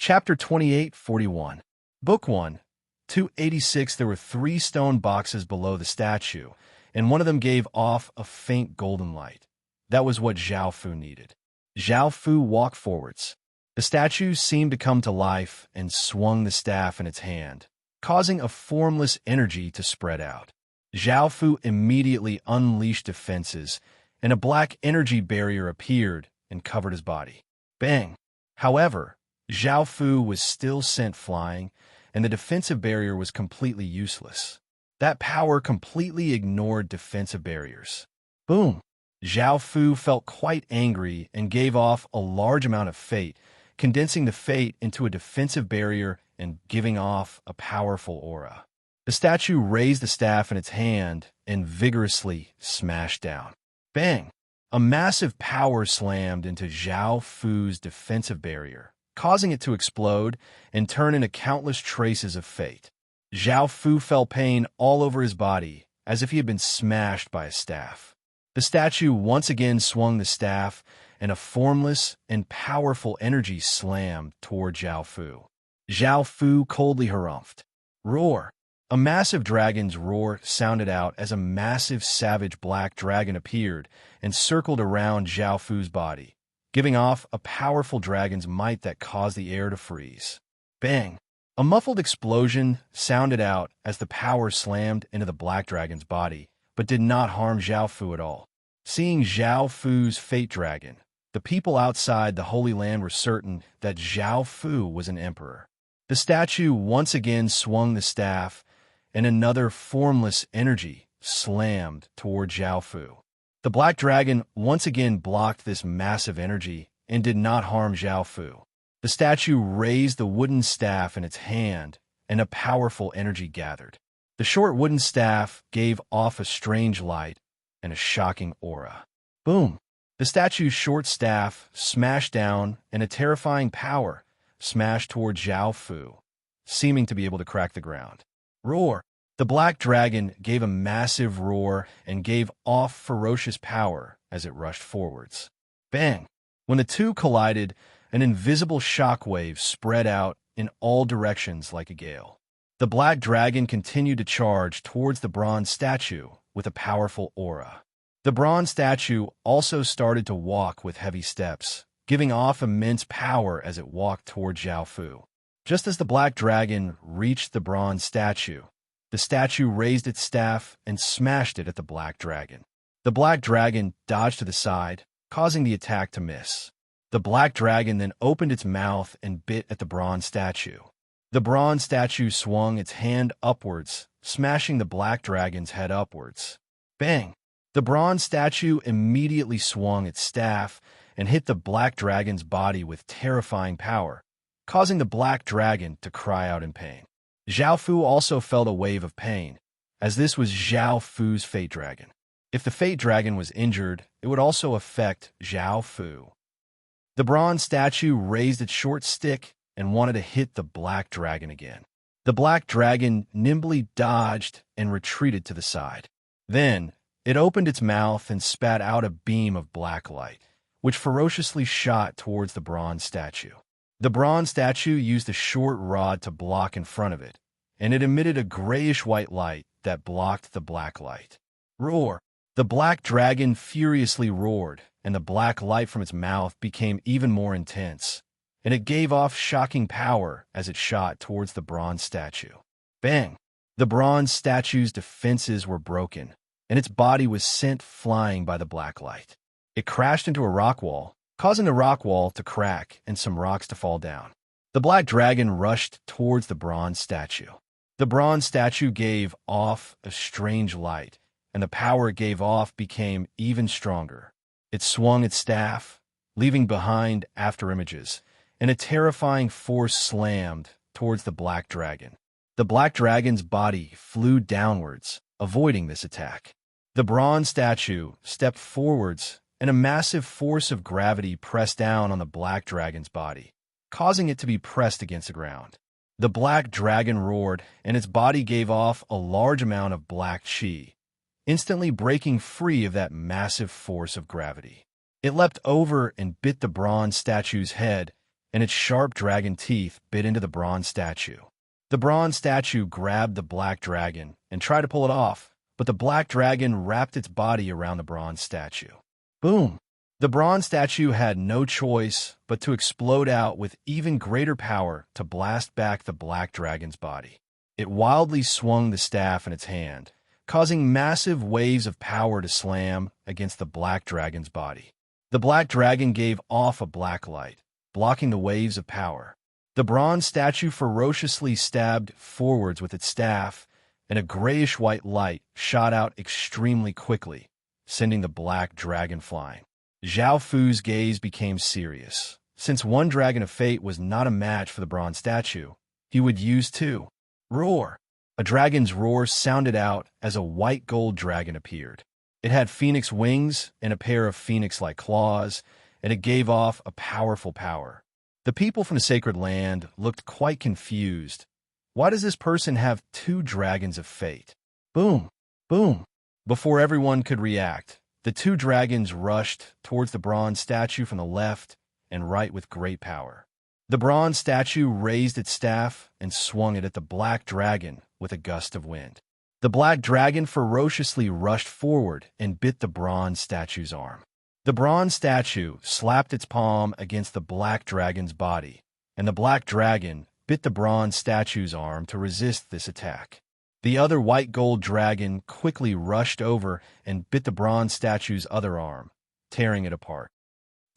Chapter 28:41. Book 1. 286. There were 3 stone boxes below the statue, and one of them gave off a faint golden light. That was what Zhao Fu needed. Zhao Fu walked forwards. The statue seemed to come to life and swung the staff in its hand, causing a formless energy to spread out. Zhao Fu immediately unleashed defenses, and a black energy barrier appeared and covered his body. Bang! However, Zhao Fu was still sent flying, and the defensive barrier was completely useless. That power completely ignored defensive barriers. Boom! Zhao Fu felt quite angry and gave off a large amount of fate, condensing the fate into a defensive barrier and giving off a powerful aura. The statue raised the staff in its hand and vigorously smashed down. Bang! A massive power slammed into Zhao Fu's defensive barrier, causing it to explode and turn into countless traces of fate. Zhao Fu felt pain all over his body, as if he had been smashed by a staff. The statue once again swung the staff, and a formless and powerful energy slammed toward Zhao Fu. Zhao Fu coldly harumphed. Roar! A massive dragon's roar sounded out as a massive savage black dragon appeared and circled around Zhao Fu's body, giving off a powerful dragon's might that caused the air to freeze. Bang! A muffled explosion sounded out as the power slammed into the black dragon's body, but did not harm Zhao Fu at all. Seeing Zhao Fu's fate dragon, the people outside the Holy Land were certain that Zhao Fu was an emperor. The statue once again swung the staff, and another formless energy slammed toward Zhao Fu. The black dragon once again blocked this massive energy and did not harm Zhao Fu. The statue raised the wooden staff in its hand, and a powerful energy gathered. The short wooden staff gave off a strange light and a shocking aura. Boom! The statue's short staff smashed down, and a terrifying power smashed toward Zhao Fu, seeming to be able to crack the ground. Roar! The black dragon gave a massive roar and gave off ferocious power as it rushed forwards. Bang! When the two collided, an invisible shockwave spread out in all directions like a gale. The black dragon continued to charge towards the bronze statue with a powerful aura. The bronze statue also started to walk with heavy steps, giving off immense power as it walked toward Zhao Fu. Just as the black dragon reached the bronze statue, the statue raised its staff and smashed it at the black dragon. The black dragon dodged to the side, causing the attack to miss. The black dragon then opened its mouth and bit at the bronze statue. The bronze statue swung its hand upwards, smashing the black dragon's head upwards. Bang! The bronze statue immediately swung its staff and hit the black dragon's body with terrifying power, causing the black dragon to cry out in pain. Zhao Fu also felt a wave of pain, as this was Zhao Fu's fate dragon. If the fate dragon was injured, it would also affect Zhao Fu. The bronze statue raised its short stick and wanted to hit the black dragon again. The black dragon nimbly dodged and retreated to the side. Then, it opened its mouth and spat out a beam of black light, which ferociously shot towards the bronze statue. The bronze statue used a short rod to block in front of it, and it emitted a grayish-white light that blocked the black light. Roar! The black dragon furiously roared, and the black light from its mouth became even more intense, and it gave off shocking power as it shot towards the bronze statue. Bang! The bronze statue's defenses were broken, and its body was sent flying by the black light. It crashed into a rock wall, causing the rock wall to crack and some rocks to fall down. The black dragon rushed towards the bronze statue. The bronze statue gave off a strange light, and the power it gave off became even stronger. It swung its staff, leaving behind afterimages, and a terrifying force slammed towards the black dragon. The black dragon's body flew downwards, avoiding this attack. The bronze statue stepped forwards, and a massive force of gravity pressed down on the black dragon's body, causing it to be pressed against the ground. The black dragon roared, and its body gave off a large amount of black chi, instantly breaking free of that massive force of gravity. It leapt over and bit the bronze statue's head, and its sharp dragon teeth bit into the bronze statue. The bronze statue grabbed the black dragon and tried to pull it off, but the black dragon wrapped its body around the bronze statue. Boom! The bronze statue had no choice but to explode out with even greater power to blast back the black dragon's body. It wildly swung the staff in its hand, causing massive waves of power to slam against the black dragon's body. The black dragon gave off a black light, blocking the waves of power. The bronze statue ferociously stabbed forwards with its staff, and a grayish-white light shot out extremely quickly, sending the black dragon flying. Zhao Fu's gaze became serious. Since one dragon of fate was not a match for the bronze statue, he would use two. Roar! A dragon's roar sounded out as a white gold dragon appeared. It had phoenix wings and a pair of phoenix-like claws, and it gave off a powerful power. The people from the sacred land looked quite confused. Why does this person have two dragons of fate? Boom! Boom! Before everyone could react, the two dragons rushed towards the bronze statue from the left and right with great power. The bronze statue raised its staff and swung it at the black dragon with a gust of wind. The black dragon ferociously rushed forward and bit the bronze statue's arm. The bronze statue slapped its palm against the black dragon's body, and the black dragon bit the bronze statue's arm to resist this attack. The other white gold dragon quickly rushed over and bit the bronze statue's other arm, tearing it apart.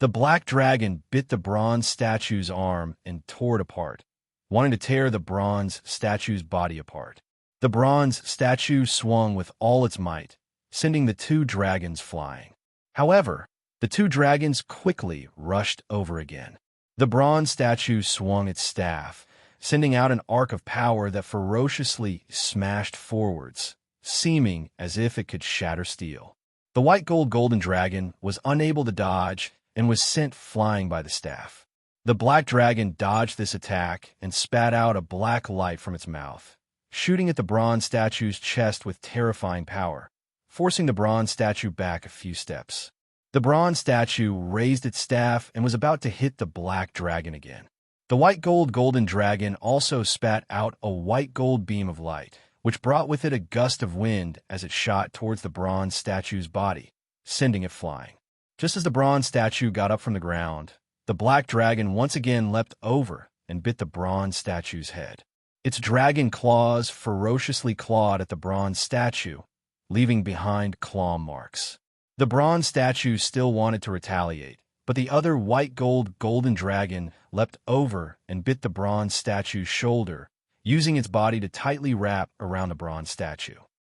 The black dragon bit the bronze statue's arm and tore it apart, wanting to tear the bronze statue's body apart. The bronze statue swung with all its might, sending the two dragons flying. However, the two dragons quickly rushed over again. The bronze statue swung its staff, sending out an arc of power that ferociously smashed forwards, seeming as if it could shatter steel. The white gold golden dragon was unable to dodge and was sent flying by the staff. The black dragon dodged this attack and spat out a black light from its mouth, shooting at the bronze statue's chest with terrifying power, forcing the bronze statue back a few steps. The bronze statue raised its staff and was about to hit the black dragon again. The white gold golden dragon also spat out a white gold beam of light, which brought with it a gust of wind as it shot towards the bronze statue's body, sending it flying. Just as the bronze statue got up from the ground, the black dragon once again leapt over and bit the bronze statue's head. Its dragon claws ferociously clawed at the bronze statue, leaving behind claw marks. The bronze statue still wanted to retaliate, but the other white gold golden dragon leapt over and bit the bronze statue's shoulder, using its body to tightly wrap around the bronze statue.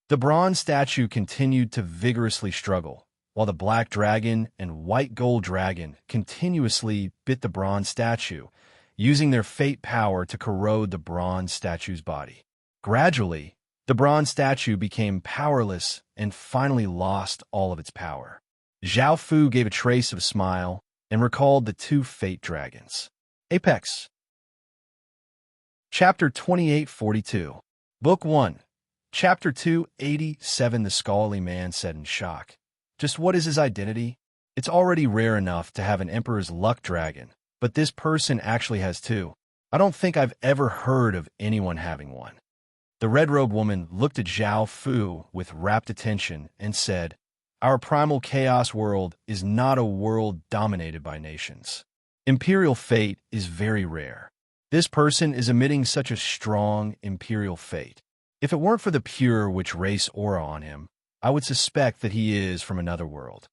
The bronze statue continued to vigorously struggle, while the black dragon and white gold dragon continuously bit the bronze statue, using their fate power to corrode the bronze statue's body. Gradually, the bronze statue became powerless and finally lost all of its power. Zhao Fu gave a trace of a smile and recalled the two fate dragons. Apex. Chapter 2842. Book 1. Chapter 287. The scholarly man said in shock. Just what is his identity? It's already rare enough to have an emperor's luck dragon, but this person actually has two. I don't think I've ever heard of anyone having one. The red-robed woman looked at Zhao Fu with rapt attention and said, "Our primal chaos world is not a world dominated by nations. Imperial fate is very rare. This person is emitting such a strong imperial fate. If it weren't for the pure witch race aura on him, I would suspect that he is from another world."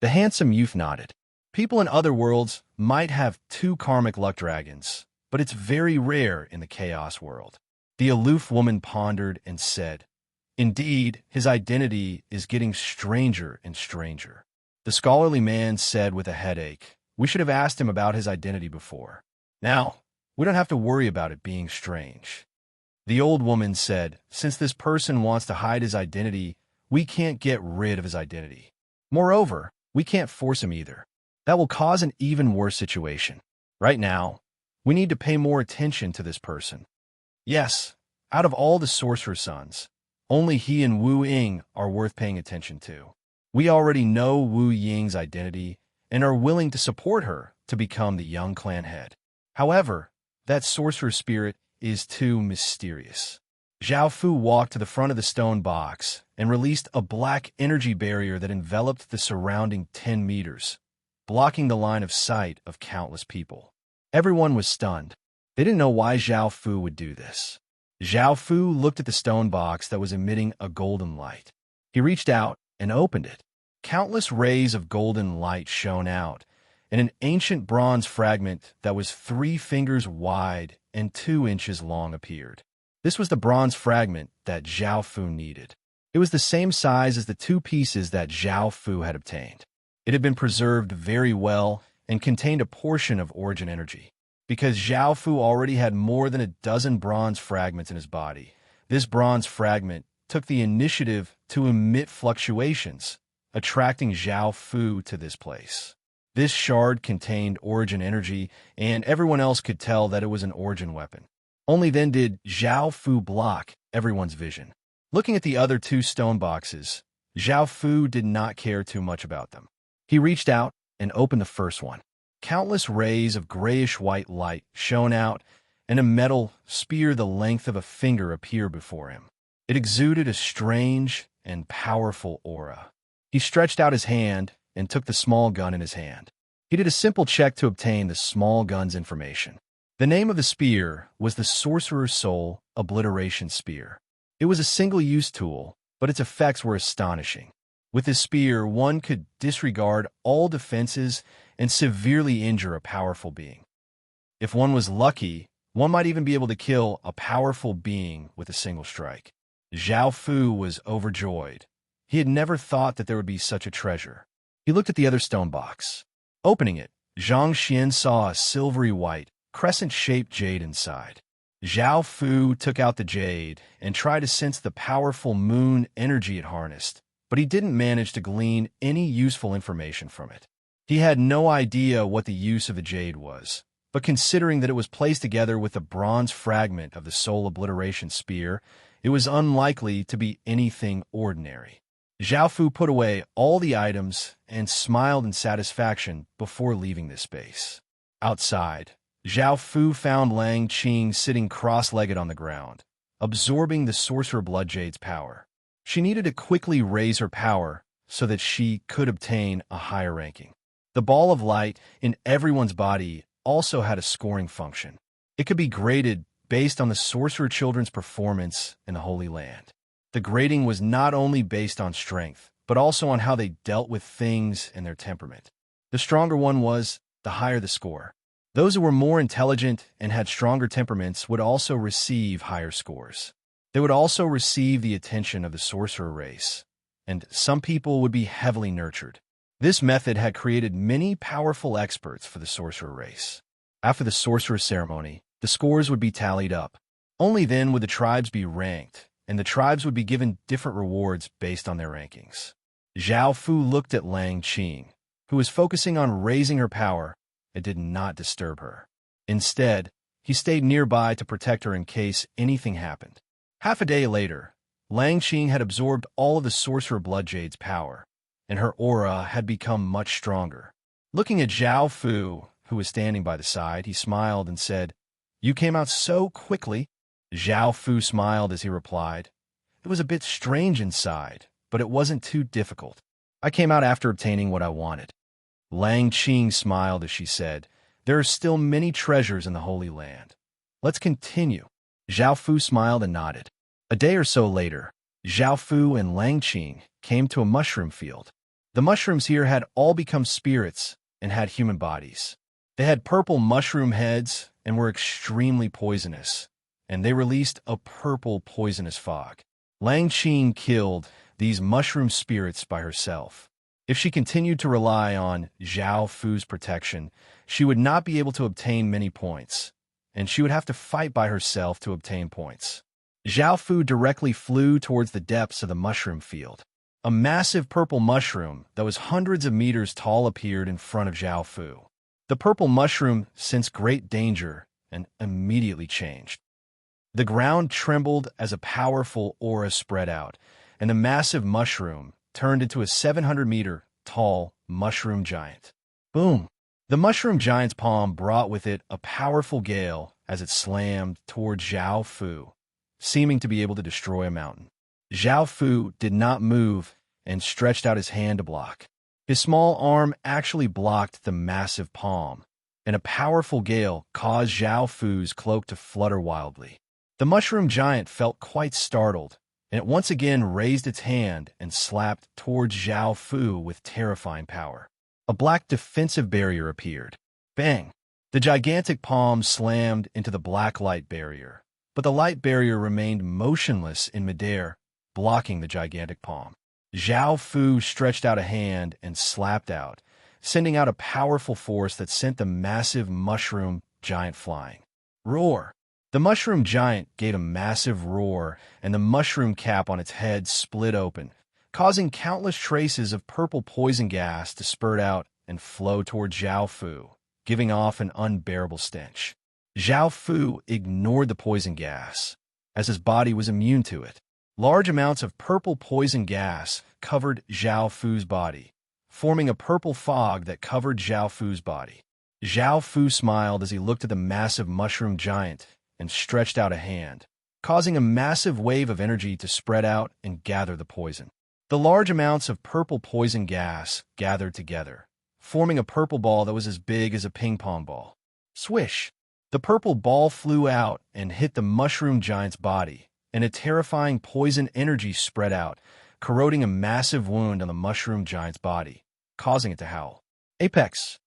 The handsome youth nodded. People in other worlds might have two karmic luck dragons, but it's very rare in the chaos world. The aloof woman pondered and said, "Indeed, his identity is getting stranger and stranger." The scholarly man said with a headache, "We should have asked him about his identity before. Now, we don't have to worry about it being strange." The old woman said, "Since this person wants to hide his identity, we can't get rid of his identity. Moreover, we can't force him either. That will cause an even worse situation. Right now, we need to pay more attention to this person. Yes, out of all the sorcerer's sons, only he and Wu Ying are worth paying attention to. We already know Wu Ying's identity and are willing to support her to become the young clan head." However, that sorcerer spirit is too mysterious. Zhao Fu walked to the front of the stone box and released a black energy barrier that enveloped the surrounding 10 meters, blocking the line of sight of countless people. Everyone was stunned. They didn't know why Zhao Fu would do this. Zhao Fu looked at the stone box that was emitting a golden light. He reached out and opened it. Countless rays of golden light shone out, and an ancient bronze fragment that was 3 fingers wide and 2 inches long appeared. This was the bronze fragment that Zhao Fu needed. It was the same size as the 2 pieces that Zhao Fu had obtained. It had been preserved very well and contained a portion of origin energy. Because Zhao Fu already had more than a dozen bronze fragments in his body, this bronze fragment took the initiative to emit fluctuations, attracting Zhao Fu to this place. This shard contained origin energy, and everyone else could tell that it was an origin weapon. Only then did Zhao Fu block everyone's vision. Looking at the other 2 stone boxes, Zhao Fu did not care too much about them. He reached out and opened the first one. Countless rays of grayish-white light shone out, and a metal spear the length of a finger appeared before him. It exuded a strange and powerful aura. He stretched out his hand and took the small gun in his hand. He did a simple check to obtain the small gun's information. The name of the spear was the Sorcerer's Soul Obliteration Spear. It was a single-use tool, but its effects were astonishing. With this spear, one could disregard all defenses and severely injure a powerful being. If one was lucky, one might even be able to kill a powerful being with a single strike. Zhao Fu was overjoyed. He had never thought that there would be such a treasure. He looked at the other stone box. Opening it, Zhang Xian saw a silvery white, crescent-shaped jade inside. Zhao Fu took out the jade and tried to sense the powerful moon energy it harnessed, but he didn't manage to glean any useful information from it. He had no idea what the use of the jade was, but considering that it was placed together with a bronze fragment of the soul obliteration spear, it was unlikely to be anything ordinary. Zhao Fu put away all the items and smiled in satisfaction before leaving this space. Outside, Zhao Fu found Lang Qing sitting cross-legged on the ground, absorbing the Sorcerer Bloodjade's power. She needed to quickly raise her power so that she could obtain a higher ranking. The ball of light in everyone's body also had a scoring function. It could be graded based on the sorcerer children's performance in the Holy Land. The grading was not only based on strength, but also on how they dealt with things and their temperament. The stronger one was, the higher the score. Those who were more intelligent and had stronger temperaments would also receive higher scores. They would also receive the attention of the sorcerer race, and some people would be heavily nurtured. This method had created many powerful experts for the sorcerer race. After the sorcerer ceremony, the scores would be tallied up. Only then would the tribes be ranked, and the tribes would be given different rewards based on their rankings. Zhao Fu looked at Lang Qing, who was focusing on raising her power. It did not disturb her. Instead, he stayed nearby to protect her in case anything happened. Half a day later, Lang Qing had absorbed all of the Sorcerer Bloodjade's power, and her aura had become much stronger. Looking at Zhao Fu, who was standing by the side, he smiled and said, "You came out so quickly." Zhao Fu smiled as he replied, "It was a bit strange inside, but it wasn't too difficult. I came out after obtaining what I wanted." Lang Qing smiled as she said, "There are still many treasures in the Holy Land. Let's continue." Zhao Fu smiled and nodded. A day or so later, Zhao Fu and Lang Qing came to a mushroom field. The mushrooms here had all become spirits and had human bodies. They had purple mushroom heads and were extremely poisonous, and they released a purple poisonous fog. Lang Qing killed these mushroom spirits by herself. If she continued to rely on Zhao Fu's protection, she would not be able to obtain many points, and she would have to fight by herself to obtain points. Zhao Fu directly flew towards the depths of the mushroom field. A massive purple mushroom that was hundreds of meters tall appeared in front of Zhao Fu. The purple mushroom sensed great danger and immediately changed. The ground trembled as a powerful aura spread out, and the massive mushroom turned into a 700-meter tall mushroom giant. Boom! The mushroom giant's palm brought with it a powerful gale as it slammed toward Zhao Fu, seeming to be able to destroy a mountain. Zhao Fu did not move and stretched out his hand to block. His small arm actually blocked the massive palm, and a powerful gale caused Zhao Fu's cloak to flutter wildly. The mushroom giant felt quite startled, and it once again raised its hand and slapped towards Zhao Fu with terrifying power. A black defensive barrier appeared. Bang! The gigantic palm slammed into the black light barrier, but the light barrier remained motionless in midair, blocking the gigantic palm. Zhao Fu stretched out a hand and slapped out, sending out a powerful force that sent the massive mushroom giant flying. Roar! The mushroom giant gave a massive roar, and the mushroom cap on its head split open, causing countless traces of purple poison gas to spurt out and flow toward Zhao Fu, giving off an unbearable stench. Zhao Fu ignored the poison gas, as his body was immune to it. Large amounts of purple poison gas covered Zhao Fu's body, forming a purple fog that covered Zhao Fu's body. Zhao Fu smiled as he looked at the massive mushroom giant and stretched out a hand, causing a massive wave of energy to spread out and gather the poison. The large amounts of purple poison gas gathered together, forming a purple ball that was as big as a ping-pong ball. Swish! The purple ball flew out and hit the mushroom giant's body, and a terrifying poison energy spread out, corroding a massive wound on the mushroom giant's body, causing it to howl. Apex.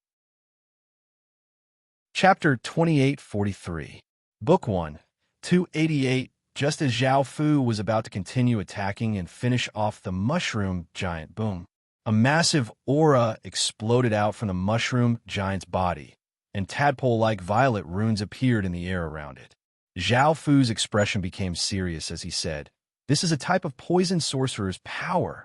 Chapter 2843. Book 1, 288. Just as Zhao Fu was about to continue attacking and finish off the mushroom giant, boom, a massive aura exploded out from the mushroom giant's body, and tadpole-like violet runes appeared in the air around it. Zhao Fu's expression became serious as he said, "This is a type of poison sorcerer's power."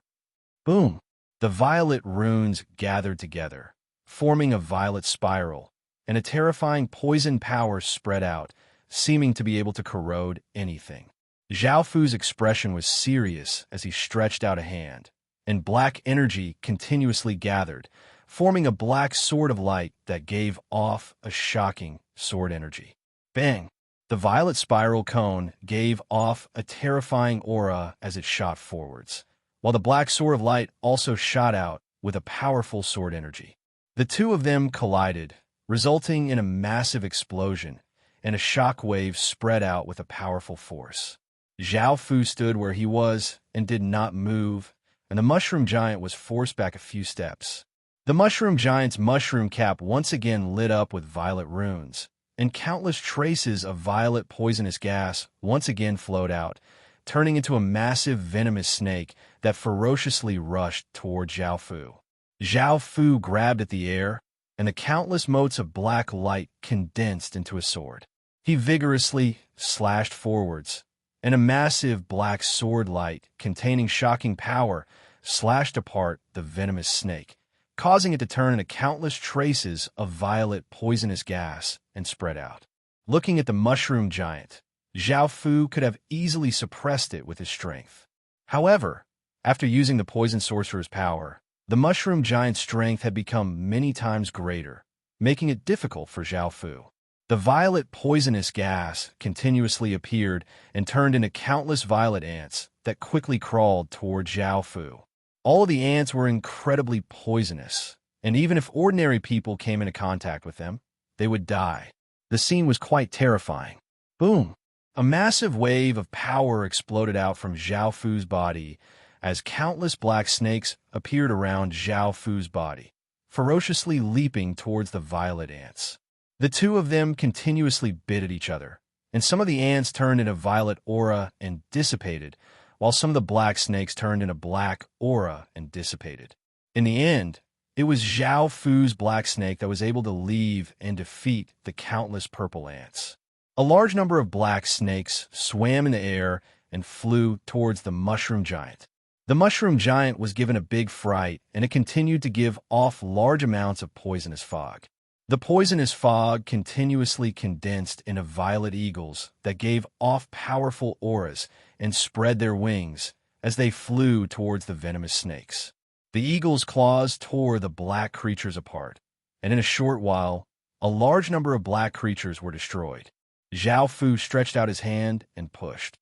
Boom! The violet runes gathered together, forming a violet spiral, and a terrifying poison power spread out, seeming to be able to corrode anything. Zhao Fu's expression was serious as he stretched out a hand, and black energy continuously gathered, forming a black sword of light that gave off a shocking sword energy. Bang! The violet spiral cone gave off a terrifying aura as it shot forwards, while the black sword of light also shot out with a powerful sword energy. The two of them collided, resulting in a massive explosion, and a shock wave spread out with a powerful force. Zhao Fu stood where he was and did not move, and the mushroom giant was forced back a few steps. The mushroom giant's mushroom cap once again lit up with violet runes, and countless traces of violet poisonous gas once again flowed out, turning into a massive venomous snake that ferociously rushed toward Zhao Fu. Zhao Fu grabbed at the air, and the countless motes of black light condensed into a sword. He vigorously slashed forwards, and a massive black sword light containing shocking power slashed apart the venomous snake, causing it to turn into countless traces of violet poisonous gas and spread out. Looking at the mushroom giant, Zhao Fu could have easily suppressed it with his strength. However, after using the poison sorcerer's power, the mushroom giant's strength had become many times greater, making it difficult for Zhao Fu. The violet poisonous gas continuously appeared and turned into countless violet ants that quickly crawled toward Zhao Fu. All of the ants were incredibly poisonous, and even if ordinary people came into contact with them, they would die. The scene was quite terrifying. Boom! A massive wave of power exploded out from Zhao Fu's body as countless black snakes appeared around Zhao Fu's body, ferociously leaping towards the violet ants. The two of them continuously bit at each other, and some of the ants turned into violet aura and dissipated, while some of the black snakes turned into black aura and dissipated. In the end, it was Zhao Fu's black snake that was able to leave and defeat the countless purple ants. A large number of black snakes swam in the air and flew towards the mushroom giant. The mushroom giant was given a big fright, and it continued to give off large amounts of poisonous fog. The poisonous fog continuously condensed into violet eagles that gave off powerful auras and spread their wings as they flew towards the venomous snakes. The eagle's claws tore the black creatures apart, and in a short while, a large number of black creatures were destroyed. Zhao Fu stretched out his hand and pushed.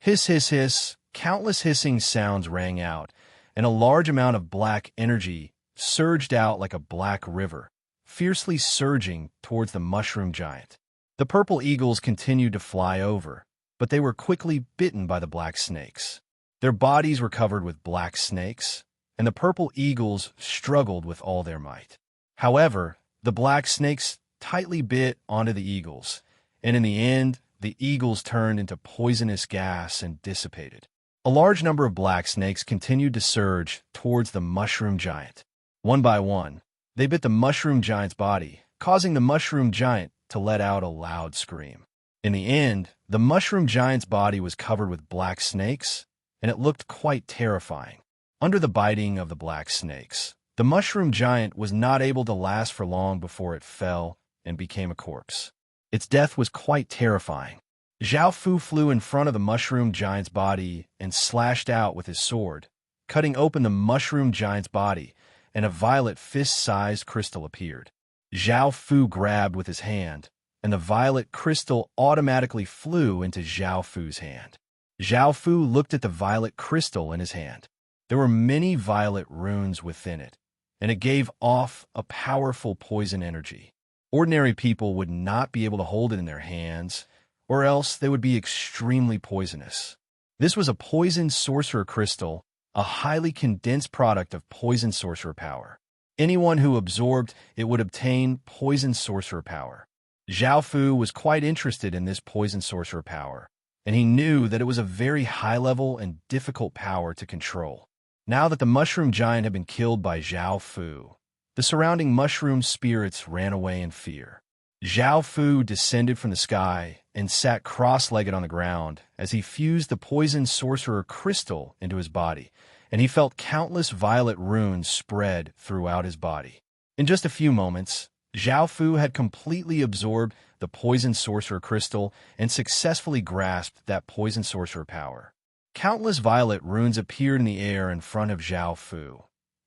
Hiss, hiss, hiss, countless hissing sounds rang out, and a large amount of black energy surged out like a black river, fiercely surging towards the mushroom giant. The purple eagles continued to fly over, but they were quickly bitten by the black snakes. Their bodies were covered with black snakes, and the purple eagles struggled with all their might. However, the black snakes tightly bit onto the eagles, and in the end, the eagles turned into poisonous gas and dissipated. A large number of black snakes continued to surge towards the mushroom giant. One by one, they bit the mushroom giant's body, causing the mushroom giant to let out a loud scream. In the end, the mushroom giant's body was covered with black snakes, and it looked quite terrifying. Under the biting of the black snakes, the mushroom giant was not able to last for long before it fell and became a corpse. Its death was quite terrifying. Zhao Fu flew in front of the mushroom giant's body and slashed out with his sword, cutting open the mushroom giant's body, and a violet fist-sized crystal appeared. Zhao Fu grabbed with his hand, and the violet crystal automatically flew into Zhao Fu's hand. Zhao Fu looked at the violet crystal in his hand. There were many violet runes within it, and it gave off a powerful poison energy. Ordinary people would not be able to hold it in their hands, or else they would be extremely poisonous. This was a poison sorcerer crystal, a highly condensed product of poison sorcerer power. Anyone who absorbed it would obtain poison sorcerer power. Zhao Fu was quite interested in this poison sorcerer power, and he knew that it was a very high-level and difficult power to control. Now that the mushroom giant had been killed by Zhao Fu, the surrounding mushroom spirits ran away in fear. Zhao Fu descended from the sky and sat cross-legged on the ground as he fused the poison sorcerer crystal into his body, and he felt countless violet runes spread throughout his body. In just a few moments, Zhao Fu had completely absorbed the poison sorcerer crystal and successfully grasped that poison sorcerer power. Countless violet runes appeared in the air in front of Zhao Fu,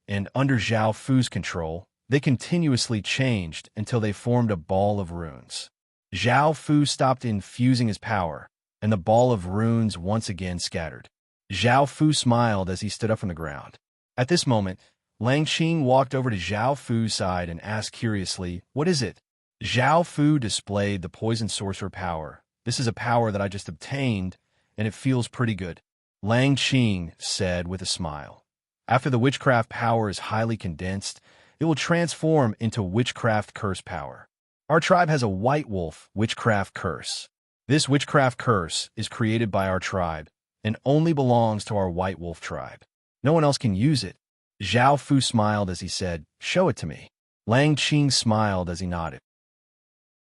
and under Zhao Fu's control, they continuously changed until they formed a ball of runes. Zhao Fu stopped infusing his power, and the ball of runes once again scattered. Zhao Fu smiled as he stood up from the ground. At this moment, Lang Qing walked over to Zhao Fu's side and asked curiously, "What is it?" Zhao Fu displayed the poison sorcerer power. "This is a power that I just obtained, and it feels pretty good," Lang Qing said with a smile. "After the witchcraft power is highly condensed, it will transform into witchcraft curse power. Our tribe has a white wolf witchcraft curse. This witchcraft curse is created by our tribe and only belongs to our white wolf tribe. No one else can use it." Zhao Fu smiled as he said, "Show it to me." Lang Qing smiled as he nodded.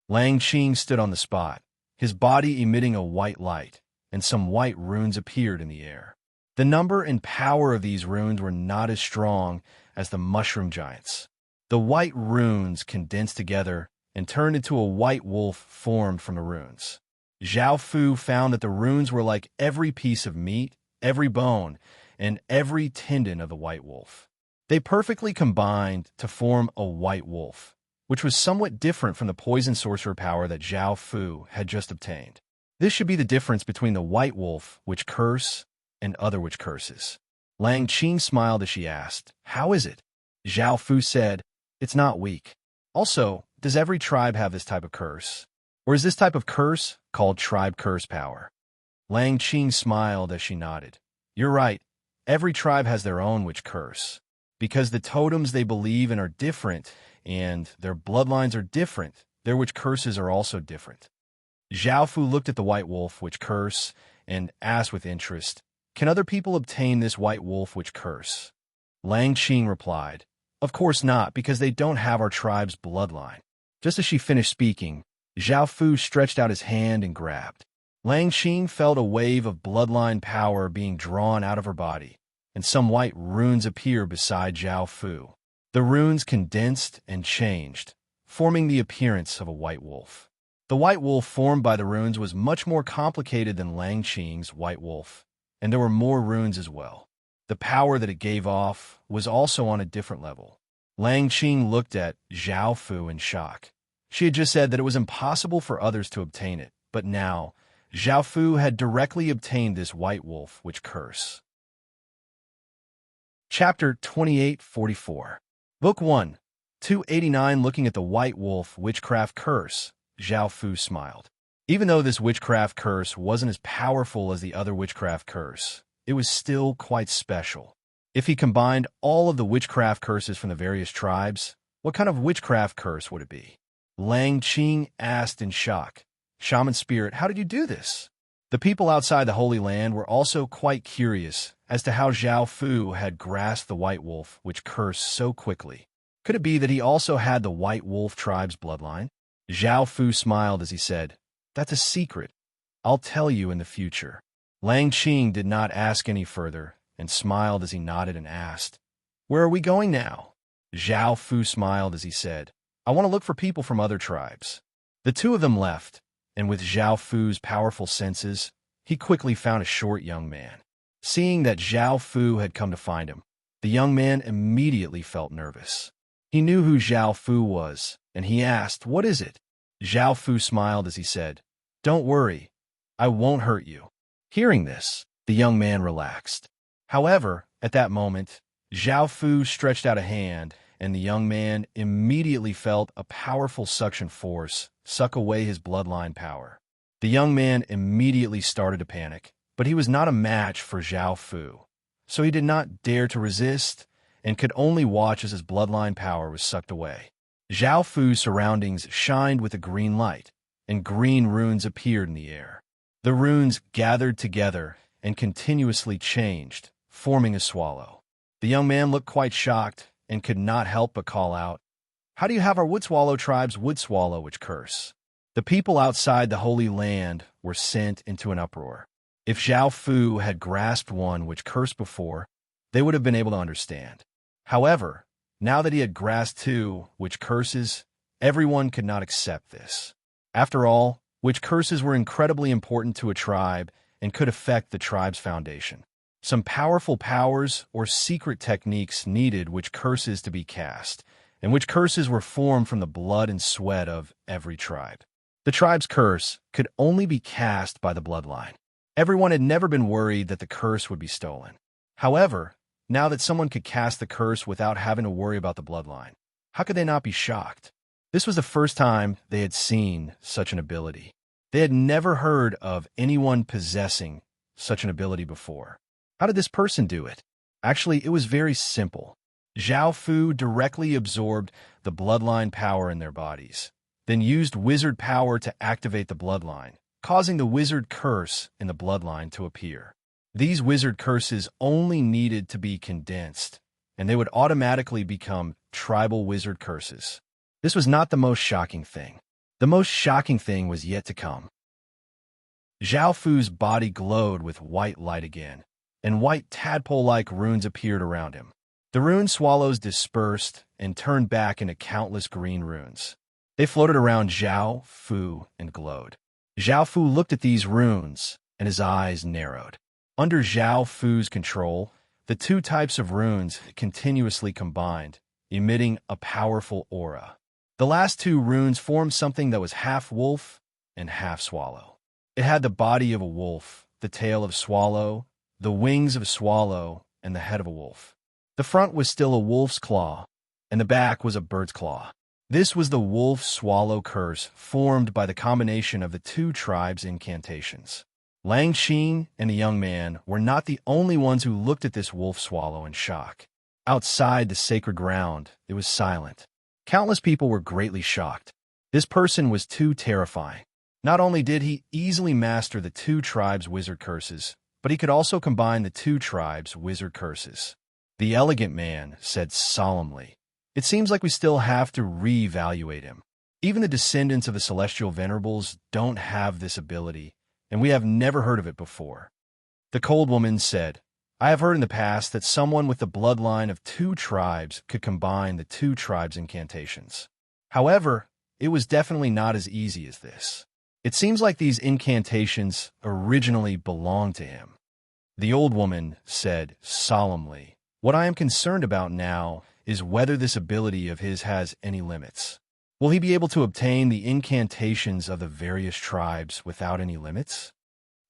Lang Qing stood on the spot, his body emitting a white light, and some white runes appeared in the air. The number and power of these runes were not as strong as the mushroom giants. The white runes condensed together and turned into a white wolf formed from the runes. Zhao Fu found that the runes were like every piece of meat, every bone, and every tendon of the white wolf. They perfectly combined to form a white wolf, which was somewhat different from the poison sorcerer power that Zhao Fu had just obtained. This should be the difference between the white wolf, which curse, and other witch curses. Lang Qing smiled as she asked, "How is it?" Zhao Fu said, "It's not weak. Also, does every tribe have this type of curse? Or is this type of curse called tribe curse power?" Lang Qing smiled as she nodded. "You're right. Every tribe has their own witch curse. Because the totems they believe in are different, and their bloodlines are different, their witch curses are also different." Zhao Fu looked at the white wolf witch curse and asked with interest, "Can other people obtain this white wolf witch curse?" Lang Qing replied, "Of course not, because they don't have our tribe's bloodline." Just as she finished speaking, Zhao Fu stretched out his hand and grabbed. Lang Qing felt a wave of bloodline power being drawn out of her body, and some white runes appeared beside Zhao Fu. The runes condensed and changed, forming the appearance of a white wolf. The white wolf formed by the runes was much more complicated than Lang Qing's white wolf, and there were more runes as well. The power that it gave off was also on a different level. Lang Qing looked at Zhao Fu in shock. She had just said that it was impossible for others to obtain it, but now Zhao Fu had directly obtained this white wolf witch curse. Chapter 2844. Book 1, 289. Looking at the white wolf witchcraft curse, Zhao Fu smiled. Even though this witchcraft curse wasn't as powerful as the other witchcraft curse, it was still quite special. If he combined all of the witchcraft curses from the various tribes, what kind of witchcraft curse would it be? Lang Qing asked in shock. Shaman spirit, how did you do this? The people outside the Holy Land were also quite curious as to how Zhao Fu had grasped the white wolf witch curse so quickly. Could it be that he also had the white wolf tribe's bloodline? Zhao Fu smiled as he said, "That's a secret. I'll tell you in the future." Lang Qing did not ask any further and smiled as he nodded and asked, "Where are we going now?" Zhao Fu smiled as he said, "I want to look for people from other tribes." The two of them left, and with Zhao Fu's powerful senses, he quickly found a short young man. Seeing that Zhao Fu had come to find him, the young man immediately felt nervous. He knew who Zhao Fu was, and he asked, "What is it?" Zhao Fu smiled as he said, "Don't worry, I won't hurt you." Hearing this, the young man relaxed. However, at that moment, Zhao Fu stretched out a hand, and the young man immediately felt a powerful suction force suck away his bloodline power. The young man immediately started to panic, but he was not a match for Zhao Fu, so he did not dare to resist and could only watch as his bloodline power was sucked away. Zhao Fu's surroundings shined with a green light, and green runes appeared in the air. The runes gathered together and continuously changed, forming a swallow. The young man looked quite shocked and could not help but call out, "How do you have our wood swallow tribe's wood swallow witch curse?" The people outside the Holy Land were sent into an uproar. If Zhao Fu had grasped one which cursed before, they would have been able to understand. However, now that he had grasped two which curses, everyone could not accept this. After all, which curses were incredibly important to a tribe and could affect the tribe's foundation. Some powerful powers or secret techniques needed which curses to be cast, and which curses were formed from the blood and sweat of every tribe. The tribe's curse could only be cast by the bloodline. Everyone had never been worried that the curse would be stolen. However, now that someone could cast the curse without having to worry about the bloodline, how could they not be shocked? This was the first time they had seen such an ability. They had never heard of anyone possessing such an ability before. How did this person do it? Actually, it was very simple. Zhao Fu directly absorbed the bloodline power in their bodies, then used wizard power to activate the bloodline, causing the wizard curse in the bloodline to appear. These wizard curses only needed to be condensed, and they would automatically become tribal wizard curses. This was not the most shocking thing. The most shocking thing was yet to come. Zhao Fu's body glowed with white light again, and white tadpole-like runes appeared around him. The rune swallows dispersed and turned back into countless green runes. They floated around Zhao Fu and glowed. Zhao Fu looked at these runes, and his eyes narrowed. Under Zhao Fu's control, the two types of runes continuously combined, emitting a powerful aura. The last two runes formed something that was half wolf and half swallow. It had the body of a wolf, the tail of swallow, the wings of a swallow, and the head of a wolf. The front was still a wolf's claw, and the back was a bird's claw. This was the wolf-swallow curse formed by the combination of the two tribes' incantations. Lang Qing and the young man were not the only ones who looked at this wolf-swallow in shock. Outside the sacred ground, it was silent. Countless people were greatly shocked. This person was too terrifying. Not only did he easily master the two tribes' wizard curses, but he could also combine the two tribes' wizard curses. The elegant man said solemnly, "It seems like we still have to re-evaluate him. Even the descendants of the celestial venerables don't have this ability, and we have never heard of it before." The cold woman said, "I have heard in the past that someone with the bloodline of two tribes could combine the two tribes' incantations. However, it was definitely not as easy as this. It seems like these incantations originally belonged to him." The old woman said solemnly, "What I am concerned about now is whether this ability of his has any limits. Will he be able to obtain the incantations of the various tribes without any limits?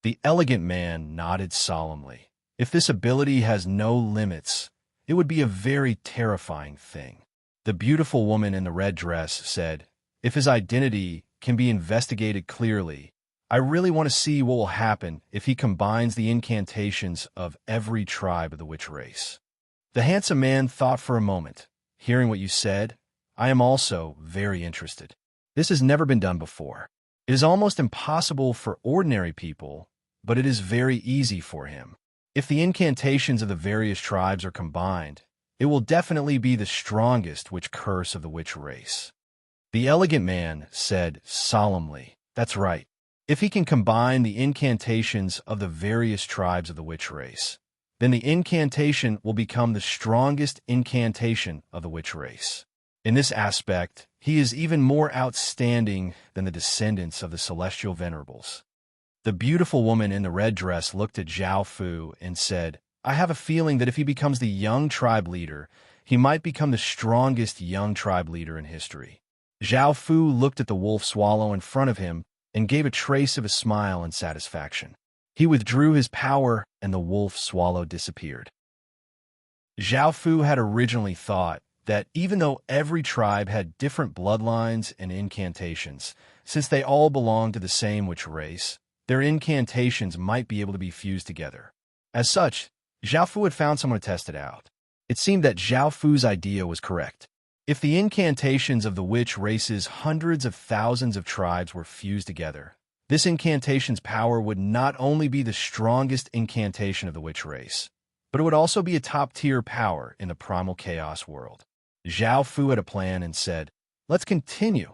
The elegant man nodded solemnly. If this ability has no limits, it would be a very terrifying thing. The beautiful woman in the red dress said, if his identity can be investigated clearly, I really want to see what will happen if he combines the incantations of every tribe of the witch race. The handsome man thought for a moment. Hearing what you said, I am also very interested. This has never been done before. It is almost impossible for ordinary people, but it is very easy for him. If the incantations of the various tribes are combined, it will definitely be the strongest witch curse of the witch race. The elegant man said solemnly, that's right. If he can combine the incantations of the various tribes of the witch race, then the incantation will become the strongest incantation of the witch race. In this aspect, he is even more outstanding than the descendants of the celestial venerables. The beautiful woman in the red dress looked at Zhao Fu and said, I have a feeling that if he becomes the young tribe leader, he might become the strongest young tribe leader in history. Zhao Fu looked at the wolf swallow in front of him and gave a trace of a smile and satisfaction. He withdrew his power and the wolf swallow disappeared. Zhao Fu had originally thought that even though every tribe had different bloodlines and incantations, since they all belonged to the same witch race, their incantations might be able to be fused together. As such, Zhao Fu had found someone to test it out. It seemed that Zhao Fu's idea was correct. If the incantations of the witch race's hundreds of thousands of tribes were fused together, this incantation's power would not only be the strongest incantation of the witch race, but it would also be a top-tier power in the primal chaos world. Zhao Fu had a plan and said, let's continue.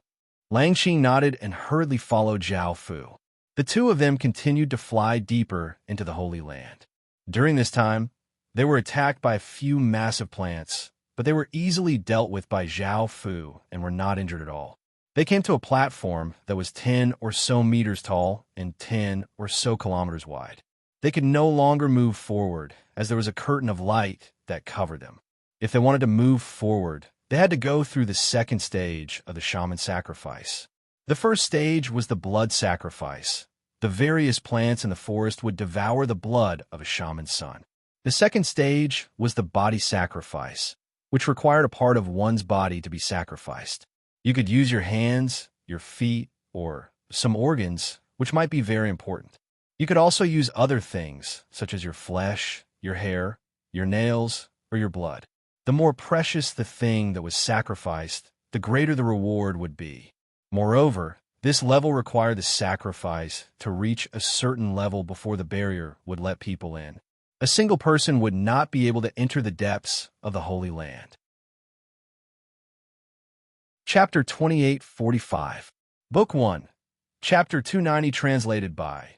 Lang Qing nodded and hurriedly followed Zhao Fu. The two of them continued to fly deeper into the Holy Land. During this time, they were attacked by a few massive plants, but they were easily dealt with by Zhao Fu and were not injured at all. They came to a platform that was 10 or so meters tall and 10 or so kilometers wide. They could no longer move forward as there was a curtain of light that covered them. If they wanted to move forward, they had to go through the second stage of the shaman sacrifice. The first stage was the blood sacrifice. The various plants in the forest would devour the blood of a shaman's son. The second stage was the body sacrifice, which required a part of one's body to be sacrificed. You could use your hands, your feet, or some organs, which might be very important. You could also use other things, such as your flesh, your hair, your nails, or your blood. The more precious the thing that was sacrificed, the greater the reward would be. Moreover, this level required the sacrifice to reach a certain level before the barrier would let people in. A single person would not be able to enter the depths of the Holy Land. Chapter 2845, Book 1, Chapter 290 translated by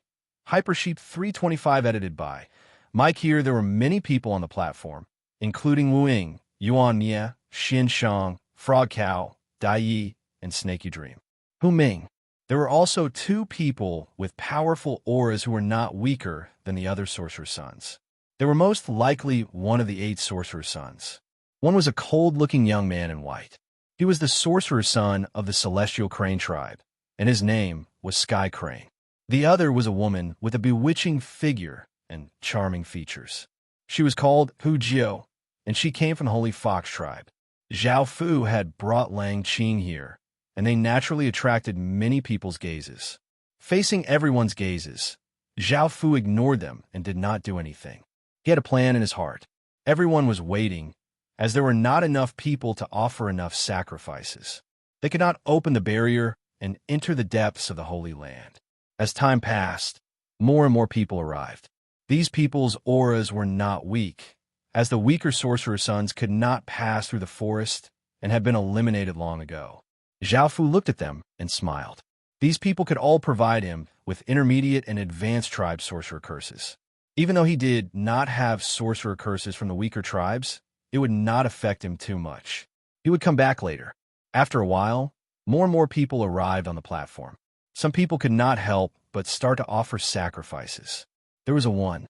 Hypersheep 325 edited by Mike. Here there were many people on the platform, including Wu Ying, Yuan Mia, Xin Shang, Frog Cow, Dai Yi, and Snaky Dream. Hu Ming. There were also two people with powerful auras who were not weaker than the other sorcerer's sons. They were most likely one of the 8 sorcerer's sons. One was a cold-looking young man in white. He was the sorcerer's son of the celestial crane tribe, and his name was Sky Crane. The other was a woman with a bewitching figure and charming features. She was called Hu Jiao, and she came from the Holy Fox tribe. Zhao Fu had brought Lang Qing here, and they naturally attracted many people's gazes. Facing everyone's gazes, Zhao Fu ignored them and did not do anything. He had a plan in his heart. Everyone was waiting, as there were not enough people to offer enough sacrifices. They could not open the barrier and enter the depths of the Holy Land. As time passed, more and more people arrived. These people's auras were not weak, as the weaker sorcerer's sons could not pass through the forest and had been eliminated long ago. Zhao Fu looked at them and smiled. These people could all provide him with intermediate and advanced tribe sorcerer curses. Even though he did not have sorcerer curses from the weaker tribes, it would not affect him too much. He would come back later. After a while, more and more people arrived on the platform. Some people could not help but start to offer sacrifices. There was a 1-2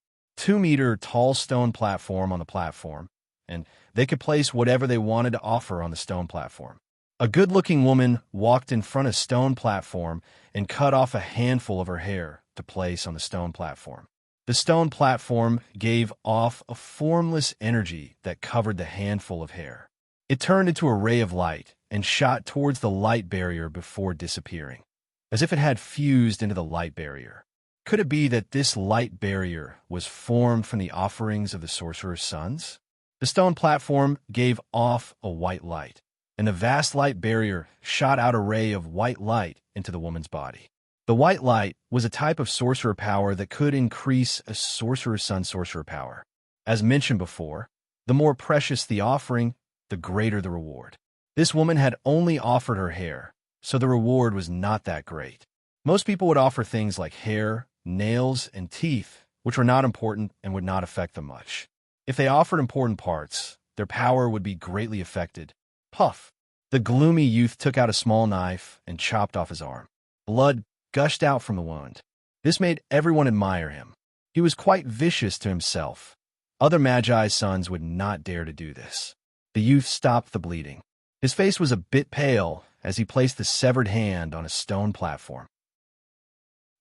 meter tall stone platform on the platform, and they could place whatever they wanted to offer on the stone platform. A good-looking woman walked in front of a stone platform and cut off a handful of her hair to place on the stone platform. The stone platform gave off a formless energy that covered the handful of hair. It turned into a ray of light and shot towards the light barrier before disappearing, as if it had fused into the light barrier. Could it be that this light barrier was formed from the offerings of the sorcerer's sons? The stone platform gave off a white light, and the vast light barrier shot out a ray of white light into the woman's body. The white light was a type of sorcerer power that could increase a sorcerer's son's sorcerer power. As mentioned before, the more precious the offering, the greater the reward. This woman had only offered her hair, so the reward was not that great. Most people would offer things like hair, nails, and teeth, which were not important and would not affect them much. If they offered important parts, their power would be greatly affected. Puff! The gloomy youth took out a small knife and chopped off his arm. Blood gushed out from the wound. This made everyone admire him. He was quite vicious to himself. Other Magi's sons would not dare to do this. The youth stopped the bleeding. His face was a bit pale as he placed the severed hand on a stone platform.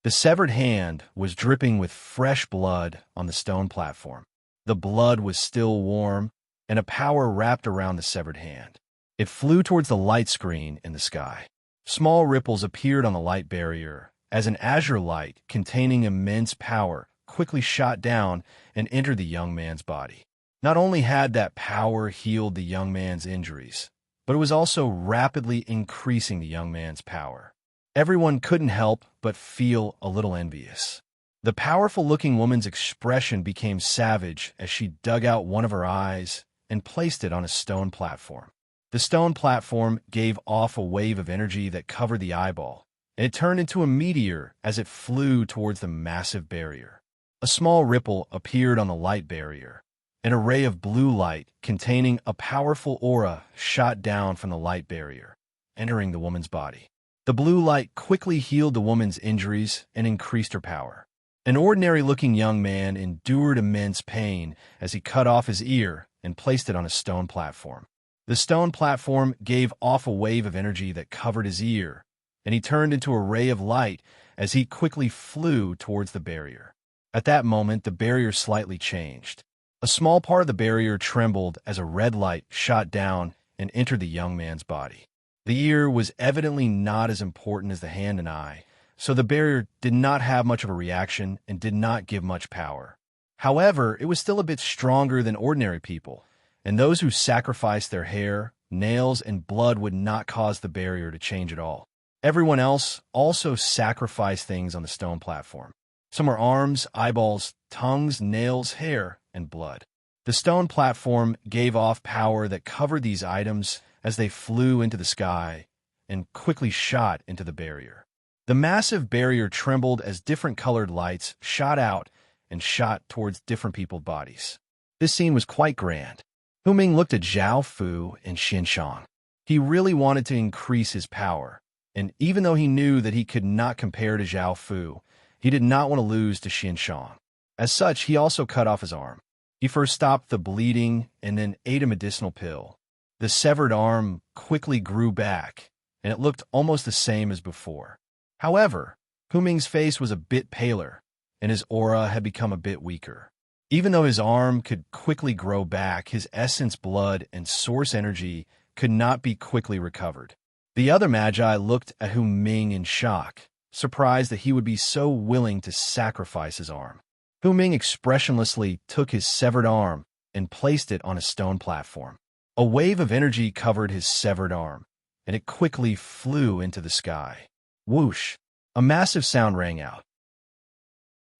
The severed hand was dripping with fresh blood on the stone platform. The blood was still warm, and a power wrapped around the severed hand. It flew towards the light screen in the sky. Small ripples appeared on the light barrier as an azure light containing immense power quickly shot down and entered the young man's body. Not only had that power healed the young man's injuries, but it was also rapidly increasing the young man's power. Everyone couldn't help but feel a little envious. The powerful-looking woman's expression became savage as she dug out one of her eyes and placed it on a stone platform. The stone platform gave off a wave of energy that covered the eyeball, and it turned into a meteor as it flew towards the massive barrier. A small ripple appeared on the light barrier. An array of blue light containing a powerful aura shot down from the light barrier, entering the woman's body. The blue light quickly healed the woman's injuries and increased her power. An ordinary-looking young man endured immense pain as he cut off his ear and placed it on a stone platform. The stone platform gave off a wave of energy that covered his ear, and he turned into a ray of light as he quickly flew towards the barrier. At that moment, the barrier slightly changed. A small part of the barrier trembled as a red light shot down and entered the young man's body. The ear was evidently not as important as the hand and eye, so the barrier did not have much of a reaction and did not give much power. However, it was still a bit stronger than ordinary people, and those who sacrificed their hair, nails, and blood would not cause the barrier to change at all. Everyone else also sacrificed things on the stone platform. Some were arms, eyeballs, tongues, nails, hair, and blood. The stone platform gave off power that covered these items as they flew into the sky and quickly shot into the barrier. The massive barrier trembled as different colored lights shot out and shot towards different people's bodies. This scene was quite grand. Hu Ming looked at Zhao Fu and Xin Shang. He really wanted to increase his power, and even though he knew that he could not compare to Zhao Fu, he did not want to lose to Xin Shang. As such, he also cut off his arm. He first stopped the bleeding and then ate a medicinal pill. The severed arm quickly grew back, and it looked almost the same as before. However, Hu Ming's face was a bit paler, and his aura had become a bit weaker. Even though his arm could quickly grow back, his essence, blood, and source energy could not be quickly recovered. The other Magi looked at Hu Ming in shock, surprised that he would be so willing to sacrifice his arm. Hu Ming expressionlessly took his severed arm and placed it on a stone platform. A wave of energy covered his severed arm, and it quickly flew into the sky. Whoosh! A massive sound rang out.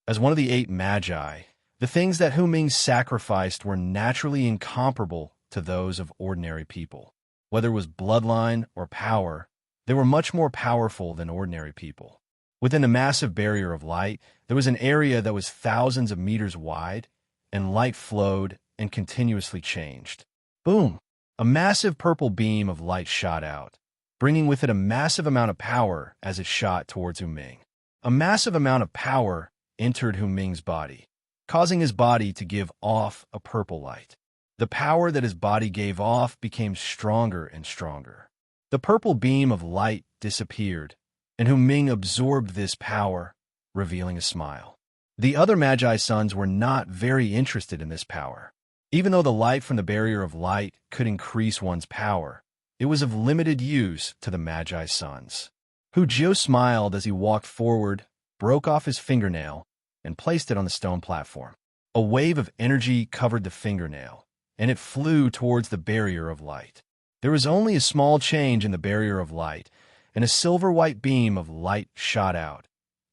As one of the 8 Magi, the things that Hu Ming sacrificed were naturally incomparable to those of ordinary people. Whether it was bloodline or power, they were much more powerful than ordinary people. Within the massive barrier of light, there was an area that was thousands of meters wide, and light flowed and continuously changed. Boom! A massive purple beam of light shot out, bringing with it a massive amount of power as it shot towards Hu Ming. A massive amount of power entered Hu Ming's body, causing his body to give off a purple light. The power that his body gave off became stronger and stronger. The purple beam of light disappeared, and Hu Ming absorbed this power, revealing a smile. The other Magi sons were not very interested in this power. Even though the light from the barrier of light could increase one's power, it was of limited use to the Magi sons. Hu Jiu smiled as he walked forward, broke off his fingernail, and placed it on the stone platform. A wave of energy covered the fingernail, and it flew towards the barrier of light. There was only a small change in the barrier of light, and a silver-white beam of light shot out,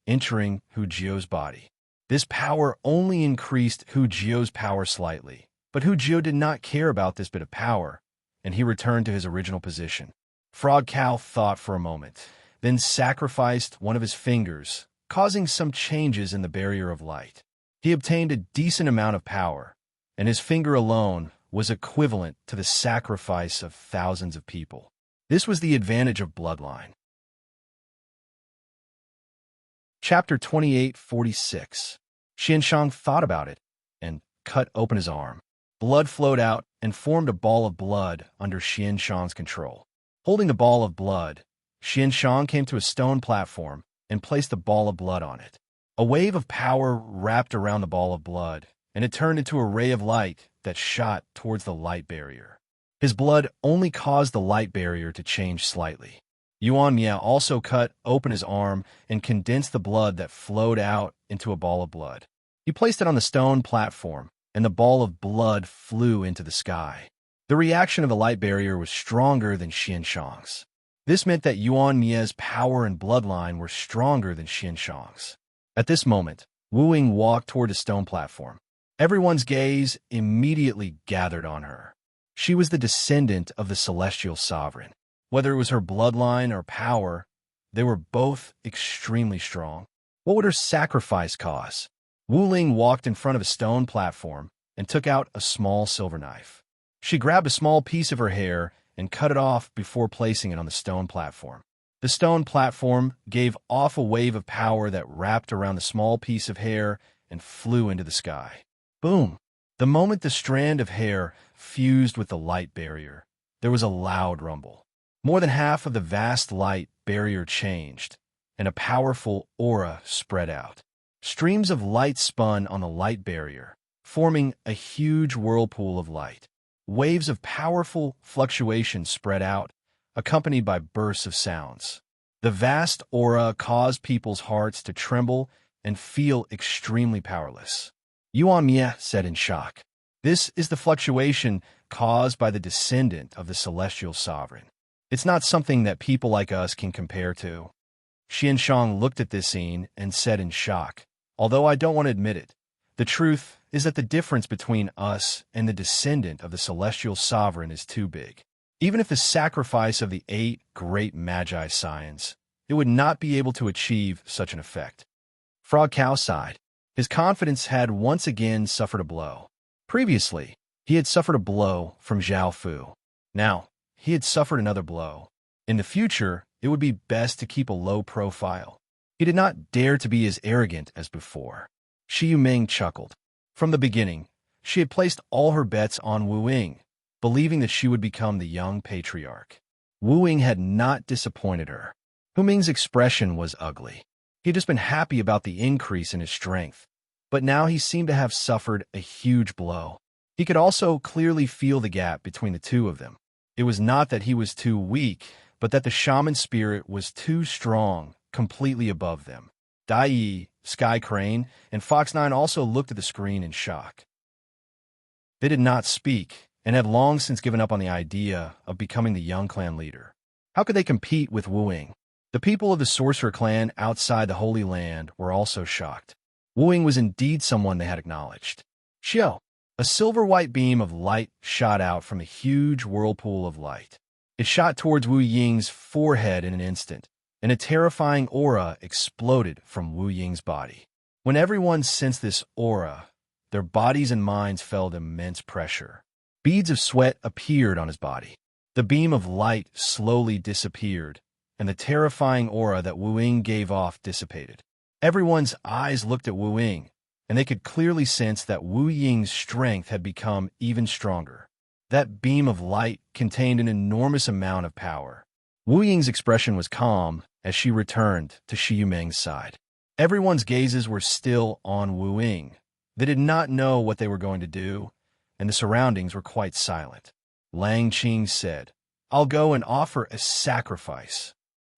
entering Hu Jiu's body. This power only increased Hu Jiu's power slightly, but Hu Jiu did not care about this bit of power, and he returned to his original position. Frog Cow thought for a moment, then sacrificed one of his fingers, causing some changes in the barrier of light. He obtained a decent amount of power, and his finger alone was equivalent to the sacrifice of thousands of people. This was the advantage of bloodline. Chapter 28:46. Xianshang thought about it and cut open his arm. Blood flowed out and formed a ball of blood under Xianshang's control. Holding the ball of blood, Xianshang came to a stone platform and placed the ball of blood on it. A wave of power wrapped around the ball of blood, and it turned into a ray of light that shot towards the light barrier. His blood only caused the light barrier to change slightly. Yuan Mia also cut open his arm and condensed the blood that flowed out into a ball of blood. He placed it on the stone platform, and the ball of blood flew into the sky. The reaction of the light barrier was stronger than Xianshang's. This meant that Yuan Mia's power and bloodline were stronger than Xianshang's. At this moment, Wu Ying walked toward the stone platform. Everyone's gaze immediately gathered on her. She was the descendant of the celestial sovereign. Whether it was her bloodline or power, they were both extremely strong. What would her sacrifice cause? Wu Ling walked in front of a stone platform and took out a small silver knife. She grabbed a small piece of her hair and cut it off before placing it on the stone platform. The stone platform gave off a wave of power that wrapped around the small piece of hair and flew into the sky. Boom! The moment the strand of hair fused with the light barrier, there was a loud rumble. More than half of the vast light barrier changed, and a powerful aura spread out. Streams of light spun on the light barrier, forming a huge whirlpool of light. Waves of powerful fluctuations spread out, accompanied by bursts of sounds. The vast aura caused people's hearts to tremble and feel extremely powerless. Yuan Mia said in shock, "This is the fluctuation caused by the descendant of the celestial sovereign. It's not something that people like us can compare to." Xianshang looked at this scene and said in shock, "Although I don't want to admit it, the truth is that the difference between us and the descendant of the celestial sovereign is too big. Even if the sacrifice of the 8 great Magi scions, it would not be able to achieve such an effect." Frog Cow sighed. His confidence had once again suffered a blow. Previously, he had suffered a blow from Zhao Fu. Now, he had suffered another blow. In the future, it would be best to keep a low profile. He did not dare to be as arrogant as before. Xu Ming chuckled. From the beginning, she had placed all her bets on Wu Ying, believing that she would become the young patriarch. Wu Ying had not disappointed her. Hu Ming's expression was ugly. He had just been happy about the increase in his strength, but now he seemed to have suffered a huge blow. He could also clearly feel the gap between the two of them. It was not that he was too weak, but that the shaman spirit was too strong, completely above them. Dai Yi, Sky Crane, and Fox 9 also looked at the screen in shock. They did not speak, and had long since given up on the idea of becoming the young clan leader. How could they compete with Wu Ying? The people of the Sorcerer clan outside the Holy Land were also shocked. Wu Ying was indeed someone they had acknowledged. Xiao, a silver-white beam of light shot out from a huge whirlpool of light. It shot towards Wu Ying's forehead in an instant, and a terrifying aura exploded from Wu Ying's body. When everyone sensed this aura, their bodies and minds felt immense pressure. Beads of sweat appeared on his body. The beam of light slowly disappeared, and the terrifying aura that Wu Ying gave off dissipated. Everyone's eyes looked at Wu Ying, and they could clearly sense that Wu Ying's strength had become even stronger. That beam of light contained an enormous amount of power. Wu Ying's expression was calm as she returned to Shi Yumeng's side. Everyone's gazes were still on Wu Ying. They did not know what they were going to do, and the surroundings were quite silent. Lang Qing said, "I'll go and offer a sacrifice."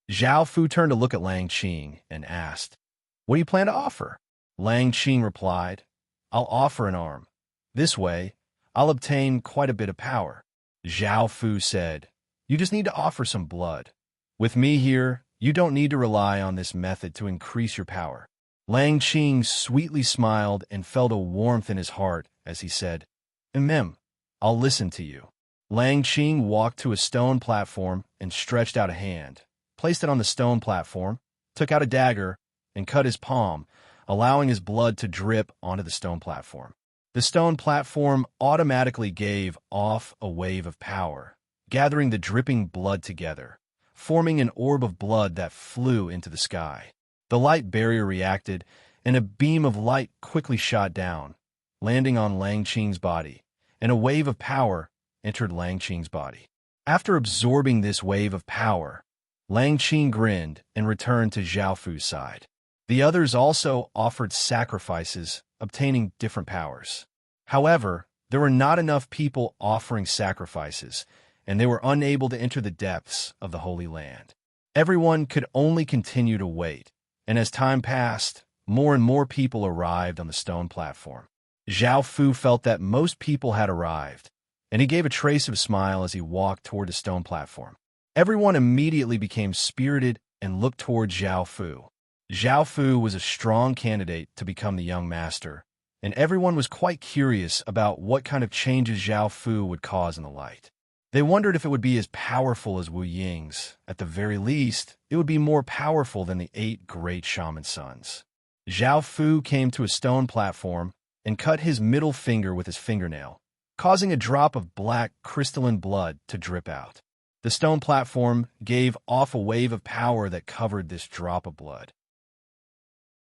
Zhao Fu turned to look at Lang Qing and asked, "What do you plan to offer?" Lang Qing replied, "I'll offer an arm. This way, I'll obtain quite a bit of power." Zhao Fu said, "You just need to offer some blood. With me here, you don't need to rely on this method to increase your power." Lang Qing sweetly smiled and felt a warmth in his heart as he said, I'll listen to you." Lang Qing walked to a stone platform and stretched out a hand, placed it on the stone platform, took out a dagger, and cut his palm, allowing his blood to drip onto the stone platform. The stone platform automatically gave off a wave of power, gathering the dripping blood together, forming an orb of blood that flew into the sky. The light barrier reacted, and a beam of light quickly shot down, landing on Lang Qing's body, and a wave of power entered Lang Qing's body. After absorbing this wave of power, Lang Qing grinned and returned to Zhao Fu's side. The others also offered sacrifices, obtaining different powers. However, there were not enough people offering sacrifices, and they were unable to enter the depths of the Holy Land. Everyone could only continue to wait, and as time passed, more and more people arrived on the stone platform. Zhao Fu felt that most people had arrived, and he gave a trace of a smile as he walked toward the stone platform. Everyone immediately became spirited and looked toward Zhao Fu. Zhao Fu was a strong candidate to become the young master, and everyone was quite curious about what kind of changes Zhao Fu would cause in the light. They wondered if it would be as powerful as Wu Ying's. At the very least, it would be more powerful than the 8 great shaman sons. Zhao Fu came to a stone platform and cut his middle finger with his fingernail, causing a drop of black crystalline blood to drip out. The stone platform gave off a wave of power that covered this drop of blood.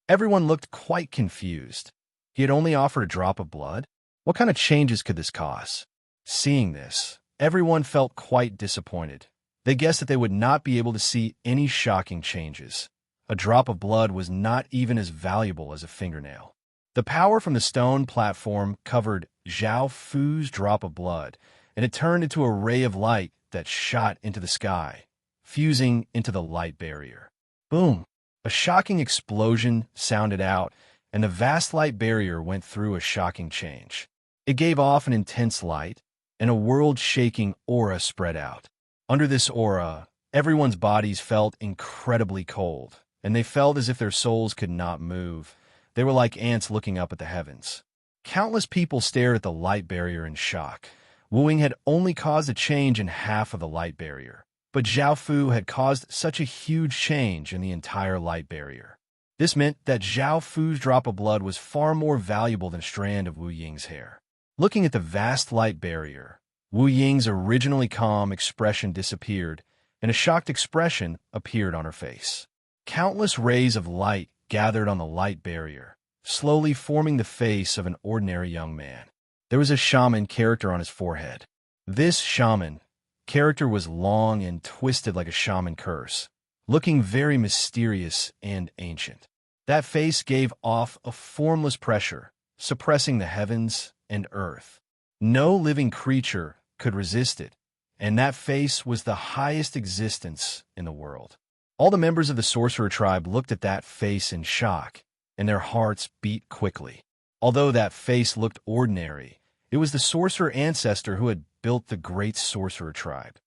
Everyone looked quite confused. He had only offered a drop of blood? What kind of changes could this cause? Seeing this, everyone felt quite disappointed. They guessed that they would not be able to see any shocking changes. A drop of blood was not even as valuable as a fingernail. The power from the stone platform covered Zhao Fu's drop of blood, and it turned into a ray of light that shot into the sky, fusing into the light barrier. Boom! A shocking explosion sounded out, and the vast light barrier went through a shocking change. It gave off an intense light, and a world-shaking aura spread out. Under this aura, everyone's bodies felt incredibly cold, and they felt as if their souls could not move. They were like ants looking up at the heavens. Countless people stared at the light barrier in shock. Wu Ying had only caused a change in half of the light barrier, but Zhao Fu had caused such a huge change in the entire light barrier. This meant that Zhao Fu's drop of blood was far more valuable than a strand of Wu Ying's hair. Looking at the vast light barrier, Wu Ying's originally calm expression disappeared, and a shocked expression appeared on her face. Countless rays of light gathered on the light barrier, slowly forming the face of an ordinary young man. There was a shaman character on his forehead. This shaman character was long and twisted like a shaman curse, looking very mysterious and ancient. That face gave off a formless pressure, suppressing the heavens and earth. No living creature could resist it, and that face was the highest existence in the world. All the members of the sorcerer tribe looked at that face in shock, and their hearts beat quickly. Although that face looked ordinary, it was the sorcerer ancestor who had built the great sorcerer tribe.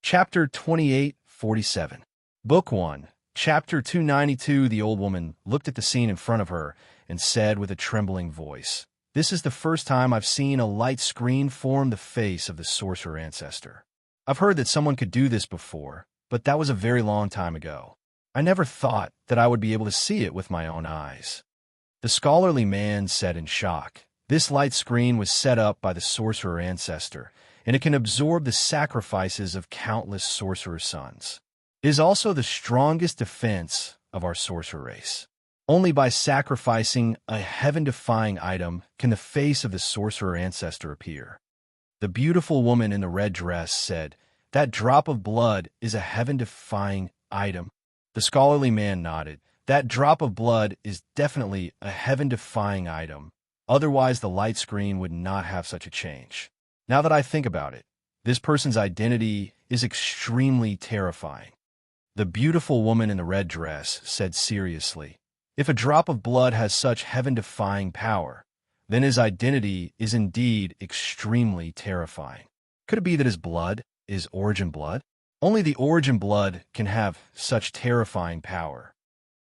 Chapter 2847. Book 1, Chapter 292. The old woman looked at the scene in front of her and said with a trembling voice, "This is the first time I've seen a light screen form the face of the sorcerer ancestor. I've heard that someone could do this before, but that was a very long time ago. I never thought that I would be able to see it with my own eyes." The scholarly man said in shock, "This light screen was set up by the sorcerer ancestor, and it can absorb the sacrifices of countless sorcerer sons. It is also the strongest defense of our sorcerer race. Only by sacrificing a heaven-defying item can the face of the sorcerer ancestor appear. The beautiful woman in the red dress said, "That drop of blood is a heaven-defying item." The scholarly man nodded. "That drop of blood is definitely a heaven-defying item. Otherwise, the light screen would not have such a change. Now that I think about it, this person's identity is extremely terrifying." The beautiful woman in the red dress said seriously, "If a drop of blood has such heaven-defying power, then his identity is indeed extremely terrifying. Could it be that his blood is origin blood? Only the origin blood can have such terrifying power."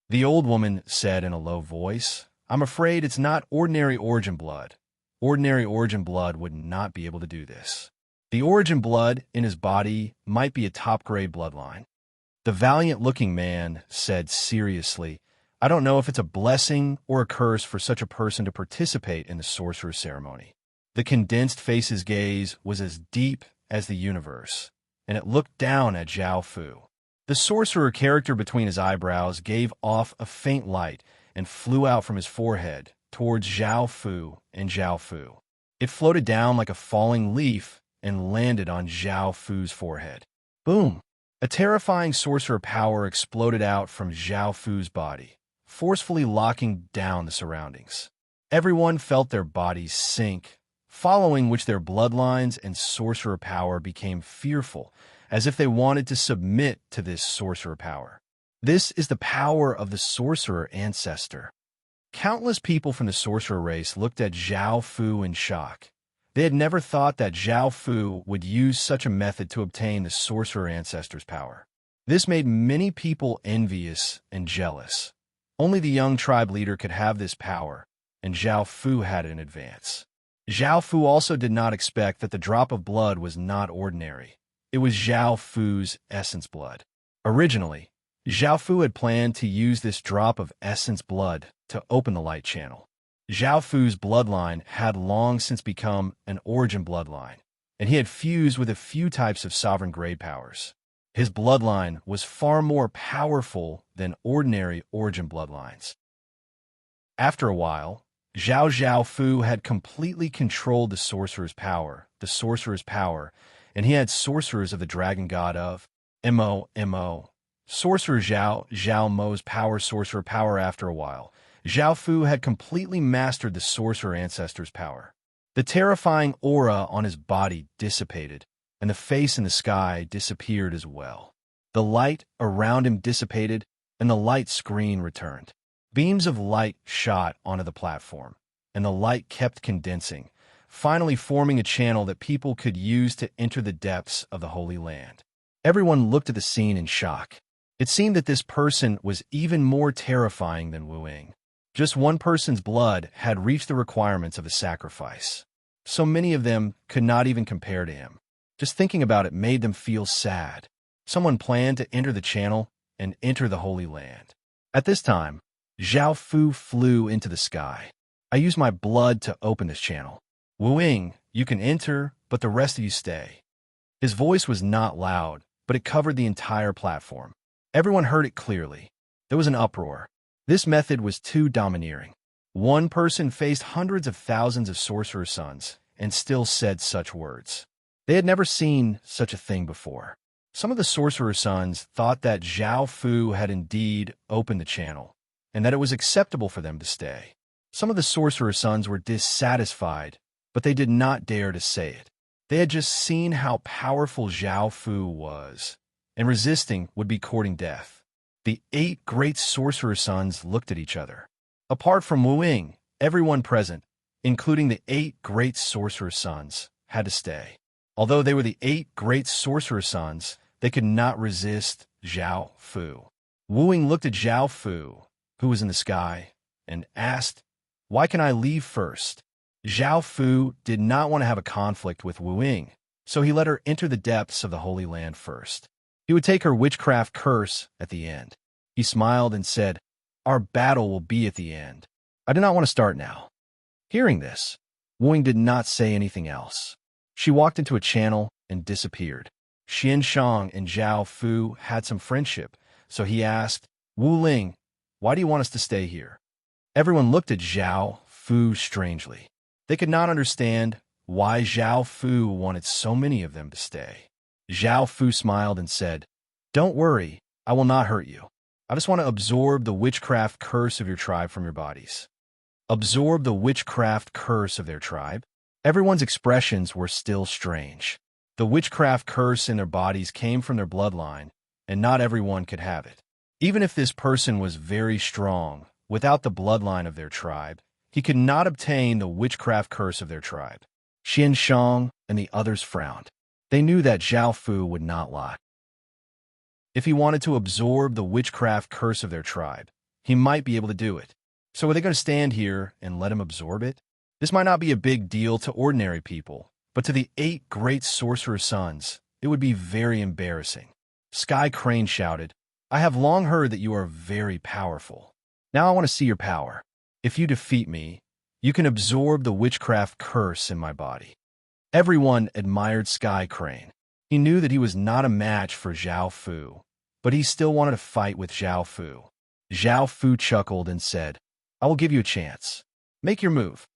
The old woman said in a low voice, "I'm afraid it's not ordinary origin blood. Ordinary origin blood would not be able to do this. The origin blood in his body might be a top-grade bloodline." The valiant-looking man said seriously, "I don't know if it's a blessing or a curse for such a person to participate in the sorcerer's ceremony." The condensed face's gaze was as deep as the universe, and it looked down at Zhao Fu. The sorcerer character between his eyebrows gave off a faint light and flew out from his forehead towards Zhao Fu and Zhao Fu. It floated down like a falling leaf and landed on Zhao Fu's forehead. Boom! A terrifying sorcerer power exploded out from Zhao Fu's body, forcefully locking down the surroundings. Everyone felt their bodies sink, following which their bloodlines and sorcerer power became fearful, as if they wanted to submit to this sorcerer power. This is the power of the sorcerer ancestor. Countless people from the sorcerer race looked at Zhao Fu in shock. They had never thought that Zhao Fu would use such a method to obtain the sorcerer ancestor's power. This made many people envious and jealous. Only the young tribe leader could have this power, and Zhao Fu had it in advance. Zhao Fu also did not expect that the drop of blood was not ordinary. It was Zhao Fu's essence blood. Originally, Zhao Fu had planned to use this drop of essence blood to open the light channel. Zhao Fu's bloodline had long since become an origin bloodline, and he had fused with a few types of sovereign grade powers. His bloodline was far more powerful than ordinary origin bloodlines. After a while, Zhao Fu had completely controlled the sorcerer's power, and he had sorcerers of the dragon god of Mo. Sorcerer Zhao Mo's sorcerer power. After a while, Zhao Fu had completely mastered the sorcerer ancestor's power. The terrifying aura on his body dissipated, and the face in the sky disappeared as well. The light around him dissipated, and the light screen returned. Beams of light shot onto the platform, and the light kept condensing, finally forming a channel that people could use to enter the depths of the Holy Land. Everyone looked at the scene in shock. It seemed that this person was even more terrifying than Wu Ying. Just one person's blood had reached the requirements of a sacrifice. So many of them could not even compare to him. Just thinking about it made them feel sad. Someone planned to enter the channel and enter the Holy Land. At this time, Zhao Fu flew into the sky. "I use my blood to open this channel. Wu Ying, you can enter, but the rest of you stay." His voice was not loud, but it covered the entire platform. Everyone heard it clearly. There was an uproar. This method was too domineering. One person faced hundreds of thousands of sorcerer sons and still said such words. They had never seen such a thing before. Some of the sorcerer sons thought that Zhao Fu had indeed opened the channel, and that it was acceptable for them to stay. Some of the sorcerer sons were dissatisfied, but they did not dare to say it. They had just seen how powerful Zhao Fu was, and resisting would be courting death. The 8 great sorcerer sons looked at each other. Apart from Wu Ying, everyone present, including the 8 great sorcerer sons, had to stay. Although they were the 8 great sorcerer sons, they could not resist Zhao Fu. Wu Ying looked at Zhao Fu, who was in the sky, and asked, "Why can I leave first?" Zhao Fu did not want to have a conflict with Wu Ying, so he let her enter the depths of the Holy Land first. He would take her witchcraft curse at the end. He smiled and said, "Our battle will be at the end. I do not want to start now." Hearing this, Wu Ying did not say anything else. She walked into a channel and disappeared. Xian Shang and Zhao Fu had some friendship, so he asked, Wu Ling, why do you want us to stay here? Everyone looked at Zhao Fu strangely. They could not understand why Zhao Fu wanted so many of them to stay. Zhao Fu smiled and said, "Don't worry, I will not hurt you. I just want to absorb the witchcraft curse of your tribe from your bodies." Absorb the witchcraft curse of their tribe? Everyone's expressions were still strange. The witchcraft curse in their bodies came from their bloodline, and not everyone could have it. Even if this person was very strong, without the bloodline of their tribe, he could not obtain the witchcraft curse of their tribe. Xian Shang and the others frowned. They knew that Zhao Fu would not lie. If he wanted to absorb the witchcraft curse of their tribe, he might be able to do it. So are they going to stand here and let him absorb it? This might not be a big deal to ordinary people, but to the 8 great sorcerer sons, it would be very embarrassing. Sky Crane shouted, "I have long heard that you are very powerful. Now I want to see your power. If you defeat me, you can absorb the witchcraft curse in my body." Everyone admired Sky Crane. He knew that he was not a match for Zhao Fu, but he still wanted to fight with Zhao Fu. Zhao Fu chuckled and said, "I will give you a chance. Make your move."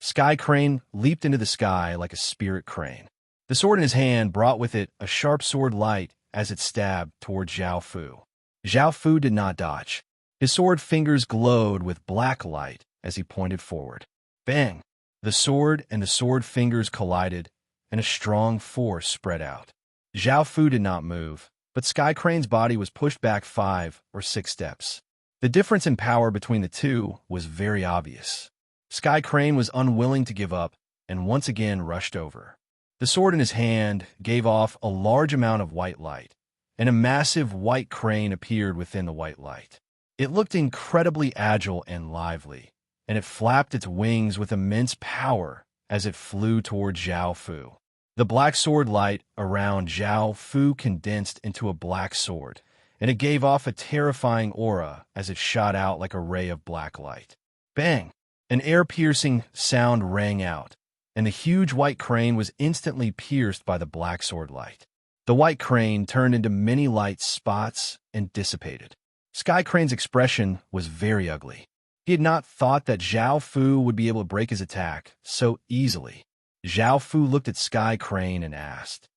Sky Crane leaped into the sky like a spirit crane. The sword in his hand brought with it a sharp sword light as it stabbed toward Zhao Fu. Zhao Fu did not dodge. His sword fingers glowed with black light as he pointed forward. Bang! The sword and the sword fingers collided, and a strong force spread out. Zhao Fu did not move, but Sky Crane's body was pushed back 5 or 6 steps. The difference in power between the two was very obvious. Sky Crane was unwilling to give up and once again rushed over. The sword in his hand gave off a large amount of white light, and a massive white crane appeared within the white light. It looked incredibly agile and lively, and it flapped its wings with immense power as it flew toward Zhao Fu. The black sword light around Zhao Fu condensed into a black sword, and it gave off a terrifying aura as it shot out like a ray of black light. Bang! An air-piercing sound rang out, and the huge white crane was instantly pierced by the black sword light. The white crane turned into many light spots and dissipated. Sky Crane's expression was very ugly. He had not thought that Zhao Fu would be able to break his attack so easily. Zhao Fu looked at Sky Crane and asked,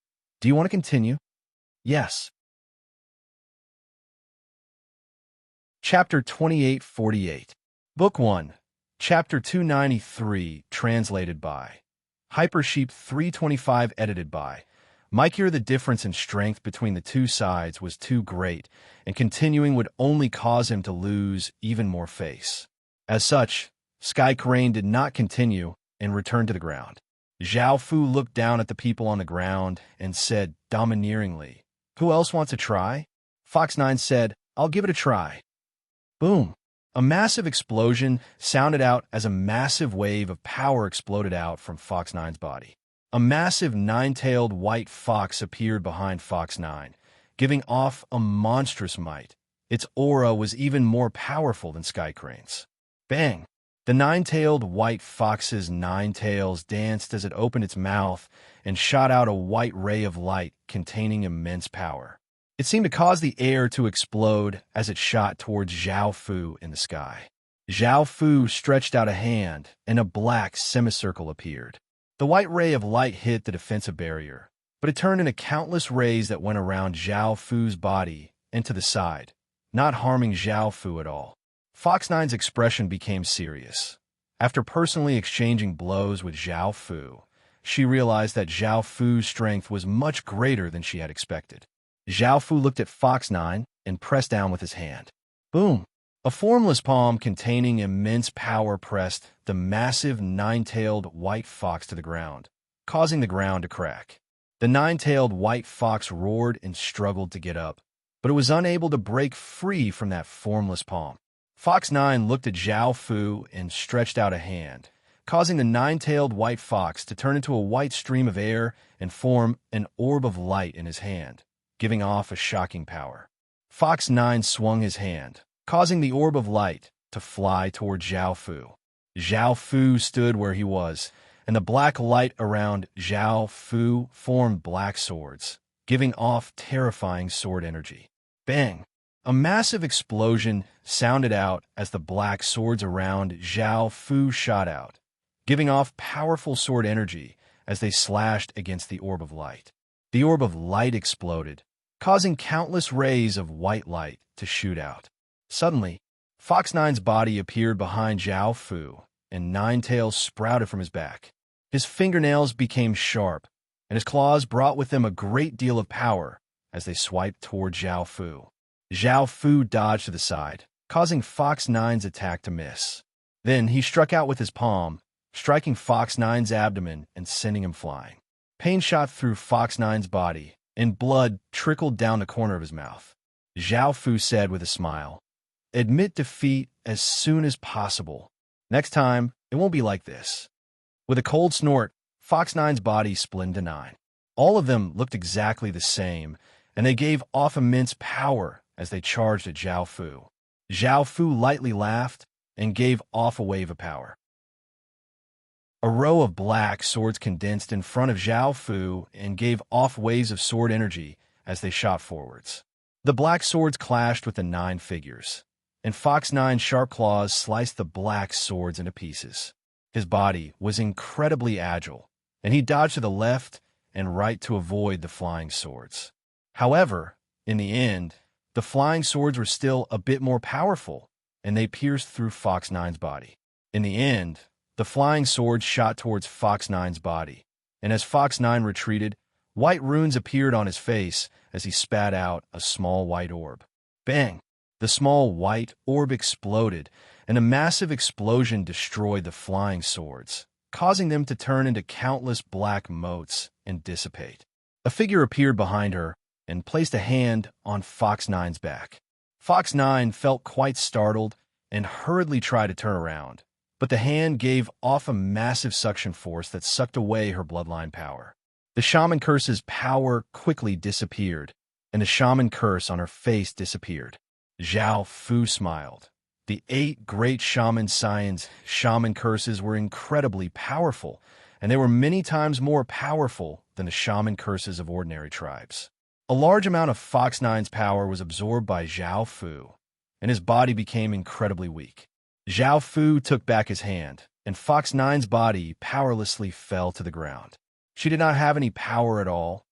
"Do you want to continue?" "Yes." Chapter 2848. Book 1. Chapter 293, translated by Hypersheep 325, edited by Mike. Here, the difference in strength between the two sides was too great, and continuing would only cause him to lose even more face. As such, Sky Crane did not continue and returned to the ground. Zhao Fu looked down at the people on the ground and said domineeringly, "Who else wants to try?" Fox 9 said, "I'll give it a try." Boom! A massive explosion sounded out as a massive wave of power exploded out from Fox 9's body. A massive 9-tailed white fox appeared behind Fox 9, giving off a monstrous might. Its aura was even more powerful than Sky Crane's. Bang! The 9-tailed white fox's 9 tails danced as it opened its mouth and shot out a white ray of light containing immense power. It seemed to cause the air to explode as it shot towards Zhao Fu in the sky. Zhao Fu stretched out a hand, and a black semicircle appeared. The white ray of light hit the defensive barrier, but it turned into countless rays that went around Zhao Fu's body and to the side, not harming Zhao Fu at all. Fox 9's expression became serious. After personally exchanging blows with Zhao Fu, she realized that Zhao Fu's strength was much greater than she had expected. Zhao Fu looked at Fox 9 and pressed down with his hand. Boom! A formless palm containing immense power pressed the massive 9-tailed white fox to the ground, causing the ground to crack. The 9-tailed white fox roared and struggled to get up, but it was unable to break free from that formless palm. Fox 9 looked at Zhao Fu and stretched out a hand, causing the 9-tailed white fox to turn into a white stream of air and form an orb of light in his hand, giving off a shocking power. Fox 9 swung his hand, causing the orb of light to fly toward Zhao Fu. Zhao Fu stood where he was, and the black light around Zhao Fu formed black swords, giving off terrifying sword energy. Bang! A massive explosion sounded out as the black swords around Zhao Fu shot out, giving off powerful sword energy as they slashed against the orb of light. The orb of light exploded, causing countless rays of white light to shoot out. Suddenly, Fox Nine's body appeared behind Zhao Fu, and 9 tails sprouted from his back. His fingernails became sharp, and his claws brought with them a great deal of power as they swiped toward Zhao Fu. Zhao Fu dodged to the side, causing Fox Nine's attack to miss. Then he struck out with his palm, striking Fox Nine's abdomen and sending him flying. Pain shot through Fox Nine's body, and blood trickled down the corner of his mouth. Zhao Fu said with a smile, "Admit defeat as soon as possible. Next time, it won't be like this." With a cold snort, Fox Nine's body split into 9. All of them looked exactly the same, and they gave off immense power as they charged at Zhao Fu. Zhao Fu lightly laughed and gave off a wave of power. A row of black swords condensed in front of Zhao Fu and gave off waves of sword energy as they shot forwards. The black swords clashed with the 9 figures, and Fox Nine's sharp claws sliced the black swords into pieces. His body was incredibly agile, and he dodged to the left and right to avoid the flying swords. However, in the end, the flying swords were still a bit more powerful, and they pierced through Fox Nine's body. In the end, the flying swords shot towards Fox Nine's body, and as Fox Nine retreated, white runes appeared on his face as he spat out a small white orb. Bang! The small white orb exploded, and a massive explosion destroyed the flying swords, causing them to turn into countless black motes and dissipate. A figure appeared behind her and placed a hand on Fox Nine's back. Fox Nine felt quite startled and hurriedly tried to turn around, but the hand gave off a massive suction force that sucked away her bloodline power. The shaman curse's power quickly disappeared, and the shaman curse on her face disappeared. Zhao Fu smiled. The 8 great shaman science shaman curses were incredibly powerful, and they were many times more powerful than the shaman curses of ordinary tribes. A large amount of Fox Nine's power was absorbed by Zhao Fu, and his body became incredibly weak. Zhao Fu took back his hand, and Fox Nine's body powerlessly fell to the ground. She did not have any power at all,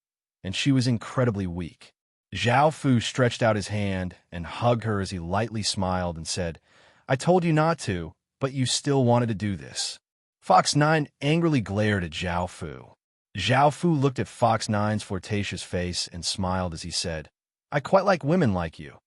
and she was incredibly weak. Zhao Fu stretched out his hand and hugged her as he lightly smiled and said, "I told you not to, but you still wanted to do this." Fox Nine angrily glared at Zhao Fu. Zhao Fu looked at Fox Nine's flirtatious face and smiled as he said, "I quite like women like you.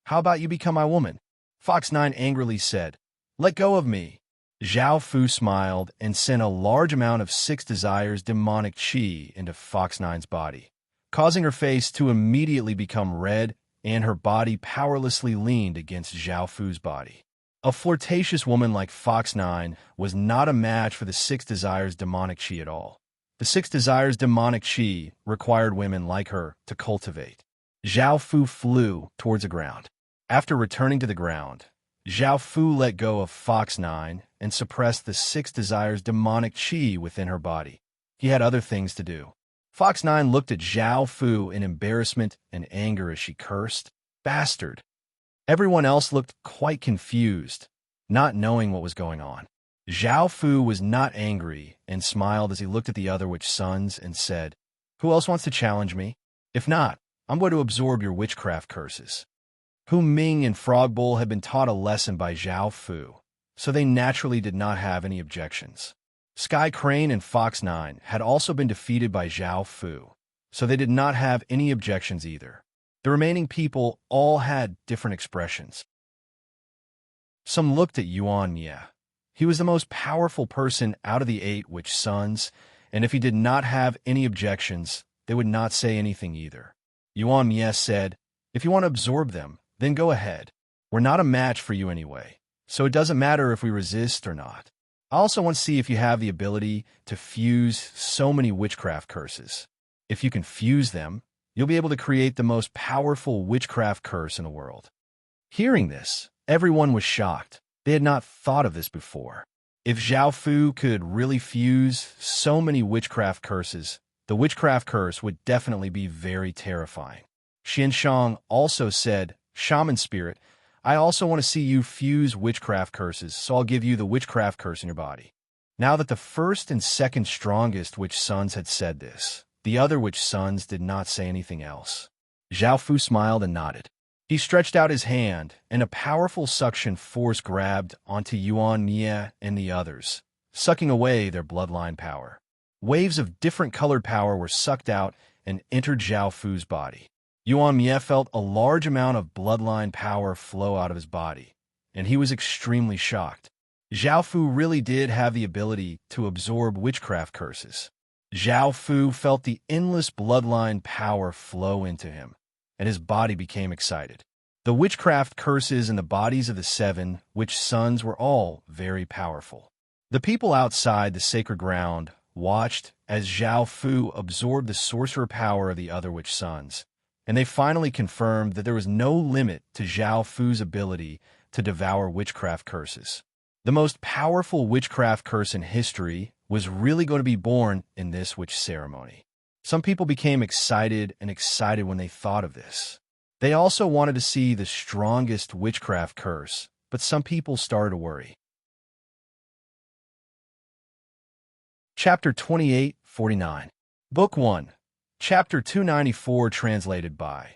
How about you become my woman?" Fox Nine angrily said, "Let go of me." Zhao Fu smiled and sent a large amount of 6 desires demonic chi into Fox Nine's body, causing her face to immediately become red and her body powerlessly leaned against Zhao Fu's body. A flirtatious woman like Fox Nine was not a match for the 6 desires demonic chi at all. The 6 desires demonic chi required women like her to cultivate. Zhao Fu flew towards the ground. After returning to the ground, Zhao Fu let go of Fox Nine and suppressed the 6 desires demonic chi within her body. He had other things to do. Fox Nine looked at Zhao Fu in embarrassment and anger as she cursed, "Bastard." Everyone else looked quite confused, not knowing what was going on. Zhao Fu was not angry and smiled as he looked at the other witch sons and said, "Who else wants to challenge me? If not, I'm going to absorb your witchcraft curses." Hu Ming and Frog Bull had been taught a lesson by Zhao Fu, so they naturally did not have any objections. Sky Crane and Fox Nine had also been defeated by Zhao Fu, so they did not have any objections either. The remaining people all had different expressions. Some looked at Yuan Mie. He was the most powerful person out of the 8 witch sons, and if he did not have any objections, they would not say anything either. Yuan Mie said, "If you want to absorb them, then go ahead. We're not a match for you anyway, so it doesn't matter if we resist or not. I also want to see if you have the ability to fuse so many witchcraft curses. If you can fuse them, you'll be able to create the most powerful witchcraft curse in the world." Hearing this, everyone was shocked. They had not thought of this before. If Zhao Fu could really fuse so many witchcraft curses, the witchcraft curse would definitely be very terrifying. Xian Shang also said, Shaman spirit, I also want to see you fuse witchcraft curses, so I'll give you the witchcraft curse in your body. Now that the first and second strongest witch sons had said this, the other witch sons did not say anything else. Zhao Fu smiled and nodded. He stretched out his hand, and a powerful suction force grabbed onto Yuan Mie and the others, sucking away their bloodline power. Waves of different colored power were sucked out and entered Zhao Fu's body. Yuan Mie felt a large amount of bloodline power flow out of his body, and he was extremely shocked. Zhao Fu really did have the ability to absorb witchcraft curses. Zhao Fu felt the endless bloodline power flow into him, and his body became excited. The witchcraft curses in the bodies of the 7 witch sons were all very powerful. The people outside the sacred ground watched as Zhao Fu absorbed the sorcerer power of the other witch sons, and they finally confirmed that there was no limit to Zhao Fu's ability to devour witchcraft curses. The most powerful witchcraft curse in history was really going to be born in this witch ceremony. Some people became excited when they thought of this. They also wanted to see the strongest witchcraft curse, but some people started to worry. Chapter 2849. Book 1. Chapter 294 translated by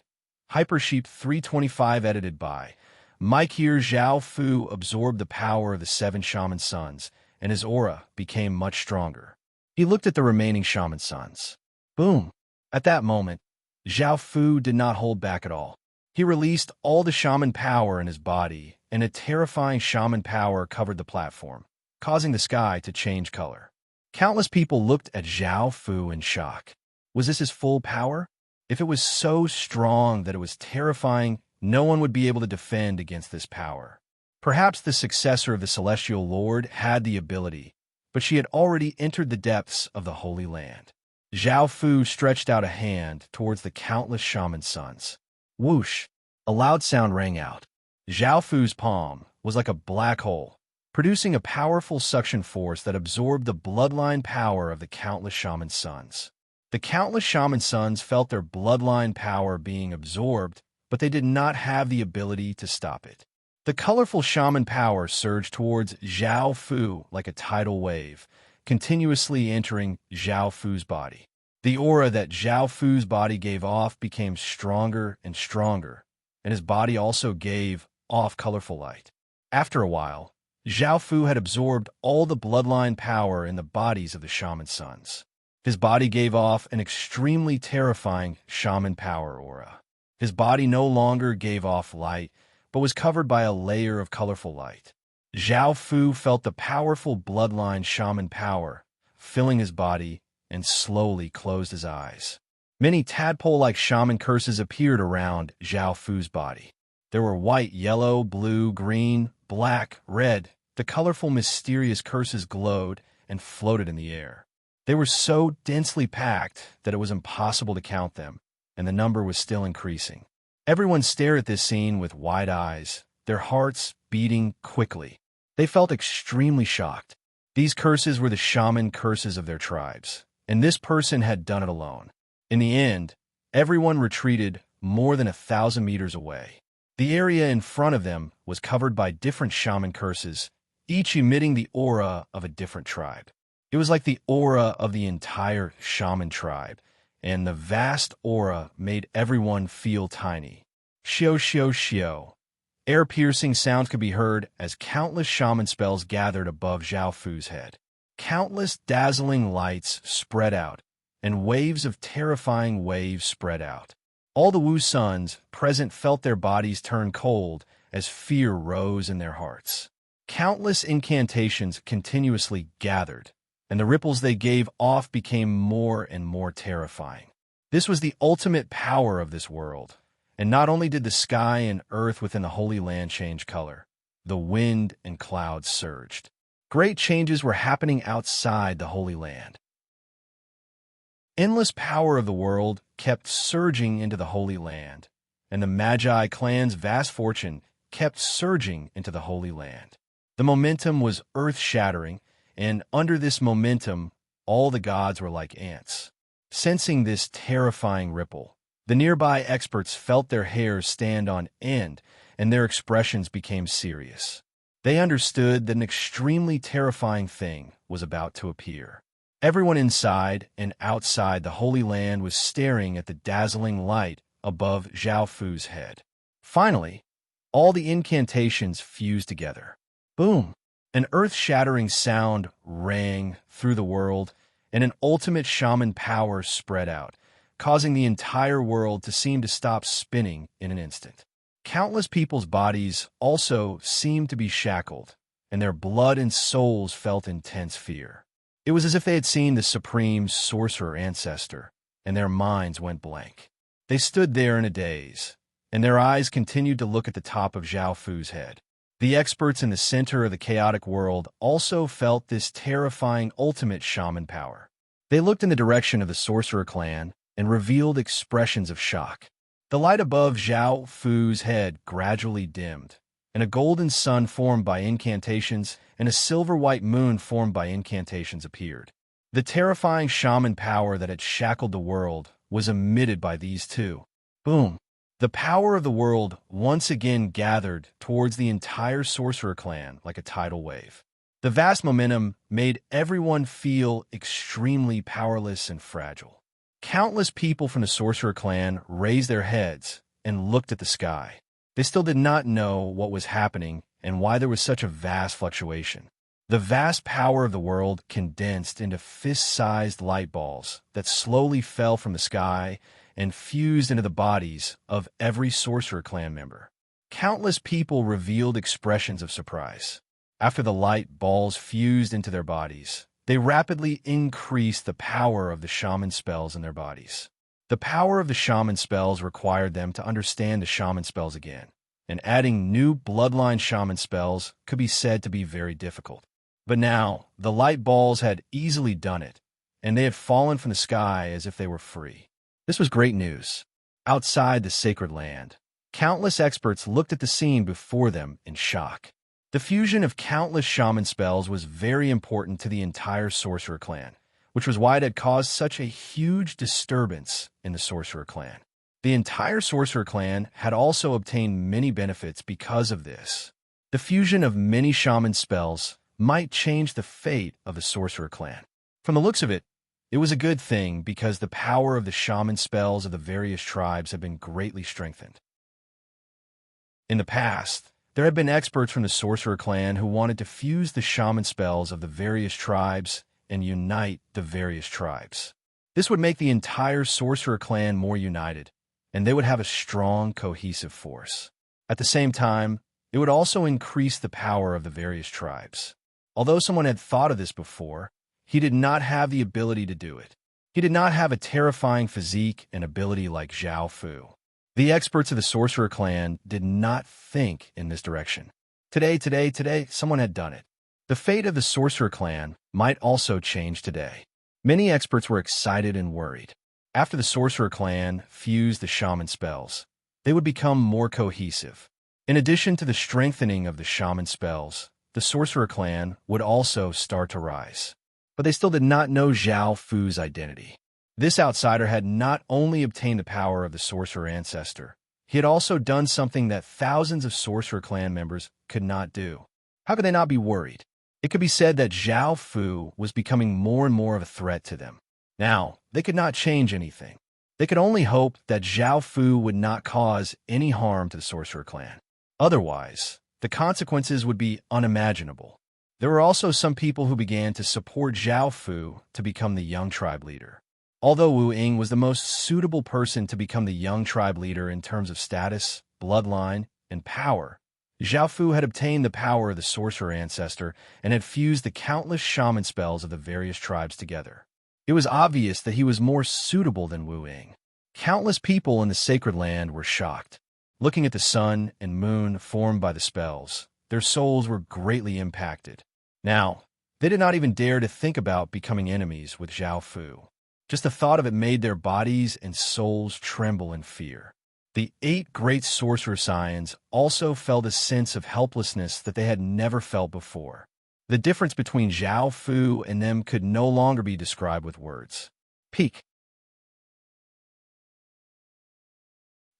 Hypersheep 325 edited by Mike. Here Zhao Fu absorbed the power of the 7 shaman sons, and his aura became much stronger. He looked at the remaining shaman sons. Boom! At that moment, Zhao Fu did not hold back at all. He released all the shaman power in his body, and a terrifying shaman power covered the platform, causing the sky to change color. Countless people looked at Zhao Fu in shock. Was this his full power? If it was so strong that it was terrifying, no one would be able to defend against this power. Perhaps the successor of the Celestial Lord had the ability, but she had already entered the depths of the Holy Land. Zhao Fu stretched out a hand towards the countless shaman sons. Whoosh! A loud sound rang out. Zhao Fu's palm was like a black hole, producing a powerful suction force that absorbed the bloodline power of the countless shaman sons. The countless shaman sons felt their bloodline power being absorbed, but they did not have the ability to stop it. The colorful shaman power surged towards Zhao Fu like a tidal wave, continuously entering Zhao Fu's body. The aura that Zhao Fu's body gave off became stronger and stronger, and his body also gave off colorful light. After a while, Zhao Fu had absorbed all the bloodline power in the bodies of the shaman sons. His body gave off an extremely terrifying shaman power aura. His body no longer gave off light, but was covered by a layer of colorful light. Zhao Fu felt the powerful bloodline shaman power filling his body and slowly closed his eyes. Many tadpole-like shaman curses appeared around Zhao Fu's body. There were white, yellow, blue, green, black, red. The colorful, mysterious curses glowed and floated in the air. They were so densely packed that it was impossible to count them, and the number was still increasing. Everyone stared at this scene with wide eyes, their hearts beating quickly. They felt extremely shocked. These curses were the shaman curses of their tribes, and this person had done it alone. In the end, everyone retreated more than 1,000 meters away. The area in front of them was covered by different shaman curses, each emitting the aura of a different tribe. It was like the aura of the entire shaman tribe, and the vast aura made everyone feel tiny. Shio, shio, shio. Air-piercing sounds could be heard as countless shaman spells gathered above Zhao Fu's head. Countless dazzling lights spread out, and waves of terrifying waves spread out. All the Wu sons present felt their bodies turn cold as fear rose in their hearts. Countless incantations continuously gathered, and the ripples they gave off became more and more terrifying. This was the ultimate power of this world, and not only did the sky and earth within the Holy Land change color, the wind and clouds surged. Great changes were happening outside the Holy Land. Endless power of the world kept surging into the Holy Land, and the Magi clan's vast fortune kept surging into the Holy Land. The momentum was earth-shattering, and under this momentum, all the gods were like ants. Sensing this terrifying ripple, The nearby experts felt their hairs stand on end, and their expressions became serious. They understood that an extremely terrifying thing was about to appear. Everyone inside and outside the Holy Land was staring at the dazzling light above Zhao Fu's head. Finally, all the incantations fused together. Boom! An earth-shattering sound rang through the world, and an ultimate shaman power spread out, causing the entire world to seem to stop spinning in an instant. Countless people's bodies also seemed to be shackled, and their blood and souls felt intense fear. It was as if they had seen the supreme sorcerer ancestor, and their minds went blank. They stood there in a daze, and their eyes continued to look at the top of Zhao Fu's head. The experts in the center of the chaotic world also felt this terrifying ultimate shaman power. They looked in the direction of the sorcerer clan and revealed expressions of shock. The light above Zhao Fu's head gradually dimmed, and a golden sun formed by incantations and a silver-white moon formed by incantations appeared. The terrifying shaman power that had shackled the world was emitted by these two. Boom! The power of the world once again gathered towards the entire sorcerer clan like a tidal wave. The vast momentum made everyone feel extremely powerless and fragile. Countless people from the sorcerer clan raised their heads and looked at the sky. They still did not know what was happening and why there was such a vast fluctuation. The vast power of the world condensed into fist-sized light balls that slowly fell from the sky and fused into the bodies of every sorcerer clan member. Countless people revealed expressions of surprise. After the light balls fused into their bodies, they rapidly increased the power of the shaman spells in their bodies. The power of the shaman spells required them to understand the shaman spells again, and adding new bloodline shaman spells could be said to be very difficult. But now, the light balls had easily done it, and they had fallen from the sky as if they were free. This was great news. Outside the sacred land, countless experts looked at the scene before them in shock. The fusion of countless shaman spells was very important to the entire sorcerer clan, which was why it had caused such a huge disturbance in the sorcerer clan. The entire sorcerer clan had also obtained many benefits because of this. The fusion of many shaman spells might change the fate of the sorcerer clan. From the looks of it, it was a good thing because the power of the shaman spells of the various tribes had been greatly strengthened. In the past, there had been experts from the sorcerer clan who wanted to fuse the shaman spells of the various tribes and unite the various tribes. This would make the entire sorcerer clan more united, and they would have a strong, cohesive force. At the same time, it would also increase the power of the various tribes. Although someone had thought of this before, he did not have the ability to do it. He did not have a terrifying physique and ability like Zhao Fu. The experts of the sorcerer clan did not think in this direction. Today, someone had done it. The fate of the sorcerer clan might also change today. Many experts were excited and worried. After the sorcerer clan fused the shaman spells, they would become more cohesive. In addition to the strengthening of the shaman spells, the sorcerer clan would also start to rise. But they still did not know Zhao Fu's identity. This outsider had not only obtained the power of the sorcerer ancestor, he had also done something that thousands of sorcerer clan members could not do. How could they not be worried? It could be said that Zhao Fu was becoming more and more of a threat to them. Now, they could not change anything. They could only hope that Zhao Fu would not cause any harm to the sorcerer clan. Otherwise, the consequences would be unimaginable. There were also some people who began to support Zhao Fu to become the young tribe leader. Although Wu Ying was the most suitable person to become the young tribe leader in terms of status, bloodline, and power, Zhao Fu had obtained the power of the sorcerer ancestor and had fused the countless shaman spells of the various tribes together. It was obvious that he was more suitable than Wu Ying. Countless people in the sacred land were shocked. Looking at the sun and moon formed by the spells, their souls were greatly impacted. Now, they did not even dare to think about becoming enemies with Zhao Fu. Just the thought of it made their bodies and souls tremble in fear. The 8 great sorcerer scions also felt a sense of helplessness that they had never felt before. The difference between Zhao Fu and them could no longer be described with words. Peak.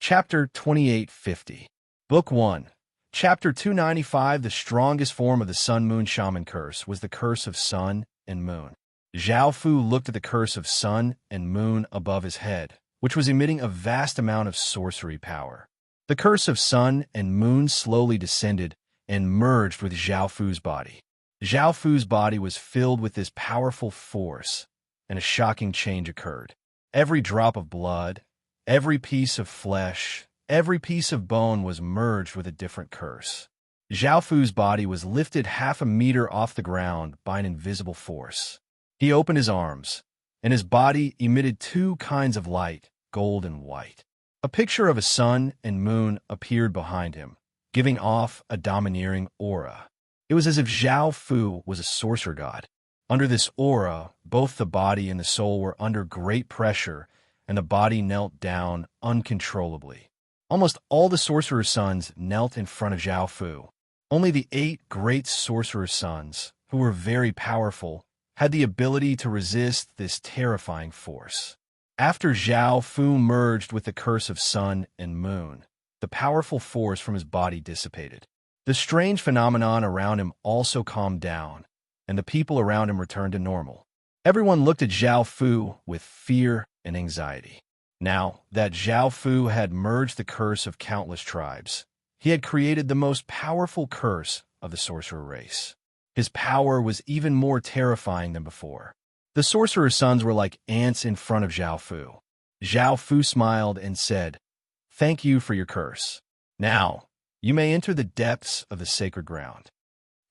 Chapter 2850. Book 1. Chapter 295. The strongest form of the Sun-Moon Shaman Curse was the Curse of Sun and Moon. Zhao Fu looked at the Curse of Sun and Moon above his head, which was emitting a vast amount of sorcery power. The Curse of Sun and Moon slowly descended and merged with Zhao Fu's body. Zhao Fu's body was filled with this powerful force, and a shocking change occurred. Every drop of blood, every piece of flesh, every piece of bone was merged with a different curse. Zhao Fu's body was lifted half a meter off the ground by an invisible force. He opened his arms, and his body emitted two kinds of light, gold and white. A picture of a sun and moon appeared behind him, giving off a domineering aura. It was as if Zhao Fu was a sorcerer god. Under this aura, both the body and the soul were under great pressure, and the body knelt down uncontrollably. Almost all the sorcerer's sons knelt in front of Zhao Fu. Only the 8 great sorcerer's sons, who were very powerful, had the ability to resist this terrifying force. After Zhao Fu merged with the Curse of Sun and Moon, the powerful force from his body dissipated. The strange phenomenon around him also calmed down, and the people around him returned to normal. Everyone looked at Zhao Fu with fear and anxiety. Now that Zhao Fu had merged the curse of countless tribes, he had created the most powerful curse of the sorcerer race. His power was even more terrifying than before. The sorcerer's sons were like ants in front of Zhao Fu. Zhao Fu smiled and said, "Thank you for your curse. Now, you may enter the depths of the sacred ground."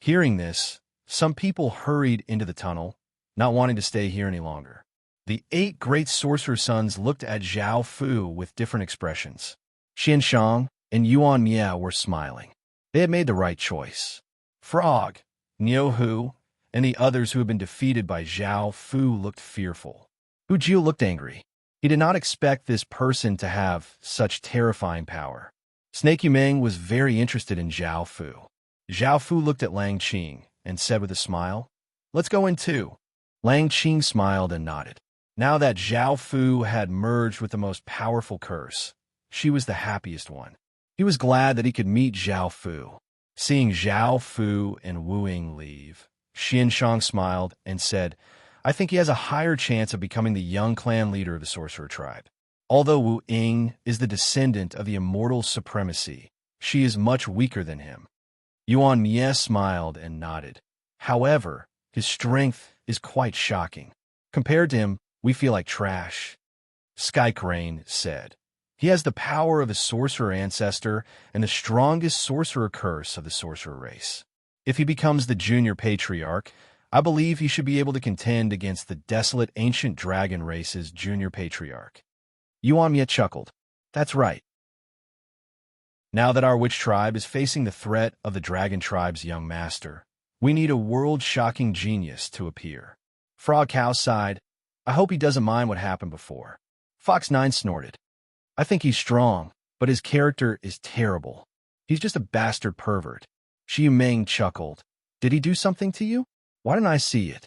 Hearing this, some people hurried into the tunnel, not wanting to stay here any longer. The 8 great sorcerer's sons looked at Zhao Fu with different expressions. Xian Shang and Yuan Mia were smiling. They had made the right choice. Frog, Niu Hu, and the others who had been defeated by Zhao Fu looked fearful. Hu Jiu looked angry. He did not expect this person to have such terrifying power. Snake Yumeng was very interested in Zhao Fu. Zhao Fu looked at Lang Qing and said with a smile, "Let's go in too." Lang Qing smiled and nodded. Now that Zhao Fu had merged with the most powerful curse, she was the happiest one. He was glad that he could meet Zhao Fu. Seeing Zhao Fu and Wu Ying leave, Xian Shang smiled and said, "I think he has a higher chance of becoming the young clan leader of the sorcerer tribe. Although Wu Ying is the descendant of the immortal supremacy, she is much weaker than him." Yuan Mie smiled and nodded. "However, his strength is quite shocking. Compared to him, we feel like trash." Sky Crane said, "He has the power of a sorcerer ancestor and the strongest sorcerer curse of the sorcerer race. If he becomes the junior patriarch, I believe he should be able to contend against the desolate ancient dragon race's junior patriarch." Yuan Mie chuckled. "That's right. Now that our witch tribe is facing the threat of the dragon tribe's young master, we need a world-shocking genius to appear." Frog Cow sighed. "I hope he doesn't mind what happened before." Fox 9 snorted. "I think he's strong, but his character is terrible. He's just a bastard pervert." Xi Meng chuckled. "Did he do something to you? Why didn't I see it?"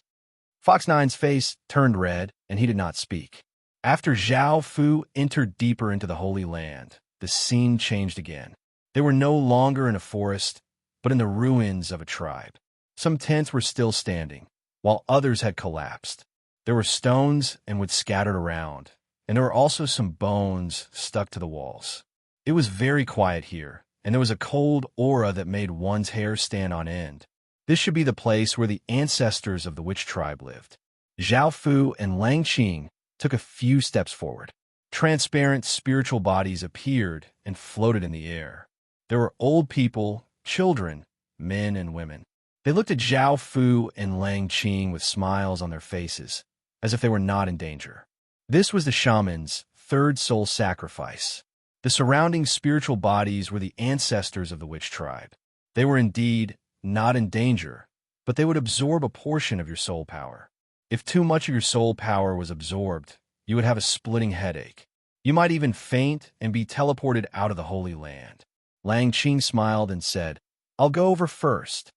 Fox 9's face turned red, and he did not speak. After Zhao Fu entered deeper into the Holy Land, the scene changed again. They were no longer in a forest, but in the ruins of a tribe. Some tents were still standing, while others had collapsed. There were stones and wood scattered around, and there were also some bones stuck to the walls. It was very quiet here, and there was a cold aura that made one's hair stand on end. This should be the place where the ancestors of the witch tribe lived. Zhao Fu and Lang Qing took a few steps forward. Transparent spiritual bodies appeared and floated in the air. There were old people, children, men, and women. They looked at Zhao Fu and Lang Qing with smiles on their faces, as if they were not in danger. This was the shaman's 3rd soul sacrifice. The surrounding spiritual bodies were the ancestors of the witch tribe. They were indeed not in danger, but they would absorb a portion of your soul power. If too much of your soul power was absorbed, you would have a splitting headache. You might even faint and be teleported out of the Holy Land. Lang Qing smiled and said, "I'll go over first."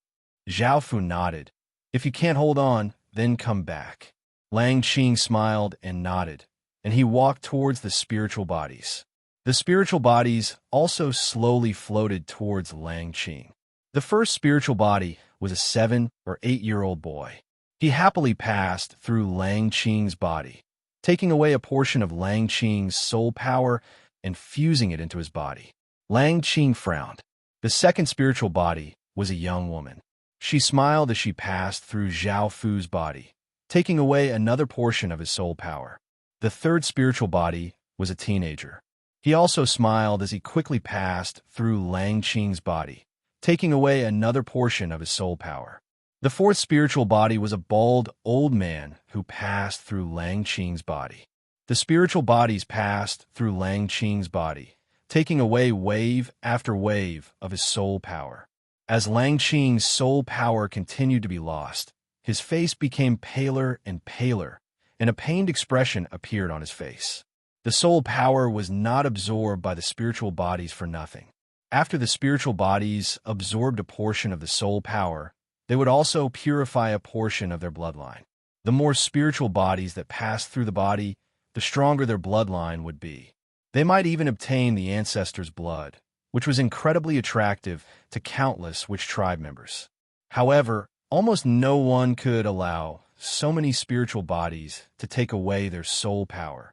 Zhao Fu nodded. "If you can't hold on, then come back." Lang Qing smiled and nodded, and he walked towards the spiritual bodies. The spiritual bodies also slowly floated towards Lang Qing. The first spiritual body was a 7 or 8-year-old boy. He happily passed through Lang Qing's body, taking away a portion of Lang Qing's soul power and fusing it into his body. Lang Qing frowned. The second spiritual body was a young woman. She smiled as she passed through Zhao Fu's body, taking away another portion of his soul power. The third spiritual body was a teenager. He also smiled as he quickly passed through Lang Qing's body, taking away another portion of his soul power. The fourth spiritual body was a bald, old man who passed through Lang Qing's body. The spiritual bodies passed through Lang Qing's body, taking away wave after wave of his soul power. As Lang Qing's soul power continued to be lost, his face became paler and paler, and a pained expression appeared on his face. The soul power was not absorbed by the spiritual bodies for nothing. After the spiritual bodies absorbed a portion of the soul power, they would also purify a portion of their bloodline. The more spiritual bodies that passed through the body, the stronger their bloodline would be. They might even obtain the ancestors' blood, which was incredibly attractive to countless witch tribe members. However, almost no one could allow so many spiritual bodies to take away their soul power.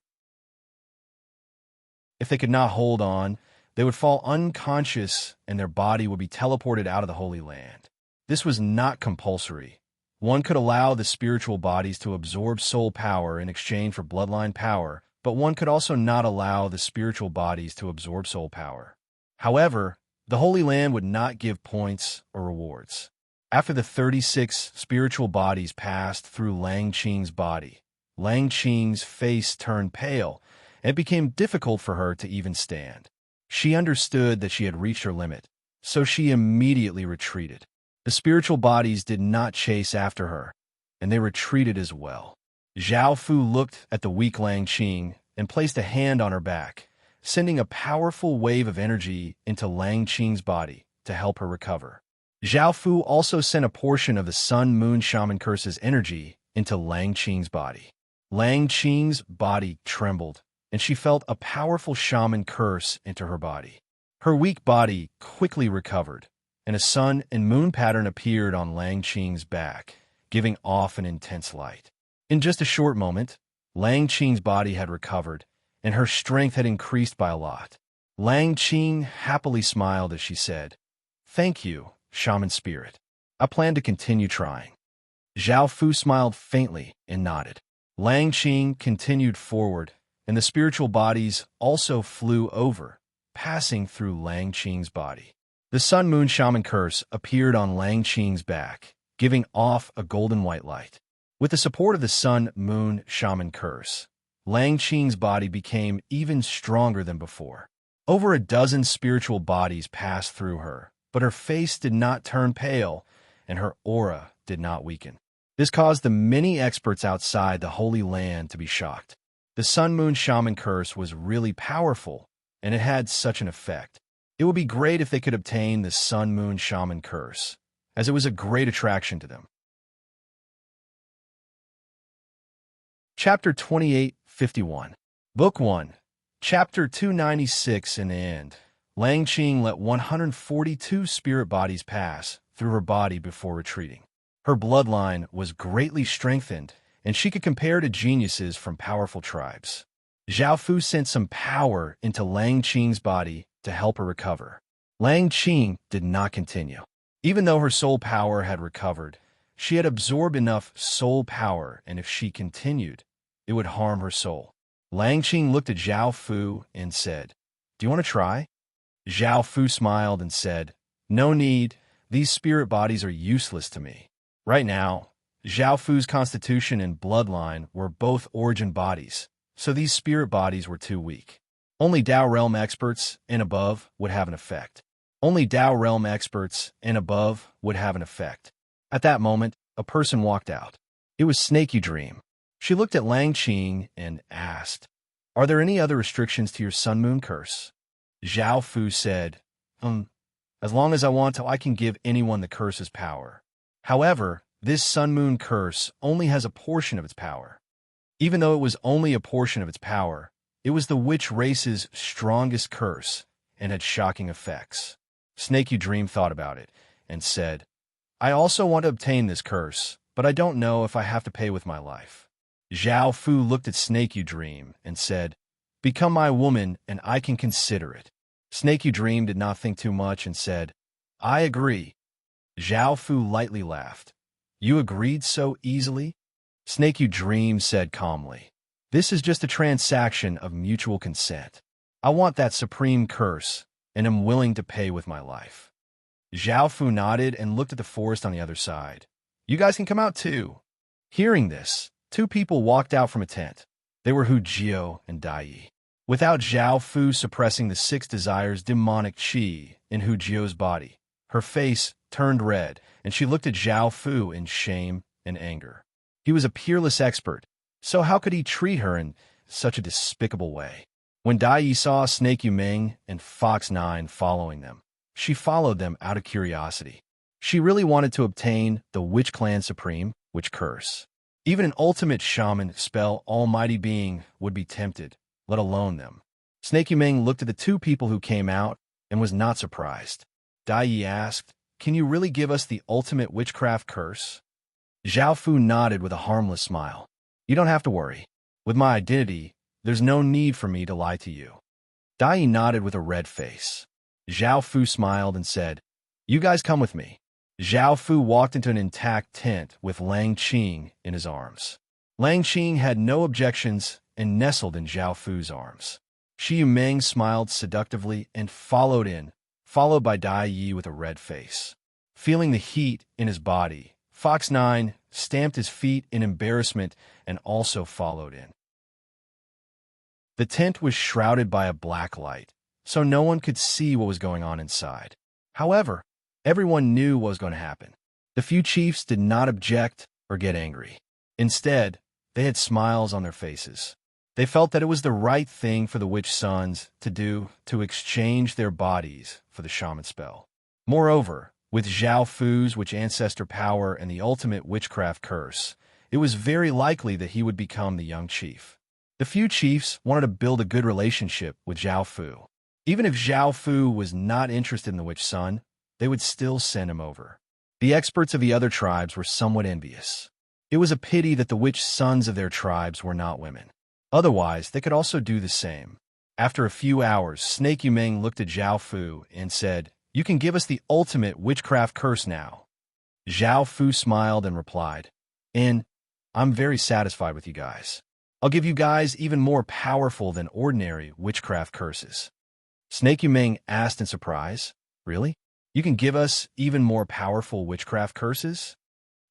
If they could not hold on, they would fall unconscious and their body would be teleported out of the Holy Land. This was not compulsory. One could allow the spiritual bodies to absorb soul power in exchange for bloodline power, but one could also not allow the spiritual bodies to absorb soul power. However, the Holy Land would not give points or rewards. After the 36 spiritual bodies passed through Lang Qing's body, Lang Qing's face turned pale, and it became difficult for her to even stand. She understood that she had reached her limit, so she immediately retreated. The spiritual bodies did not chase after her, and they retreated as well. Zhao Fu looked at the weak Lang Qing and placed a hand on her back, sending a powerful wave of energy into Lang Qing's body to help her recover. Zhao Fu also sent a portion of the Sun-Moon Shaman Curse's energy into Lang Qing's body. Lang Qing's body trembled, and she felt a powerful shaman curse into her body. Her weak body quickly recovered, and a sun and moon pattern appeared on Lang Qing's back, giving off an intense light. In just a short moment, Lang Qing's body had recovered, and her strength had increased by a lot. Lang Qing happily smiled as she said, "Thank you, shaman spirit. I plan to continue trying." Zhao Fu smiled faintly and nodded. Lang Qing continued forward, and the spiritual bodies also flew over, passing through Lang Qing's body. The Sun-Moon Shaman Curse appeared on Lang Qing's back, giving off a golden-white light. With the support of the Sun-Moon Shaman Curse, Lang Qing's body became even stronger than before. Over a dozen spiritual bodies passed through her, but her face did not turn pale, and her aura did not weaken. This caused the many experts outside the Holy Land to be shocked. The Sun-Moon Shaman Curse was really powerful, and it had such an effect. It would be great if they could obtain the Sun-Moon Shaman Curse, as it was a great attraction to them. Chapter 2851. Book 1. Chapter 296. In the end, Lang Qing let 142 spirit bodies pass through her body before retreating. Her bloodline was greatly strengthened, and she could compare to geniuses from powerful tribes. Zhao Fu sent some power into Lang Qing's body to help her recover. Lang Qing did not continue. Even though her soul power had recovered, she had absorbed enough soul power, and if she continued, it would harm her soul. Lang Qing looked at Zhao Fu and said, "Do you want to try?" Zhao Fu smiled and said, "No need. These spirit bodies are useless to me." Right now, Zhao Fu's constitution and bloodline were both origin bodies, so these spirit bodies were too weak. Only Dao Realm experts and above would have an effect. Only Dao Realm experts and above would have an effect. At that moment, a person walked out. It was Snaky Dream. She looked at Lang Qing and asked, "Are there any other restrictions to your Sun-Moon Curse?" Zhao Fu said, As long as I want to, I can give anyone the curse's power. However, this Sun-Moon Curse only has a portion of its power. Even though it was only a portion of its power, It was the witch race's strongest curse and had shocking effects. Snake You Dream thought about it and said, I also want to obtain this curse, but I don't know if I have to pay with my life. Zhao Fu looked at Snake You Dream and said, Become my woman and I can consider it. Snake You Dream did not think too much and said, I agree. Zhao Fu lightly laughed. You agreed so easily? Snake You Dream said calmly, This is just a transaction of mutual consent. I want that supreme curse, and am willing to pay with my life. Zhao Fu nodded and looked at the forest on the other side. You guys can come out too. Hearing this, two people walked out from a tent. They were Hu Jio and Dai Yi. Without Zhao Fu suppressing the six desires demonic qi in Hu Jio's body, her face turned red, and she looked at Zhao Fu in shame and anger. He was a peerless expert, so how could he treat her in such a despicable way? When Dai Yi saw Snake Yu Ming and Fox 9 following them, she followed them out of curiosity. She really wanted to obtain the Witch Clan Supreme Witch Curse. Even an ultimate shaman spell almighty being would be tempted, let alone them. Snake Yu Ming looked at the two people who came out and was not surprised. Dai Yi asked, Can you really give us the ultimate witchcraft curse? Zhao Fu nodded with a harmless smile. You don't have to worry. With my identity, there's no need for me to lie to you. Dai Yi nodded with a red face. Zhao Fu smiled and said, You guys come with me. Zhao Fu walked into an intact tent with Lang Qing in his arms. Lang Qing had no objections and nestled in Zhao Fu's arms. Shi Yumeng smiled seductively and followed in, followed by Dai Yi with a red face. Feeling the heat in his body, Fox 9 stamped his feet in embarrassment and also followed in. The tent was shrouded by a black light, so no one could see what was going on inside. However, everyone knew what was going to happen. The few chiefs did not object or get angry. Instead, they had smiles on their faces. They felt that it was the right thing for the witch sons to do to exchange their bodies for the shaman spell. Moreover, with Zhao Fu's witch ancestor power and the ultimate witchcraft curse, it was very likely that he would become the young chief. The few chiefs wanted to build a good relationship with Zhao Fu. Even if Zhao Fu was not interested in the witch son, they would still send him over. The experts of the other tribes were somewhat envious. It was a pity that the witch sons of their tribes were not women. Otherwise, they could also do the same. After a few hours, Snake Yumeng looked at Zhao Fu and said, You can give us the ultimate witchcraft curse now. Zhao Fu smiled and replied, I'm very satisfied with you guys. I'll give you guys even more powerful than ordinary witchcraft curses. Snake Yumeng asked in surprise, Really? You can give us even more powerful witchcraft curses?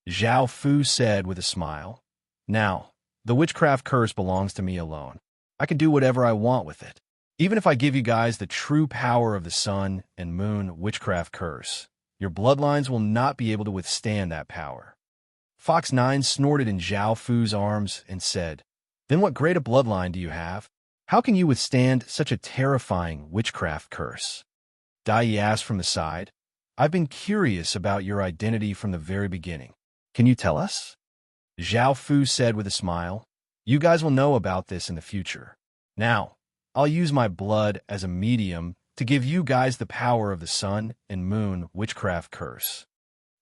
Zhao Fu said with a smile, Now, the witchcraft curse belongs to me alone. I can do whatever I want with it. Even if I give you guys the true power of the sun and moon witchcraft curse, your bloodlines will not be able to withstand that power. Fox 9 snorted in Zhao Fu's arms and said, Then what great a bloodline do you have? How can you withstand such a terrifying witchcraft curse? Dai Yi asked from the side, I've been curious about your identity from the very beginning. Can you tell us? Zhao Fu said with a smile, You guys will know about this in the future. Now, I'll use my blood as a medium to give you guys the power of the sun and moon witchcraft curse.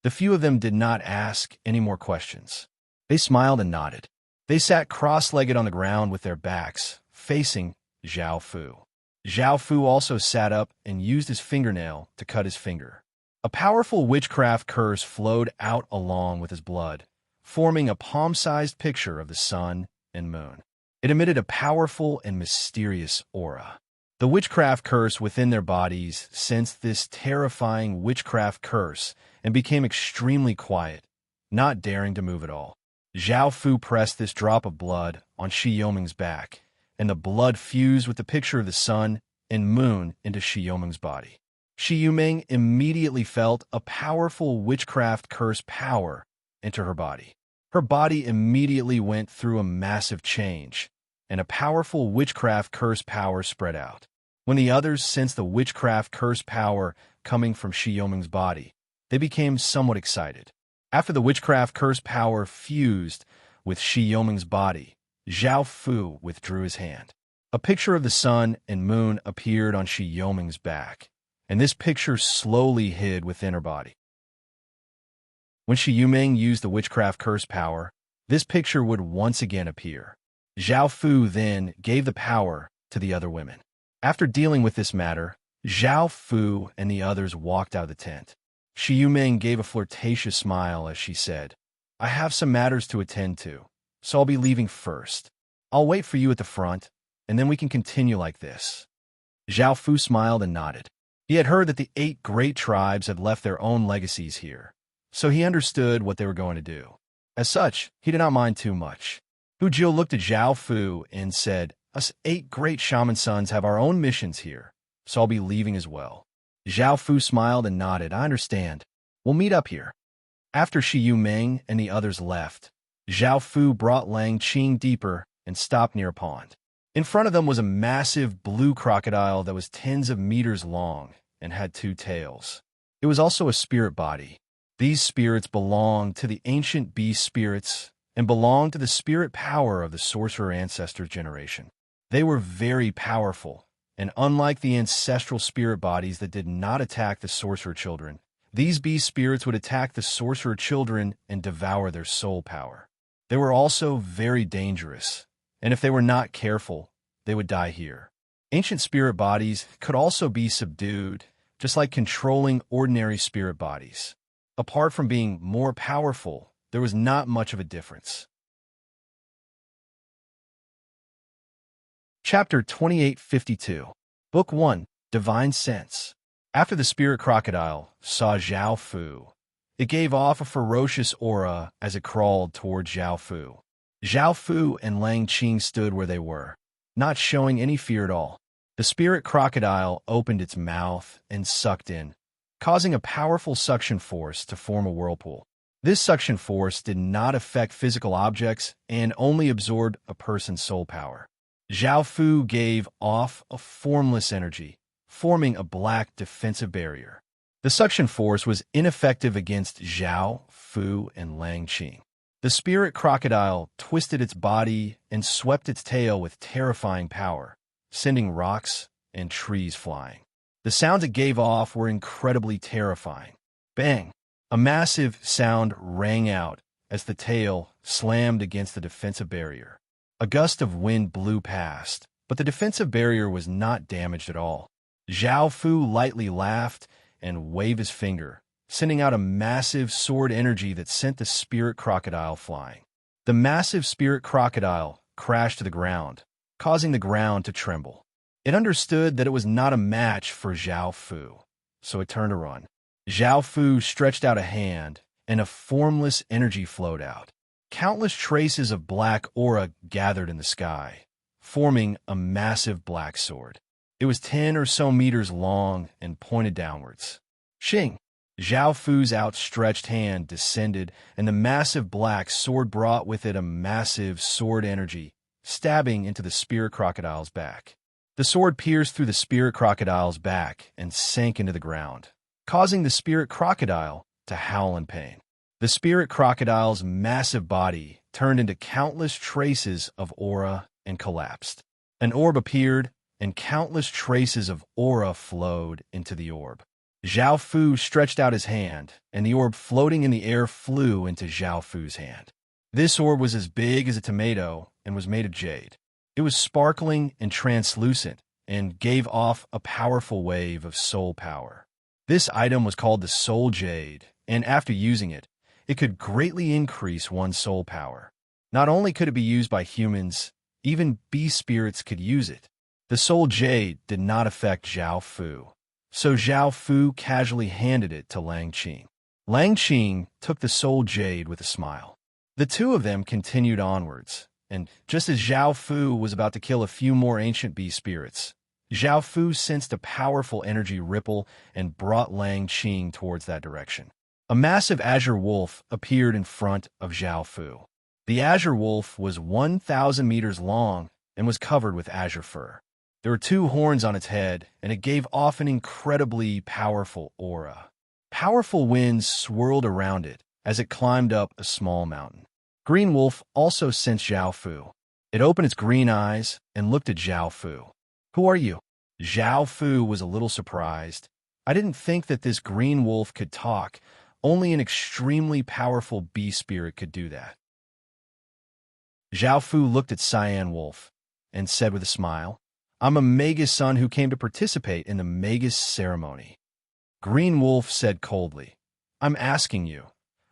The few of them did not ask any more questions. They smiled and nodded. They sat cross-legged on the ground with their backs, facing Zhao Fu. Zhao Fu also sat up and used his fingernail to cut his finger. A powerful witchcraft curse flowed out along with his blood, forming a palm-sized picture of the sun and moon. It emitted a powerful and mysterious aura. The witchcraft curse within their bodies sensed this terrifying witchcraft curse and became extremely quiet, not daring to move at all. Zhao Fu pressed this drop of blood on Shi Yoming's back, and the blood fused with the picture of the sun and moon into Shi Yoming's body. Shi Yuming immediately felt a powerful witchcraft curse power enter her body. Her body immediately went through a massive change, and a powerful witchcraft curse power spread out. When the others sensed the witchcraft curse power coming from Shi Yoming's body, they became somewhat excited. After the witchcraft curse power fused with Shi Yoming's body, Zhao Fu withdrew his hand. A picture of the sun and moon appeared on Shi Yoming's back, and this picture slowly hid within her body. When Shi Yuming used the witchcraft curse power, this picture would once again appear. Zhao Fu then gave the power to the other women. After dealing with this matter, Zhao Fu and the others walked out of the tent. Shi Yuming gave a flirtatious smile as she said, "I have some matters to attend to, so I'll be leaving first. I'll wait for you at the front, and then we can continue like this." Zhao Fu smiled and nodded. He had heard that the 8 great tribes had left their own legacies here, so he understood what they were going to do. As such, he did not mind too much. Hu Jiu looked at Zhao Fu and said, "Us 8 great shaman sons have our own missions here, so I'll be leaving as well." Zhao Fu smiled and nodded. "I understand. We'll meet up here." After Shi Yuming and the others left, Zhao Fu brought Lang Qing deeper and stopped near a pond. In front of them was a massive blue crocodile that was tens of meters long and had 2 tails. It was also a spirit body. These spirits belonged to the ancient beast spirits and belonged to the spirit power of the sorcerer ancestors generation. They were very powerful, and unlike the ancestral spirit bodies that did not attack the sorcerer children, these beast spirits would attack the sorcerer children and devour their soul power. They were also very dangerous, and if they were not careful, they would die here. Ancient spirit bodies could also be subdued, just like controlling ordinary spirit bodies. Apart from being more powerful, there was not much of a difference. Chapter 2852, Book 1, Divine Sense. After the spirit crocodile saw Zhao Fu, it gave off a ferocious aura as it crawled toward Zhao Fu. Zhao Fu and Lang Qing stood where they were, not showing any fear at all. The spirit crocodile opened its mouth and sucked in, causing a powerful suction force to form a whirlpool. This suction force did not affect physical objects and only absorbed a person's soul power. Zhao Fu gave off a formless energy, forming a black defensive barrier. The suction force was ineffective against Zhao Fu and Lang Qing. The spirit crocodile twisted its body and swept its tail with terrifying power, sending rocks and trees flying. The sounds it gave off were incredibly terrifying. Bang! A massive sound rang out as the tail slammed against the defensive barrier. A gust of wind blew past, but the defensive barrier was not damaged at all. Zhao Fu lightly laughed and waved his finger, sending out a massive sword energy that sent the spirit crocodile flying. The massive spirit crocodile crashed to the ground, causing the ground to tremble. It understood that it was not a match for Zhao Fu, so it turned to run. Zhao Fu stretched out a hand, and a formless energy flowed out. Countless traces of black aura gathered in the sky, forming a massive black sword. It was 10 or so meters long and pointed downwards. Xing! Zhao Fu's outstretched hand descended, and the massive black sword brought with it a massive sword energy, stabbing into the spirit crocodile's back. The sword pierced through the spirit crocodile's back and sank into the ground, causing the spirit crocodile to howl in pain. The spirit crocodile's massive body turned into countless traces of aura and collapsed. An orb appeared, and countless traces of aura flowed into the orb. Zhao Fu stretched out his hand, and the orb floating in the air flew into Zhao Fu's hand. This orb was as big as a tomato and was made of jade. It was sparkling and translucent and gave off a powerful wave of soul power. This item was called the Soul Jade, and after using it, it could greatly increase one's soul power. Not only could it be used by humans, even beast spirits could use it. The Soul Jade did not affect Zhao Fu, so Zhao Fu casually handed it to Lang Qing. Lang Qing took the Soul Jade with a smile. The two of them continued onwards, and just as Zhao Fu was about to kill a few more ancient beast spirits, Zhao Fu sensed a powerful energy ripple and brought Lang Qing towards that direction. A massive azure wolf appeared in front of Zhao Fu. The azure wolf was 1,000 meters long and was covered with azure fur. There were 2 horns on its head, and it gave off an incredibly powerful aura. Powerful winds swirled around it as it climbed up a small mountain. Green Wolf also sensed Zhao Fu. It opened its green eyes and looked at Zhao Fu. "Who are you?" Zhao Fu was a little surprised. "I didn't think that this green wolf could talk. Only an extremely powerful bee spirit could do that." Zhao Fu looked at Cyan Wolf and said with a smile, "I'm a Magus son who came to participate in the Magus ceremony." Green Wolf said coldly, "I'm asking you,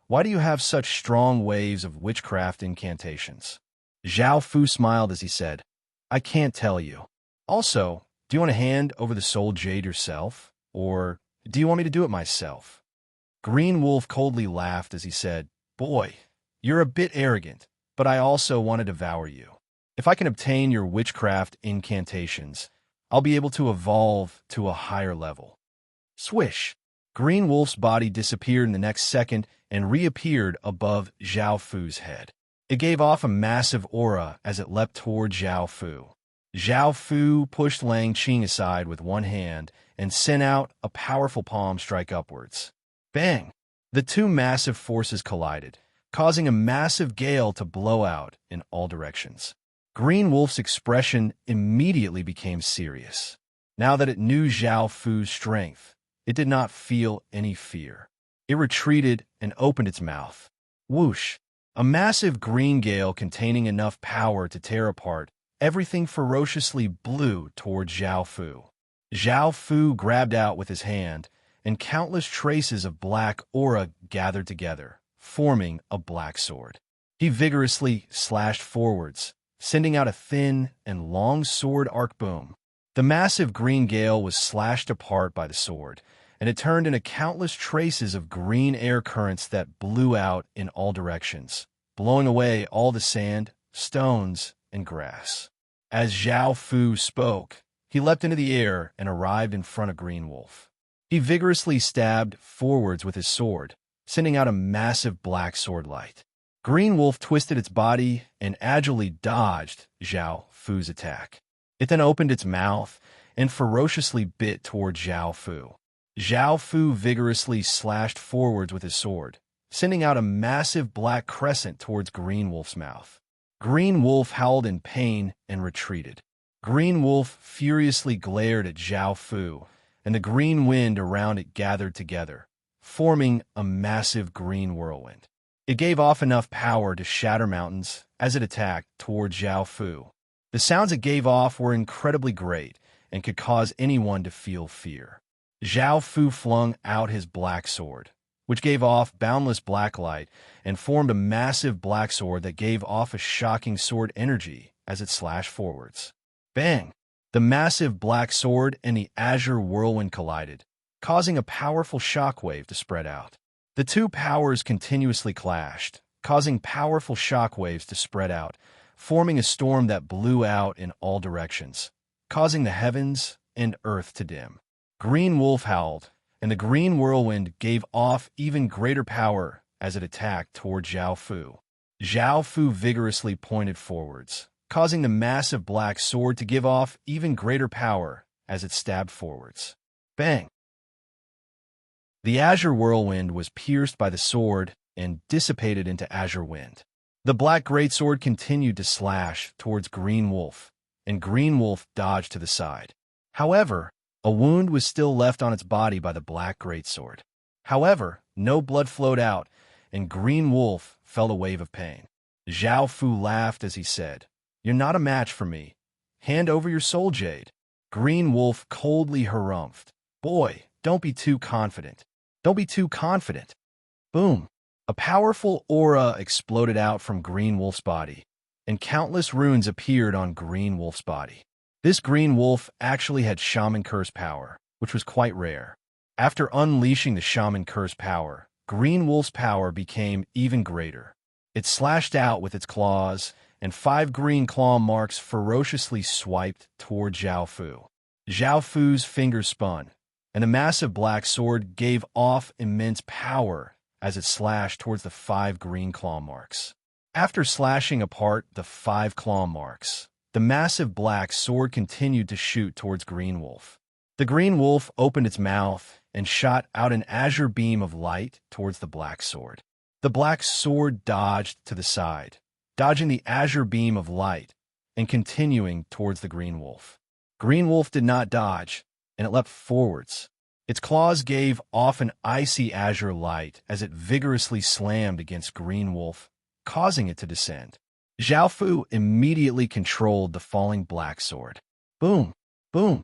why do you have such strong waves of witchcraft incantations?" Zhao Fu smiled as he said, "I can't tell you. Also, do you want to hand over the soul jade yourself? Or do you want me to do it myself?" Green Wolf coldly laughed as he said, "Boy, you're a bit arrogant, but I also want to devour you. If I can obtain your witchcraft incantations, I'll be able to evolve to a higher level." Swish! Green Wolf's body disappeared in the next second and reappeared above Zhao Fu's head. It gave off a massive aura as it leapt toward Zhao Fu. Zhao Fu pushed Lang Qing aside with one hand and sent out a powerful palm strike upwards. Bang! The two massive forces collided, causing a massive gale to blow out in all directions. Green Wolf's expression immediately became serious. Now that it knew Zhao Fu's strength, it did not feel any fear. It retreated and opened its mouth. Whoosh! A massive green gale containing enough power to tear apart everything ferociously blew toward Zhao Fu. Zhao Fu grabbed out with his hand, and countless traces of black aura gathered together, forming a black sword. He vigorously slashed forwards, sending out a thin and long sword arc boom. The massive green gale was slashed apart by the sword, and it turned into countless traces of green air currents that blew out in all directions, blowing away all the sand, stones, and grass. As Zhao Fu spoke, he leapt into the air and arrived in front of Green Wolf. He vigorously stabbed forwards with his sword, sending out a massive black sword light. Green Wolf twisted its body and agilely dodged Zhao Fu's attack. It then opened its mouth and ferociously bit toward Zhao Fu. Zhao Fu vigorously slashed forwards with his sword, sending out a massive black crescent towards Green Wolf's mouth. Green Wolf howled in pain and retreated. Green Wolf furiously glared at Zhao Fu, and the green wind around it gathered together, forming a massive green whirlwind. It gave off enough power to shatter mountains as it attacked toward Zhao Fu. The sounds it gave off were incredibly great and could cause anyone to feel fear. Zhao Fu flung out his black sword, which gave off boundless black light and formed a massive black sword that gave off a shocking sword energy as it slashed forwards. Bang! The massive black sword and the azure whirlwind collided, causing a powerful shockwave to spread out. The two powers continuously clashed, causing powerful shockwaves to spread out, forming a storm that blew out in all directions, causing the heavens and earth to dim. Green Wolf howled, and the green whirlwind gave off even greater power as it attacked toward Zhao Fu. Zhao Fu vigorously pointed forwards, causing the massive black sword to give off even greater power as it stabbed forwards. Bang! The azure whirlwind was pierced by the sword and dissipated into azure wind. The black greatsword continued to slash towards Green Wolf, and Green Wolf dodged to the side. However, a wound was still left on its body by the black greatsword. However, no blood flowed out, and Green Wolf felt a wave of pain. Zhao Fu laughed as he said, "You're not a match for me. Hand over your soul jade." Green Wolf coldly harumphed, "Boy, don't be too confident. Don't be too confident." Boom! A powerful aura exploded out from Green Wolf's body, and countless runes appeared on Green Wolf's body. This Green Wolf actually had Shaman Curse power, which was quite rare. After unleashing the Shaman Curse power, Green Wolf's power became even greater. It slashed out with its claws, and 5 green claw marks ferociously swiped toward Zhao Fu. Zhao Fu's fingers spun, and the massive black sword gave off immense power as it slashed towards the 5 green claw marks. After slashing apart the 5 claw marks, the massive black sword continued to shoot towards Green Wolf. The Green Wolf opened its mouth and shot out an azure beam of light towards the black sword. The black sword dodged to the side, dodging the azure beam of light, and continuing towards the green wolf. Green wolf did not dodge, and it leapt forwards. Its claws gave off an icy azure light as it vigorously slammed against green wolf, causing it to descend. Zhao Fu immediately controlled the falling black sword. Boom! Boom!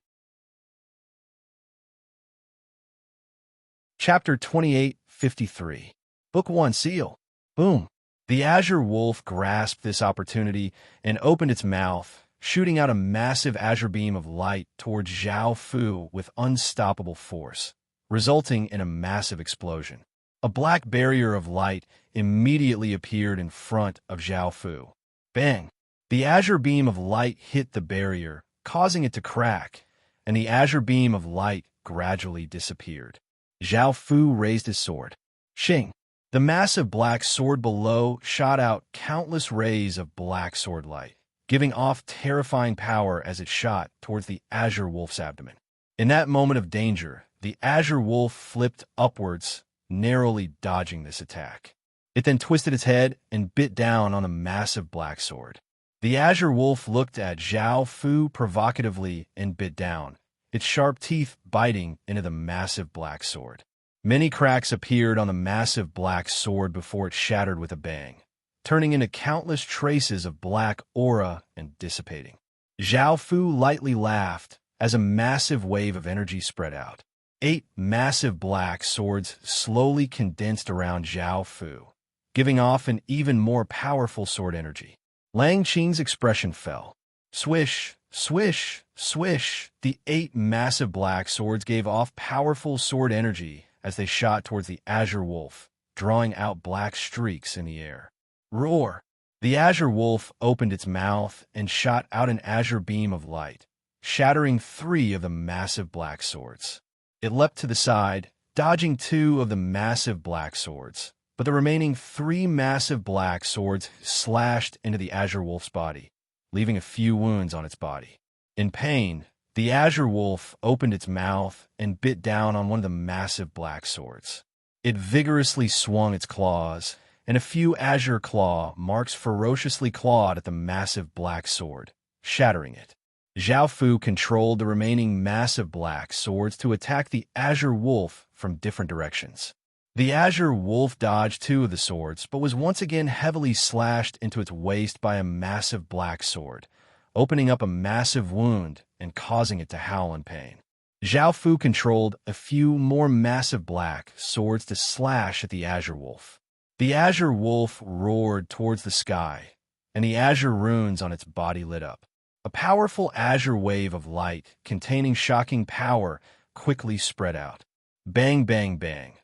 Chapter 28:53. Book 1 Seal. Boom! The azure wolf grasped this opportunity and opened its mouth, shooting out a massive azure beam of light towards Zhao Fu with unstoppable force, resulting in a massive explosion. A black barrier of light immediately appeared in front of Zhao Fu. Bang! The azure beam of light hit the barrier, causing it to crack, and the azure beam of light gradually disappeared. Zhao Fu raised his sword. Shing! The massive black sword below shot out countless rays of black sword light, giving off terrifying power as it shot towards the azure wolf's abdomen. In that moment of danger, the azure wolf flipped upwards, narrowly dodging this attack. It then twisted its head and bit down on the massive black sword. The azure wolf looked at Zhao Fu provocatively and bit down, its sharp teeth biting into the massive black sword. Many cracks appeared on the massive black sword before it shattered with a bang, turning into countless traces of black aura and dissipating. Zhao Fu lightly laughed as a massive wave of energy spread out. 8 massive black swords slowly condensed around Zhao Fu, giving off an even more powerful sword energy. Lang Qing's expression fell. Swish, swish, swish. The 8 massive black swords gave off powerful sword energy as they shot towards the azure wolf, drawing out black streaks in the air. Roar! The azure wolf opened its mouth and shot out an azure beam of light, shattering 3 of the massive black swords. It leapt to the side, dodging 2 of the massive black swords, but the remaining 3 massive black swords slashed into the azure wolf's body, leaving a few wounds on its body. In pain, the azure wolf opened its mouth and bit down on one of the massive black swords. It vigorously swung its claws, and a few azure claw marks ferociously clawed at the massive black sword, shattering it. Zhao Fu controlled the remaining massive black swords to attack the azure wolf from different directions. The azure wolf dodged 2 of the swords, but was once again heavily slashed into its waist by a massive black sword, opening up a massive wound and causing it to howl in pain. Zhao Fu controlled a few more massive black swords to slash at the azure wolf. The azure wolf roared towards the sky, and the azure runes on its body lit up. A powerful azure wave of light containing shocking power quickly spread out. Bang, bang, bang.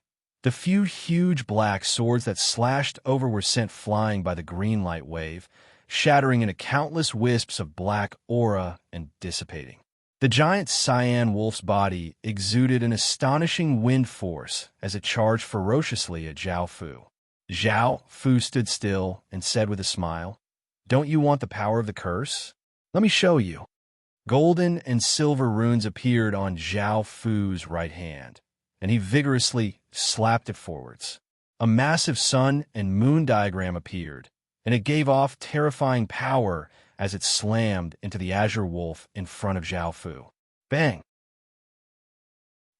The few huge black swords that slashed over were sent flying by the green light wave, shattering into countless wisps of black aura and dissipating. The giant cyan wolf's body exuded an astonishing wind force as it charged ferociously at Zhao Fu. Zhao Fu stood still and said with a smile, "Don't you want the power of the curse? Let me show you." Golden and silver runes appeared on Zhao Fu's right hand, and he vigorously slapped it forwards. A massive sun and moon diagram appeared, and it gave off terrifying power as it slammed into the azure wolf in front of Zhao Fu. Bang!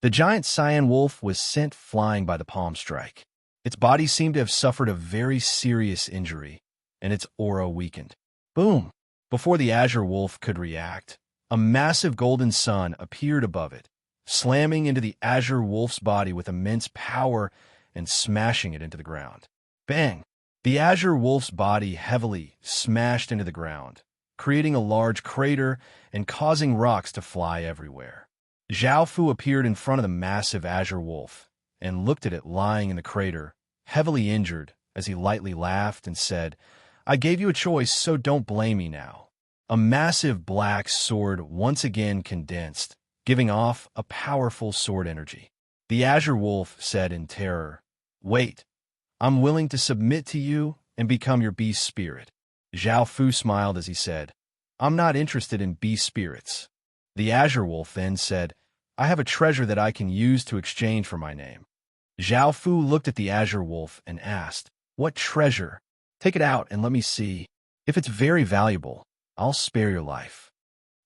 The giant cyan wolf was sent flying by the palm strike. Its body seemed to have suffered a very serious injury, and its aura weakened. Boom! Before the azure wolf could react, a massive golden sun appeared above it, slamming into the azure wolf's body with immense power and smashing it into the ground. Bang! The azure wolf's body heavily smashed into the ground, creating a large crater and causing rocks to fly everywhere. Zhao Fu appeared in front of the massive azure wolf and looked at it lying in the crater, heavily injured, as he lightly laughed and said, "I gave you a choice, so don't blame me now." A massive black sword once again condensed, giving off a powerful sword energy. The azure wolf said in terror, "Wait, I'm willing to submit to you and become your beast spirit." Zhao Fu smiled as he said, "I'm not interested in beast spirits." The azure wolf then said, "I have a treasure that I can use to exchange for my name." Zhao Fu looked at the azure wolf and asked, "What treasure? Take it out and let me see. If it's very valuable, I'll spare your life."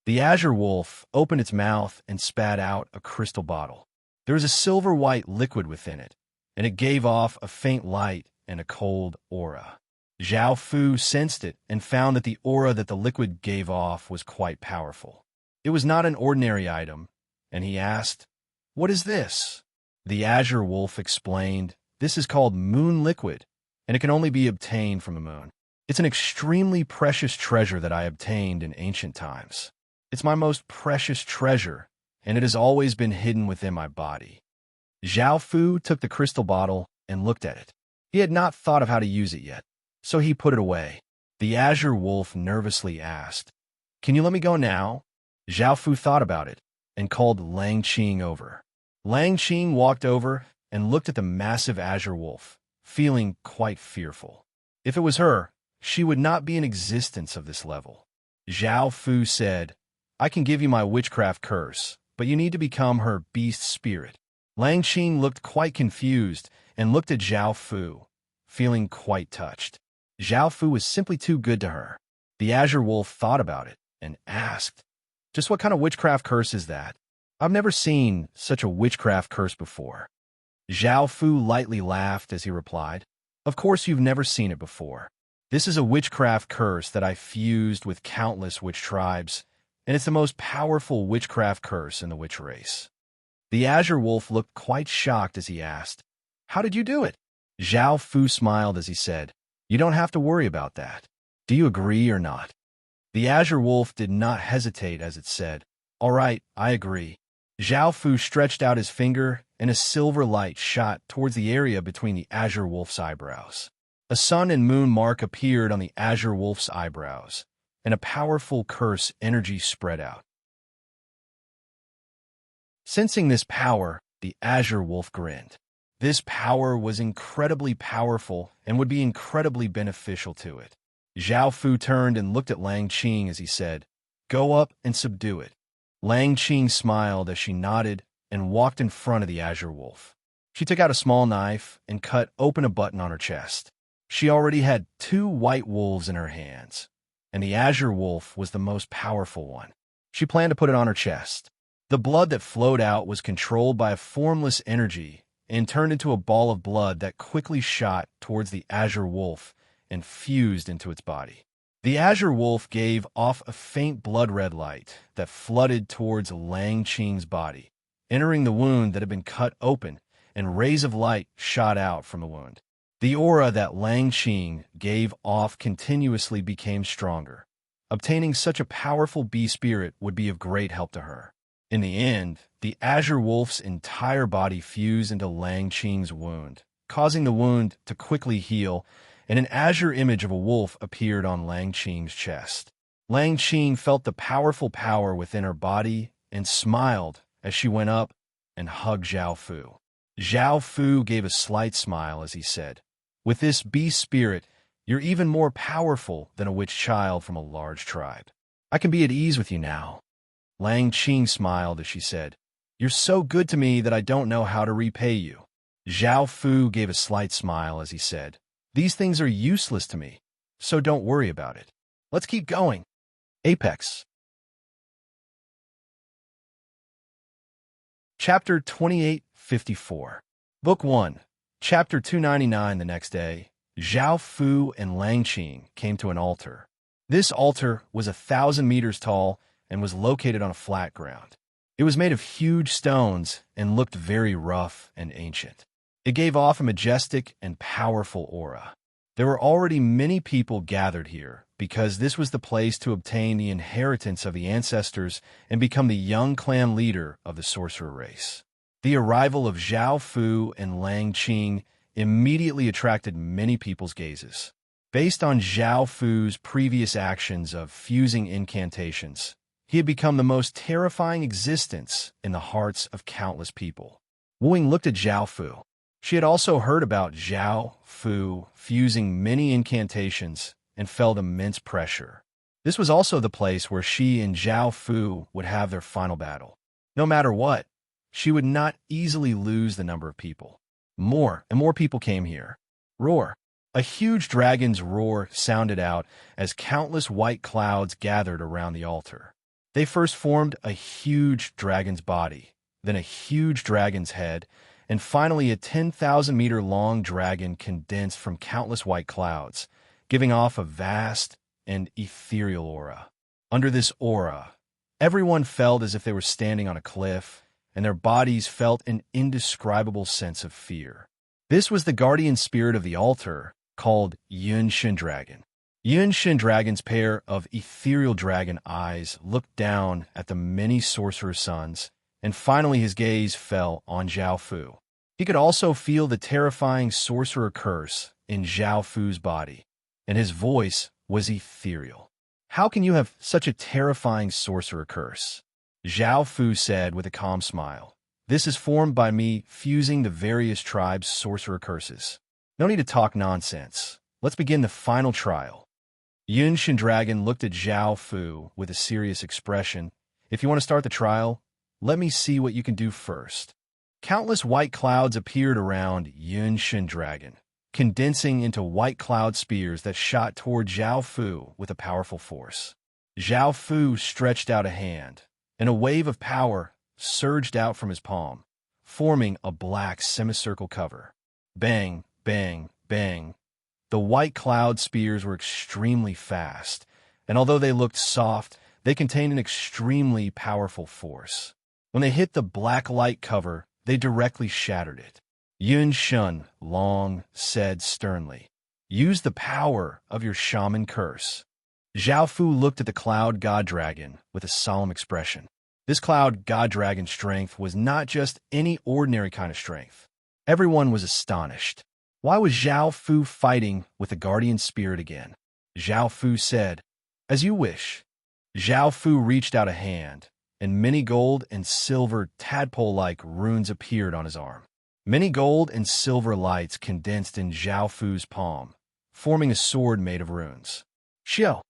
The azure wolf opened its mouth and spat out a crystal bottle. There was a silver-white liquid within it, and it gave off a faint light and a cold aura. Zhao Fu sensed it and found that the aura that the liquid gave off was quite powerful. It was not an ordinary item, and he asked, "What is this?" The azure wolf explained, "This is called moon liquid, and it can only be obtained from the moon. It's an extremely precious treasure that I obtained in ancient times. It's my most precious treasure, and it has always been hidden within my body." Zhao Fu took the crystal bottle and looked at it. He had not thought of how to use it yet, so he put it away. The azure wolf nervously asked, "Can you let me go now?" Zhao Fu thought about it and called Lang Qing over. Lang Qing walked over and looked at the massive azure wolf, feeling quite fearful. If it was her, she would not be in existence of this level. Zhao Fu said, "I can give you my witchcraft curse, but you need to become her beast spirit." Lang Qing looked quite confused and looked at Zhao Fu, feeling quite touched. Zhao Fu was simply too good to her. The azure wolf thought about it and asked, "Just what kind of witchcraft curse is that? I've never seen such a witchcraft curse before." Zhao Fu lightly laughed as he replied, "Of course you've never seen it before. This is a witchcraft curse that I fused with countless witch tribes, and it's the most powerful witchcraft curse in the witch race." The azure wolf looked quite shocked as he asked, "How did you do it?" Zhao Fu smiled as he said, "You don't have to worry about that. Do you agree or not?" The azure wolf did not hesitate as it said, "All right, I agree." Zhao Fu stretched out his finger, and a silver light shot towards the area between the azure wolf's eyebrows. A sun and moon mark appeared on the azure wolf's eyebrows, and a powerful curse energy spread out. Sensing this power, the azure wolf grinned. This power was incredibly powerful and would be incredibly beneficial to it. Zhao Fu turned and looked at Lang Qing as he said, "Go up and subdue it." Lang Qing smiled as she nodded and walked in front of the azure wolf. She took out a small knife and cut open a button on her chest. She already had 2 white wolves in her hands, and the azure wolf was the most powerful one. She planned to put it on her chest. The blood that flowed out was controlled by a formless energy and turned into a ball of blood that quickly shot towards the azure wolf and fused into its body. The azure wolf gave off a faint blood-red light that flooded towards Lang Qing's body, entering the wound that had been cut open, and rays of light shot out from the wound. The aura that Lang Qing gave off continuously became stronger. Obtaining such a powerful bee spirit would be of great help to her. In the end, the azure wolf's entire body fused into Lang Qing's wound, causing the wound to quickly heal, and an azure image of a wolf appeared on Lang Qing's chest. Lang Qing felt the powerful power within her body and smiled as she went up and hugged Zhao Fu. Zhao Fu gave a slight smile as he said, "With this beast spirit, you're even more powerful than a witch child from a large tribe. I can be at ease with you now." Lang Qing smiled as she said, "You're so good to me that I don't know how to repay you." Zhao Fu gave a slight smile as he said, "These things are useless to me, so don't worry about it. Let's keep going." Apex. Chapter 2854. Book 1. Chapter 299. The next day, Zhao Fu and Lang Qing came to an altar. This altar was 1,000 meters tall and was located on a flat ground. It was made of huge stones and looked very rough and ancient. It gave off a majestic and powerful aura. There were already many people gathered here because this was the place to obtain the inheritance of the ancestors and become the young clan leader of the sorcerer race. The arrival of Zhao Fu and Lang Qing immediately attracted many people's gazes. Based on Zhao Fu's previous actions of fusing incantations, he had become the most terrifying existence in the hearts of countless people. Wu Ying looked at Zhao Fu. She had also heard about Zhao Fu fusing many incantations and felt immense pressure. This was also the place where she and Zhao Fu would have their final battle. No matter what, she would not easily lose the number of people. More and more people came here. Roar! A huge dragon's roar sounded out as countless white clouds gathered around the altar. They first formed a huge dragon's body, then a huge dragon's head, and finally a 10,000-meter-long dragon condensed from countless white clouds, giving off a vast and ethereal aura. Under this aura, everyone felt as if they were standing on a cliff, and their bodies felt an indescribable sense of fear. This was the guardian spirit of the altar, called Yunshin Dragon. Yunshin Dragon's pair of ethereal dragon eyes looked down at the many sorcerer sons, and finally his gaze fell on Zhao Fu. He could also feel the terrifying sorcerer curse in Zhao Fu's body, and his voice was ethereal. "How can you have such a terrifying sorcerer curse?" Zhao Fu said with a calm smile. "This is formed by me fusing the various tribes' sorcerer curses. No need to talk nonsense. Let's begin the final trial." Yunshin Dragon looked at Zhao Fu with a serious expression. "If you want to start the trial, let me see what you can do first." Countless white clouds appeared around Yunshin Dragon, condensing into white cloud spears that shot toward Zhao Fu with a powerful force. Zhao Fu stretched out a hand, and a wave of power surged out from his palm, forming a black semicircle cover. Bang, bang, bang. The white cloud spears were extremely fast, and although they looked soft, they contained an extremely powerful force. When they hit the black light cover, they directly shattered it. Yun Shun Long said sternly, "Use the power of your shaman curse." Zhao Fu looked at the cloud god dragon with a solemn expression. This cloud god dragon strength was not just any ordinary kind of strength. Everyone was astonished. Why was Zhao Fu fighting with the guardian spirit again? Zhao Fu said, "As you wish." Zhao Fu reached out a hand, and many gold and silver tadpole-like runes appeared on his arm. Many gold and silver lights condensed in Zhao Fu's palm, forming a sword made of runes. Xiao!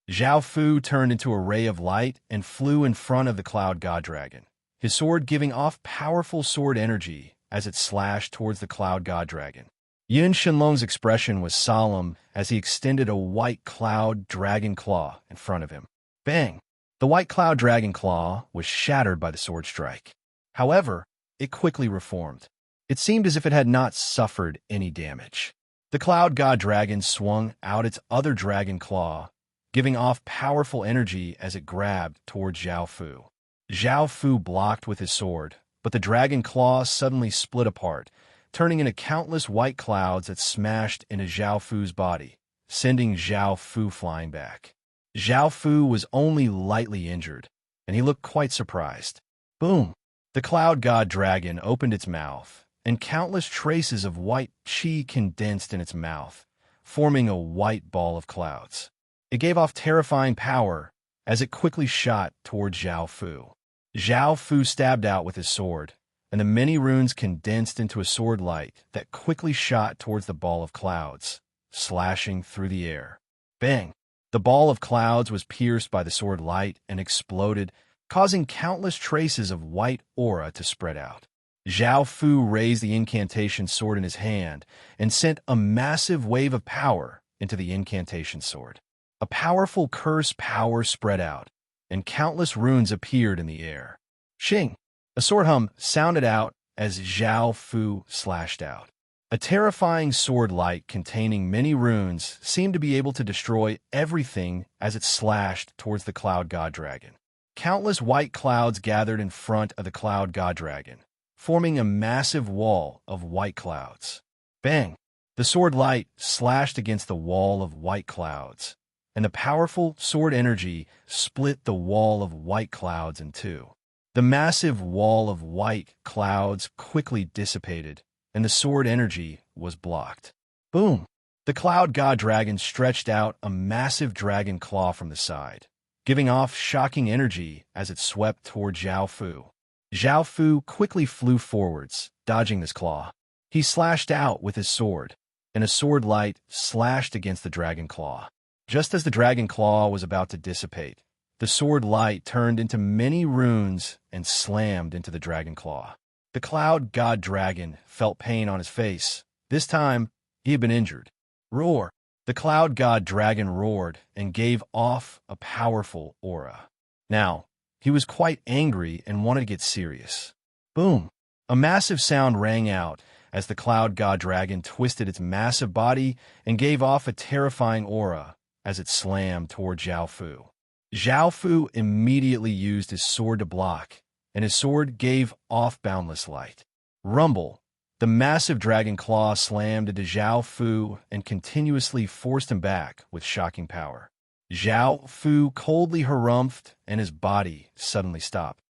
Zhao Fu turned into a ray of light and flew in front of the cloud god dragon, his sword giving off powerful sword energy as it slashed towards the cloud god dragon. Yun Shenlong's expression was solemn as he extended a white cloud dragon claw in front of him. Bang! The white cloud dragon claw was shattered by the sword strike. However, it quickly reformed. It seemed as if it had not suffered any damage. The cloud god dragon swung out its other dragon claw, giving off powerful energy as it grabbed towards Zhao Fu. Zhao Fu blocked with his sword, but the dragon claw suddenly split apart, turning into countless white clouds that smashed into Zhao Fu's body, sending Zhao Fu flying back. Zhao Fu was only lightly injured, and he looked quite surprised. Boom! The cloud god dragon opened its mouth, and countless traces of white qi condensed in its mouth, forming a white ball of clouds. It gave off terrifying power as it quickly shot toward Zhao Fu. Zhao Fu stabbed out with his sword, and the many runes condensed into a sword light that quickly shot towards the ball of clouds, slashing through the air. Bang! The ball of clouds was pierced by the sword light and exploded, causing countless traces of white aura to spread out. Zhao Fu raised the incantation sword in his hand and sent a massive wave of power into the incantation sword. A powerful curse power spread out, and countless runes appeared in the air. Shing! A sword hum sounded out as Zhao Fu slashed out. A terrifying sword light containing many runes seemed to be able to destroy everything as it slashed towards the cloud god dragon. Countless white clouds gathered in front of the cloud god dragon, forming a massive wall of white clouds. Bang! The sword light slashed against the wall of white clouds, and the powerful sword energy split the wall of white clouds in two. The massive wall of white clouds quickly dissipated, and the sword energy was blocked. Boom! The cloud god dragon stretched out a massive dragon claw from the side, giving off shocking energy as it swept toward Zhao Fu. Zhao Fu quickly flew forwards, dodging this claw. He slashed out with his sword, and a sword light slashed against the dragon claw. Just as the dragon claw was about to dissipate, the sword light turned into many runes and slammed into the dragon claw. The cloud god dragon felt pain on his face. This time, He had been injured. Roar! The cloud god dragon roared and gave off a powerful aura. Now, he was quite angry and wanted to get serious. Boom! A massive sound rang out as the cloud god dragon twisted its massive body and gave off a terrifying aura as it slammed toward Zhao Fu. Zhao Fu immediately used his sword to block, and his sword gave off boundless light. Rumble! The massive dragon claw slammed into Zhao Fu and continuously forced him back with shocking power. Zhao Fu coldly harumphed, and his body suddenly stopped.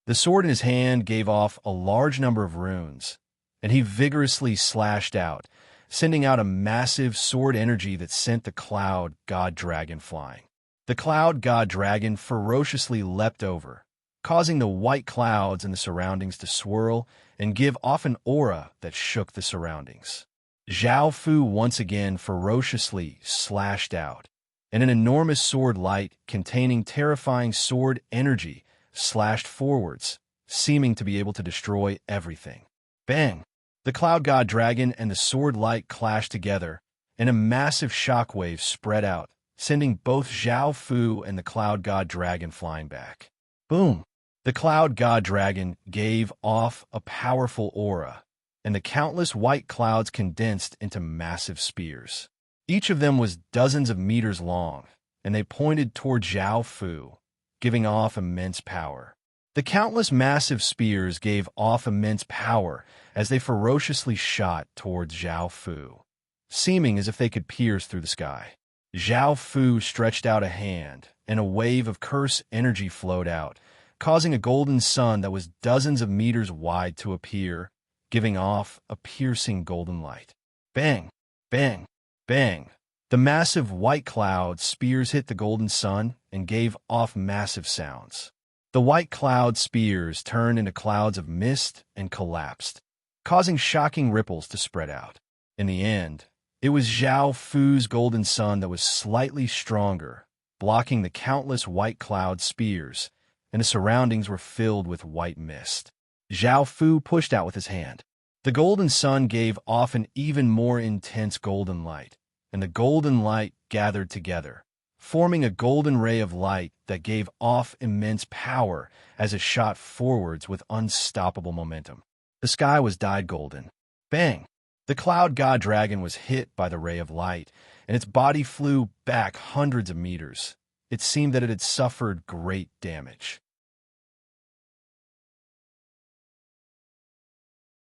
The sword in his hand gave off a large number of runes, and he vigorously slashed out, sending out a massive sword energy that sent the cloud god dragon flying. The cloud god dragon ferociously leapt over, causing the white clouds in the surroundings to swirl and give off an aura that shook the surroundings. Zhao Fu once again ferociously slashed out, and an enormous sword light containing terrifying sword energy slashed forwards, seeming to be able to destroy everything. Bang! The cloud god dragon and the sword light clashed together, and a massive shockwave spread out, sending both Zhao Fu and the cloud god dragon flying back. Boom! The cloud god dragon gave off a powerful aura, and the countless white clouds condensed into massive spears. Each of them was dozens of meters long, and they pointed toward Zhao Fu, giving off immense power. The countless massive spears gave off immense power as they ferociously shot towards Zhao Fu, seeming as if they could pierce through the sky. Zhao Fu stretched out a hand, and a wave of curse energy flowed out, causing a golden sun that was dozens of meters wide to appear, giving off a piercing golden light. Bang! Bang! Bang! The massive white cloud spears hit the golden sun and gave off massive sounds. The white cloud spears turned into clouds of mist and collapsed, causing shocking ripples to spread out. In the end, it was Zhao Fu's golden sun that was slightly stronger, blocking the countless white cloud spears, and the surroundings were filled with white mist. Zhao Fu pushed out with his hand. The golden sun gave off an even more intense golden light, and the golden light gathered together, forming a golden ray of light that gave off immense power as it shot forwards with unstoppable momentum. The sky was dyed golden. Bang! The cloud god dragon was hit by the ray of light, and its body flew back hundreds of meters. It seemed that it had suffered great damage.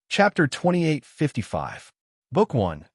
Chapter 2855. Book 1.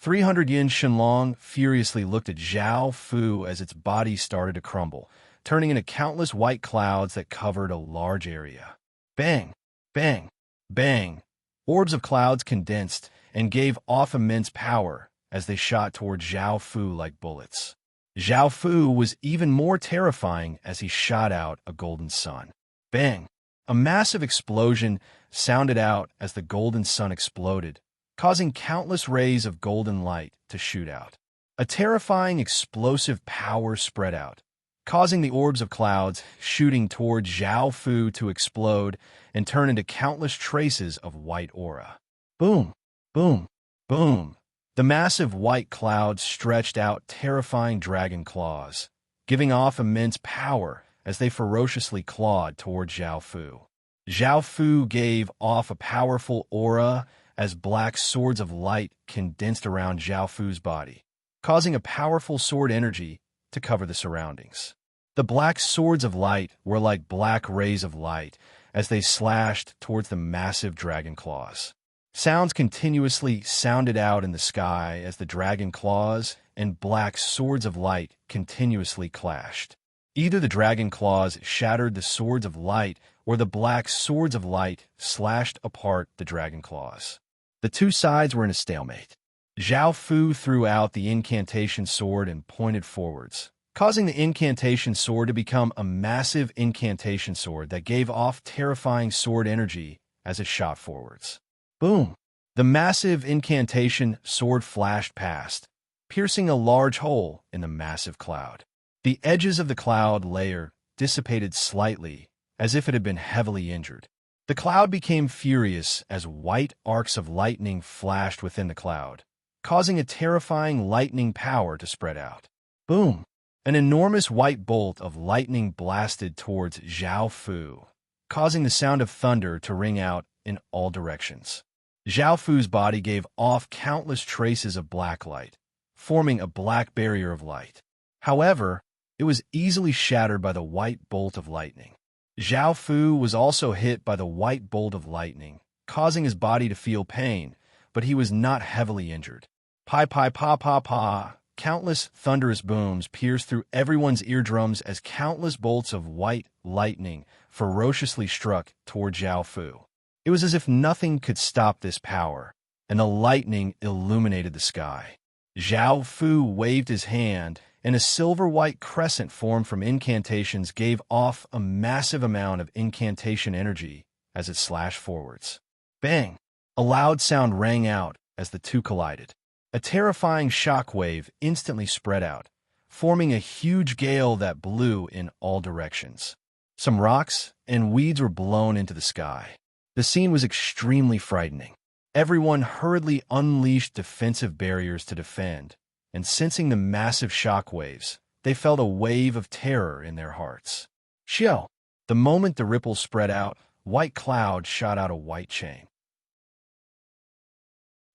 300 Yin Shenlong furiously looked at Zhao Fu as its body started to crumble, turning into countless white clouds that covered a large area. Bang! Bang! Bang! Orbs of clouds condensed and gave off immense power as they shot toward Zhao Fu like bullets. Zhao Fu was even more terrifying as he shot out a golden sun. Bang! A massive explosion sounded out as the golden sun exploded, causing countless rays of golden light to shoot out. A terrifying explosive power spread out, causing the orbs of clouds shooting toward Zhao Fu to explode and turn into countless traces of white aura. Boom! Boom! Boom! The massive white clouds stretched out terrifying dragon claws, giving off immense power as they ferociously clawed toward Zhao Fu. Zhao Fu gave off a powerful aura as black swords of light condensed around Zhao Fu's body, causing a powerful sword energy to cover the surroundings. The black swords of light were like black rays of light as they slashed towards the massive dragon claws. Sounds continuously sounded out in the sky as the dragon claws and black swords of light continuously clashed. Either the dragon claws shattered the swords of light or the black swords of light slashed apart the dragon claws. The two sides were in a stalemate. Zhao Fu threw out the incantation sword and pointed forwards, causing the incantation sword to become a massive incantation sword that gave off terrifying sword energy as it shot forwards. Boom! The massive incantation sword flashed past, piercing a large hole in the massive cloud. The edges of the cloud layer dissipated slightly, as if it had been heavily injured. The The cloud became furious as white arcs of lightning flashed within the cloud, causing a terrifying lightning power to spread out. Boom! An enormous white bolt of lightning blasted towards Zhao Fu, causing the sound of thunder to ring out in all directions. Zhao Fu's body gave off countless traces of black light, forming a black barrier of light. However, it was easily shattered by the white bolt of lightning. Zhao Fu was also hit by the white bolt of lightning, causing his body to feel pain, but he was not heavily injured. Pi pi pa pa pa. Countless thunderous booms pierced through everyone's eardrums as countless bolts of white lightning ferociously struck toward Zhao Fu. It was as if nothing could stop this power, and the lightning illuminated the sky. Zhao Fu waved his hand, and a silver-white crescent formed from incantations gave off a massive amount of incantation energy as it slashed forwards. Bang! A loud sound rang out as the two collided. A terrifying shockwave instantly spread out, forming a huge gale that blew in all directions. Some rocks and weeds were blown into the sky. The scene was extremely frightening. Everyone hurriedly unleashed defensive barriers to defend, and sensing the massive shockwaves, they felt a wave of terror in their hearts. Xiao! The moment the ripples spread out, white cloud shot out a white chain.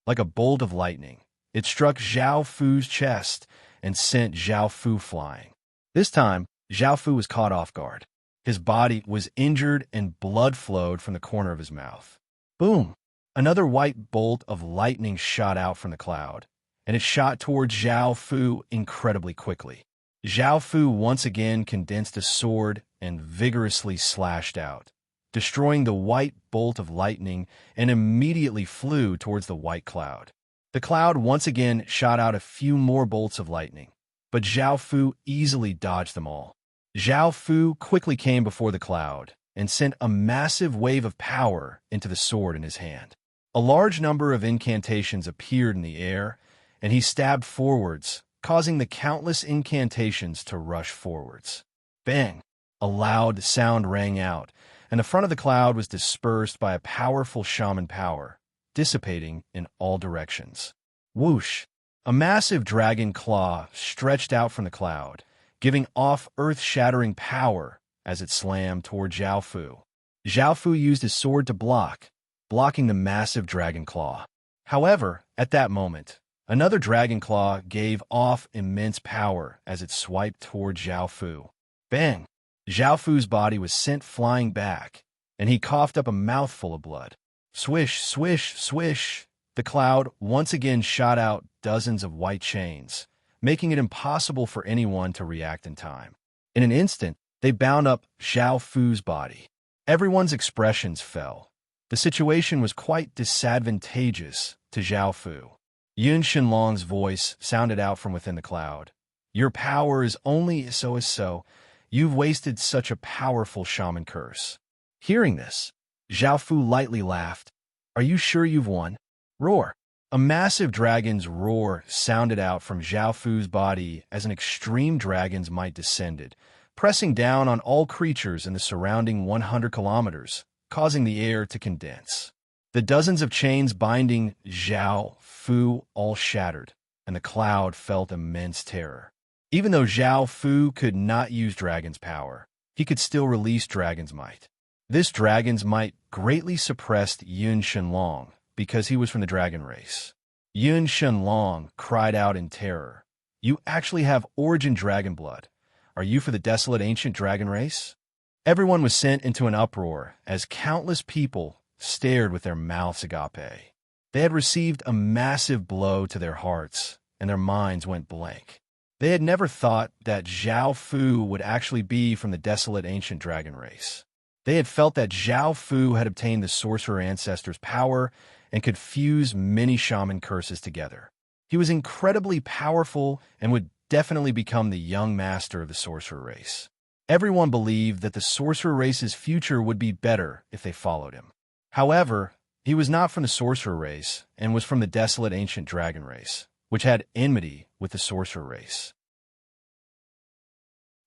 Like a bolt of lightning, it struck Zhao Fu's chest and sent Zhao Fu flying. This time, Zhao Fu was caught off guard. His body was injured and blood flowed from the corner of his mouth. Boom! Another white bolt of lightning shot out from the cloud, and it shot towards Zhao Fu incredibly quickly. Zhao Fu once again condensed a sword and vigorously slashed out, destroying the white bolt of lightning, and immediately flew towards the white cloud. The cloud once again shot out a few more bolts of lightning, but Zhao Fu easily dodged them all. Zhao Fu quickly came before the cloud and sent a massive wave of power into the sword in his hand. A large number of incantations appeared in the air, and he stabbed forwards, causing the countless incantations to rush forwards. Bang! A loud sound rang out, and the front of the cloud was dispersed by a powerful shaman power, dissipating in all directions. Whoosh! A massive dragon claw stretched out from the cloud, giving off earth-shattering power as it slammed toward Zhao Fu. Zhao Fu used his sword to blocking the massive dragon claw. However, at that moment, another dragon claw gave off immense power as it swiped toward Zhao Fu. Bang! Zhao Fu's body was sent flying back, and he coughed up a mouthful of blood. Swish, swish, swish! The cloud once again shot out dozens of white chains, making it impossible for anyone to react in time. In an instant, they bound up Zhao Fu's body. Everyone's expressions fell. The situation was quite disadvantageous to Zhao Fu. Yun Shenlong's voice sounded out from within the cloud. Your power is only so. You've wasted such a powerful shaman curse. Hearing this, Zhao Fu lightly laughed. Are you sure you've won? Roar! A massive dragon's roar sounded out from Zhao Fu's body as an extreme dragon's might descended, pressing down on all creatures in the surrounding 100 kilometers, causing the air to condense. The dozens of chains binding Zhao Fu all shattered, and the cloud felt immense terror. Even though Zhao Fu could not use dragon's power, he could still release dragon's might. This dragon's might greatly suppressed Yun Shenlong because he was from the dragon race. Yun Shenlong cried out in terror. You actually have origin dragon blood. Are you for the desolate ancient dragon race? Everyone was sent into an uproar as countless people stared with their mouths agape. They had received a massive blow to their hearts, and their minds went blank. They had never thought that Zhao Fu would actually be from the desolate ancient dragon race. They had felt that Zhao Fu had obtained the sorcerer ancestor's power and could fuse many shaman curses together. He was incredibly powerful and would definitely become the young master of the sorcerer race. Everyone believed that the sorcerer race's future would be better if they followed him. However, he was not from the sorcerer race and was from the desolate ancient dragon race, which had enmity with the sorcerer race.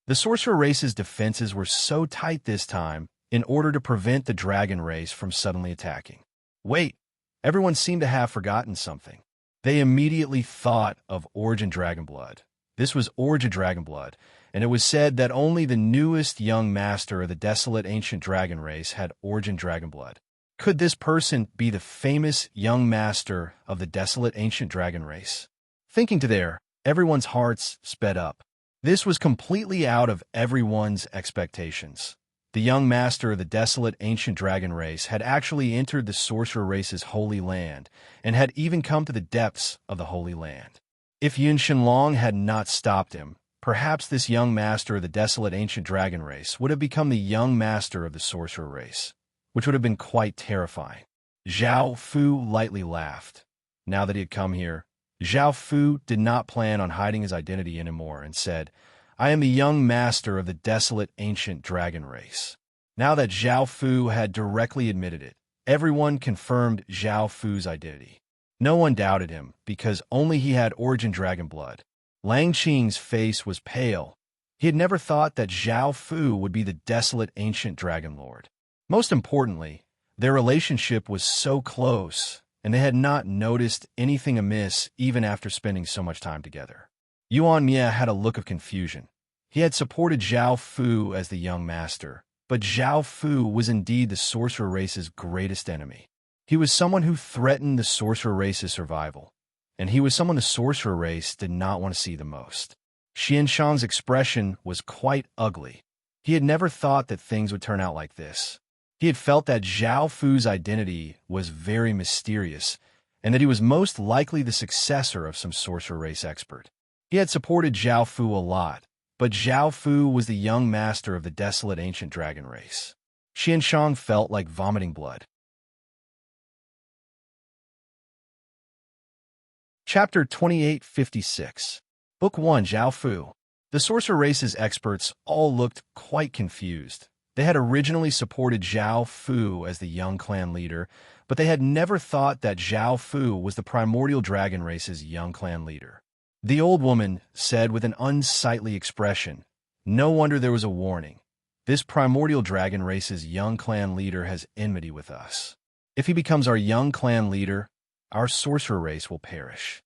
The sorcerer race's defenses were so tight this time in order to prevent the dragon race from suddenly attacking. Wait, everyone seemed to have forgotten something. They immediately thought of Origin Dragonblood. This was Origin Dragonblood, and it was said that only the newest young master of the desolate ancient dragon race had Origin Dragonblood. Could this person be the famous young master of the desolate ancient dragon race? Thinking to there, everyone's hearts sped up. This was completely out of everyone's expectations. The young master of the desolate ancient dragon race had actually entered the sorcerer race's holy land and had even come to the depths of the holy land. If Yun Shenlong had not stopped him, perhaps this young master of the desolate ancient dragon race would have become the young master of the sorcerer race, which would have been quite terrifying. Zhao Fu lightly laughed. Now that he had come here, Zhao Fu did not plan on hiding his identity anymore and said, "I am the young master of the desolate ancient dragon race." Now that Zhao Fu had directly admitted it, everyone confirmed Zhao Fu's identity. No one doubted him, because only he had Origin Dragonblood. Lang Qing's face was pale. He had never thought that Zhao Fu would be the desolate ancient dragon lord. Most importantly, their relationship was so close, and they had not noticed anything amiss even after spending so much time together. Yuan Mie had a look of confusion. He had supported Zhao Fu as the young master, but Zhao Fu was indeed the sorcerer race's greatest enemy. He was someone who threatened the sorcerer race's survival, and he was someone the sorcerer race did not want to see the most. Xianshang's expression was quite ugly. He had never thought that things would turn out like this. He had felt that Zhao Fu's identity was very mysterious, and that he was most likely the successor of some sorcerer race expert. He had supported Zhao Fu a lot, but Zhao Fu was the young master of the desolate ancient dragon race. Xianshang felt like vomiting blood. Chapter 2856. Book 1, Zhao Fu. The sorcerer race's experts all looked quite confused. They had originally supported Zhao Fu as the young clan leader, but they had never thought that Zhao Fu was the primordial dragon race's young clan leader. The old woman said with an unsightly expression, "No wonder there was a warning. This primordial dragon race's young clan leader has enmity with us. If he becomes our young clan leader, our sorcerer race will perish."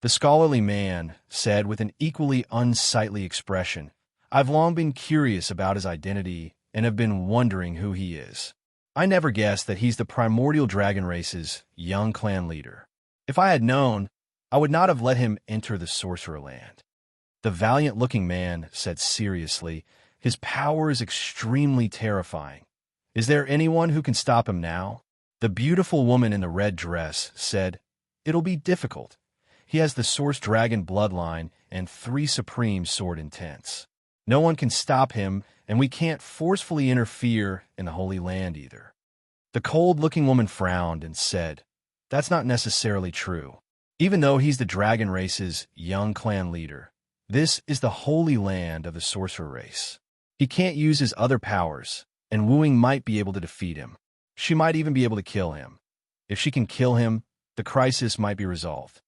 The scholarly man said with an equally unsightly expression, "I've long been curious about his identity and have been wondering who he is. I never guessed that he's the primordial dragon race's young clan leader. If I had known, I would not have let him enter the sorcerer land." The valiant-looking man said seriously, "His power is extremely terrifying. Is there anyone who can stop him now?" The beautiful woman in the red dress said, "It'll be difficult. He has the Source Dragon bloodline and 3 supreme sword intents. No one can stop him, and we can't forcefully interfere in the Holy Land either." The cold-looking woman frowned and said, "That's not necessarily true. Even though he's the dragon race's young clan leader, this is the holy land of the sorcerer race. He can't use his other powers, and Wu Ying might be able to defeat him. She might even be able to kill him. If she can kill him, the crisis might be resolved."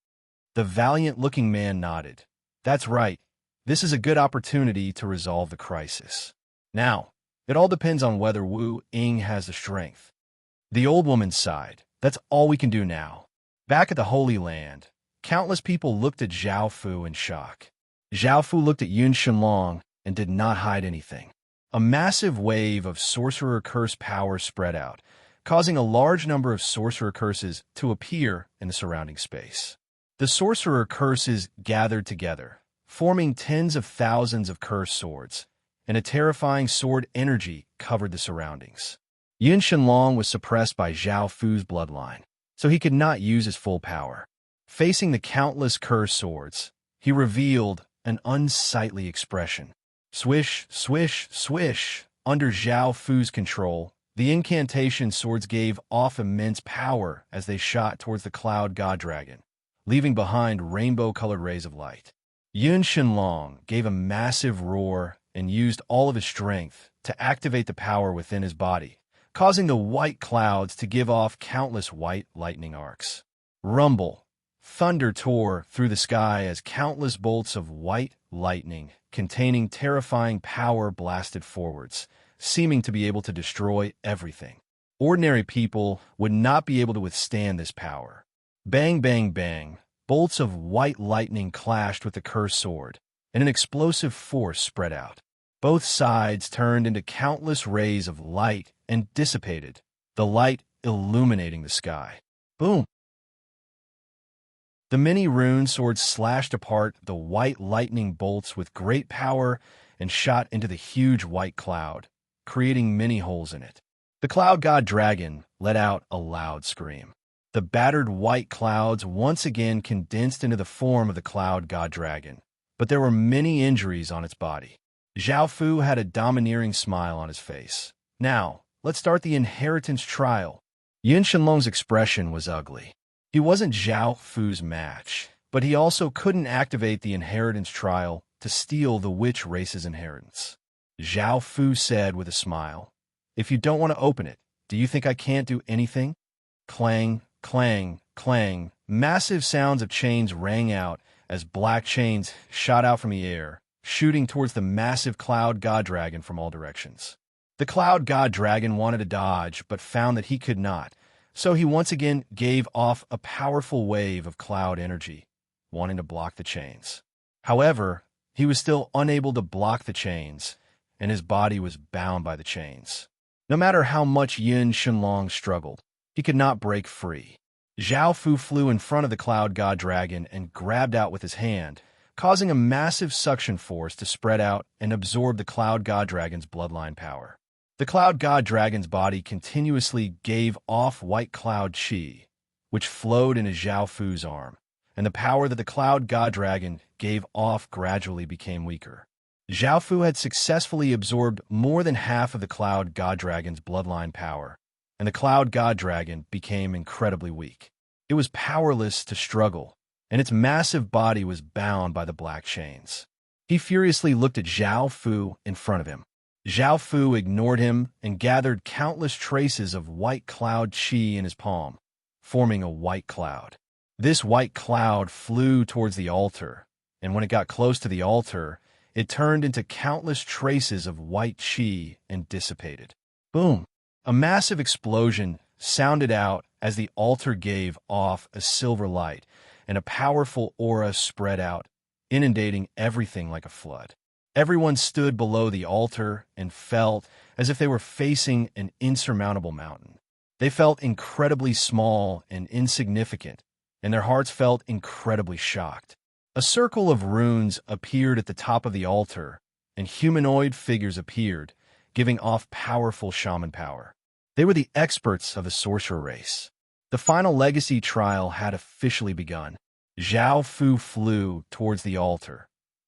The valiant-looking man nodded. "That's right. This is a good opportunity to resolve the crisis. Now, it all depends on whether Wu Ying has the strength." The old woman sighed. "That's all we can do now." Back at the Holy Land, countless people looked at Zhao Fu in shock. Zhao Fu looked at Yun Shenlong and did not hide anything. A massive wave of sorcerer curse power spread out, causing a large number of sorcerer curses to appear in the surrounding space. The sorcerer curses gathered together, forming tens of thousands of cursed swords, and a terrifying sword energy covered the surroundings. Yun Shenlong was suppressed by Zhao Fu's bloodline, so he could not use his full power. Facing the countless cursed swords, he revealed an unsightly expression. Swish, swish, swish. Under Zhao Fu's control, the incantation swords gave off immense power as they shot towards the cloud god dragon, leaving behind rainbow-colored rays of light. Yun Shenlong gave a massive roar and used all of his strength to activate the power within his body, causing the white clouds to give off countless white lightning arcs. Rumble. Thunder tore through the sky as countless bolts of white lightning containing terrifying power blasted forwards, seeming to be able to destroy everything. Ordinary people would not be able to withstand this power. Bang, bang, bang. Bolts of white lightning clashed with the cursed sword, and an explosive force spread out. Both sides turned into countless rays of light and dissipated, the light illuminating the sky. Boom! The many rune swords slashed apart the white lightning bolts with great power and shot into the huge white cloud, creating many holes in it. The cloud god dragon let out a loud scream. The battered white clouds once again condensed into the form of the cloud god dragon, but there were many injuries on its body. Zhao Fu had a domineering smile on his face. Now, let's start the inheritance trial. Yin Shenlong's expression was ugly. He wasn't Zhao Fu's match, but he also couldn't activate the inheritance trial to steal the witch race's inheritance. Zhao Fu said with a smile, "If you don't want to open it, do you think I can't do anything?" Clang, clang, clang. Massive sounds of chains rang out as black chains shot out from the air, shooting towards the massive cloud god dragon from all directions. The cloud god dragon wanted to dodge, but found that he could not. So he once again gave off a powerful wave of cloud energy, wanting to block the chains. However, he was still unable to block the chains, and his body was bound by the chains. No matter how much Yin Shenlong struggled, he could not break free. Zhao Fu flew in front of the cloud god dragon and grabbed out with his hand, causing a massive suction force to spread out and absorb the cloud god dragon's bloodline power. The cloud god dragon's body continuously gave off white cloud chi, which flowed into Zhao Fu's arm, and the power that the cloud god dragon gave off gradually became weaker. Zhao Fu had successfully absorbed more than half of the cloud god dragon's bloodline power, and the cloud god dragon became incredibly weak. It was powerless to struggle, and its massive body was bound by the black chains. He furiously looked at Zhao Fu in front of him. Zhao Fu ignored him and gathered countless traces of white cloud chi in his palm, forming a white cloud. This white cloud flew towards the altar, and when it got close to the altar, it turned into countless traces of white chi and dissipated. Boom! A massive explosion sounded out as the altar gave off a silver light, and a powerful aura spread out, inundating everything like a flood. Everyone stood below the altar and felt as if they were facing an insurmountable mountain. They felt incredibly small and insignificant, and their hearts felt incredibly shocked. A circle of runes appeared at the top of the altar, and humanoid figures appeared, giving off powerful shaman power. They were the experts of the sorcerer race. The final legacy trial had officially begun. Zhao Fu flew towards the altar.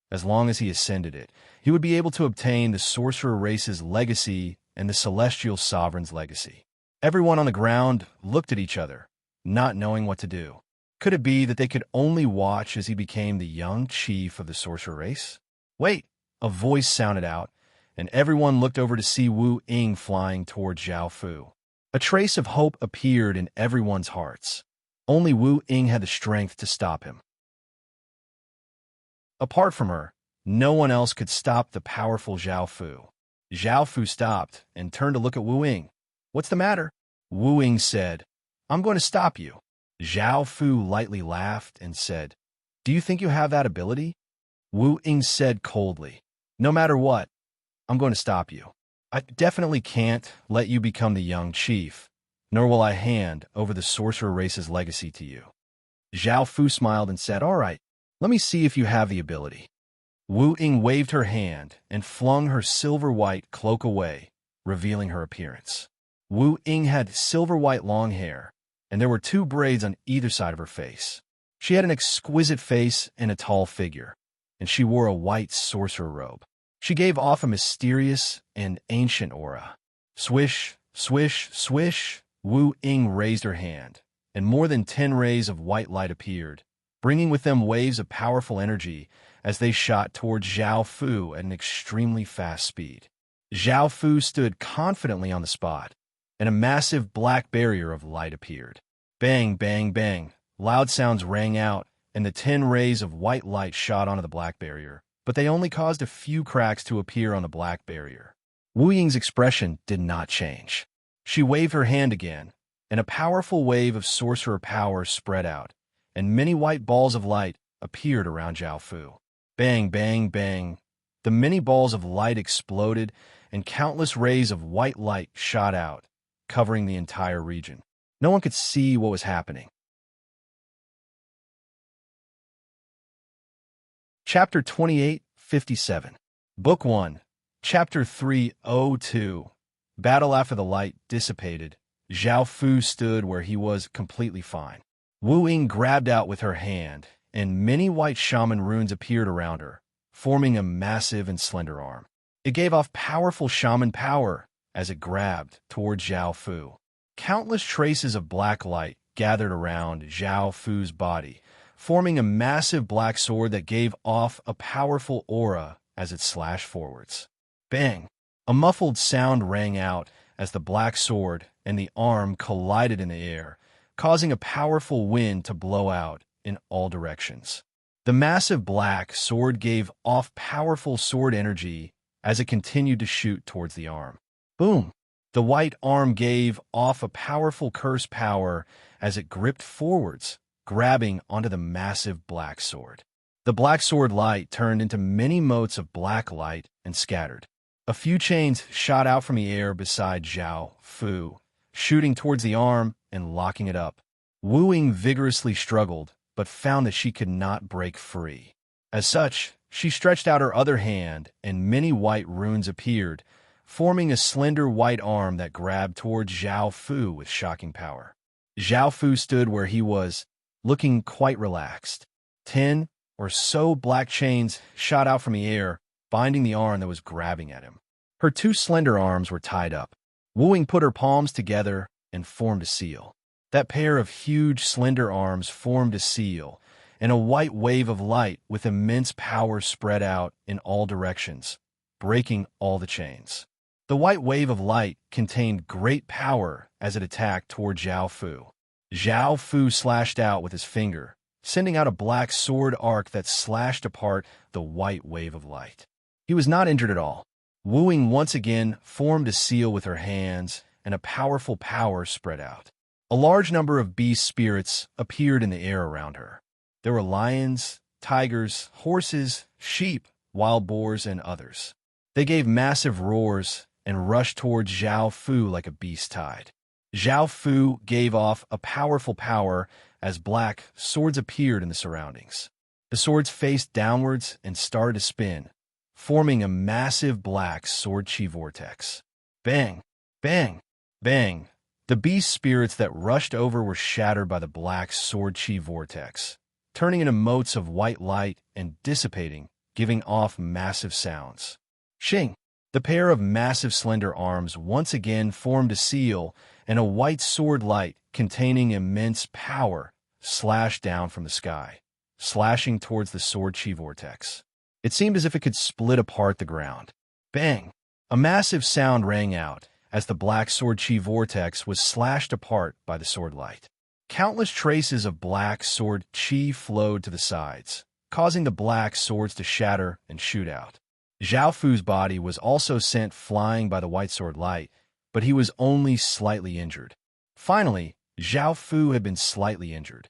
As long as he ascended it, he would be able to obtain the sorcerer race's legacy and the celestial sovereign's legacy. Everyone on the ground looked at each other, not knowing what to do. Could it be that they could only watch as he became the young chief of the sorcerer race? Wait! A voice sounded out, and everyone looked over to see Wu Ying flying towards Zhao Fu. A trace of hope appeared in everyone's hearts. Only Wu Ying had the strength to stop him. Apart from her, no one else could stop the powerful Zhao Fu. Zhao Fu stopped and turned to look at Wu Ying. "What's the matter?" Wu Ying said, "I'm going to stop you." Zhao Fu lightly laughed and said, "Do you think you have that ability?" Wu Ying said coldly, "No matter what, I'm going to stop you. I definitely can't let you become the young chief, nor will I hand over the sorcerer race's legacy to you." Zhao Fu smiled and said, "All right, let me see if you have the ability." Wu Ying waved her hand and flung her silver-white cloak away, revealing her appearance. Wu Ying had silver-white long hair, and there were 2 braids on either side of her face. She had an exquisite face and a tall figure, and she wore a white sorcerer robe. She gave off a mysterious and ancient aura. Swish, swish, swish, Wu Ying raised her hand, and more than 10 rays of white light appeared, bringing with them waves of powerful energy as they shot towards Zhao Fu at an extremely fast speed. Zhao Fu stood confidently on the spot, and a massive black barrier of light appeared. Bang, bang, bang. Loud sounds rang out, and the 10 rays of white light shot onto the black barrier, but they only caused a few cracks to appear on the black barrier. Wu Ying's expression did not change. She waved her hand again, and a powerful wave of sorcerer power spread out, and many white balls of light appeared around Zhao Fu. Bang, bang, bang. The many balls of light exploded, and countless rays of white light shot out, covering the entire region. No one could see what was happening. Chapter 2857. Book 1. Chapter 302. Battle after the light dissipated. Zhao Fu stood where he was completely fine. Wu Ying grabbed out with her hand, and many white shaman runes appeared around her, forming a massive and slender arm. It gave off powerful shaman power as it grabbed towards Zhao Fu. Countless traces of black light gathered around Zhao Fu's body, forming a massive black sword that gave off a powerful aura as it slashed forwards. Bang! A muffled sound rang out as the black sword and the arm collided in the air, causing a powerful wind to blow out in all directions. The massive black sword gave off powerful sword energy as it continued to shoot towards the arm. Boom! The white arm gave off a powerful curse power as it gripped forwards, grabbing onto the massive black sword. The black sword light turned into many motes of black light and scattered. A few chains shot out from the air beside Zhao Fu, shooting towards the arm and locking it up. Wu Ying vigorously struggled, but found that she could not break free. As such, she stretched out her other hand, and many white runes appeared, forming a slender white arm that grabbed towards Zhao Fu with shocking power. Zhao Fu stood where he was, looking quite relaxed. 10 or so black chains shot out from the air, binding the arm that was grabbing at him. Her two slender arms were tied up. Wu Ying put her palms together and formed a seal. That pair of huge, slender arms formed a seal, and a white wave of light with immense power spread out in all directions, breaking all the chains. The white wave of light contained great power as it attacked toward Zhao Fu. Zhao Fu slashed out with his finger, sending out a black sword arc that slashed apart the white wave of light. He was not injured at all. Wu Ying once again formed a seal with her hands, and a powerful power spread out. A large number of beast spirits appeared in the air around her. There were lions, tigers, horses, sheep, wild boars, and others. They gave massive roars and rushed towards Zhao Fu like a beast tide. Zhao Fu gave off a powerful power as black swords appeared in the surroundings. The swords faced downwards and started to spin, forming a massive black sword chi vortex. Bang! Bang! Bang! The beast spirits that rushed over were shattered by the black sword chi vortex, turning into motes of white light and dissipating, giving off massive sounds. Shing! The pair of massive slender arms once again formed a seal, and a white sword light containing immense power slashed down from the sky, slashing towards the sword chi vortex. It seemed as if it could split apart the ground. Bang! A massive sound rang out as the black sword chi vortex was slashed apart by the sword light. Countless traces of black sword chi flowed to the sides, causing the black swords to shatter and shoot out. Zhao Fu's body was also sent flying by the white sword light, but he was only slightly injured. Finally, Zhao Fu had been slightly injured.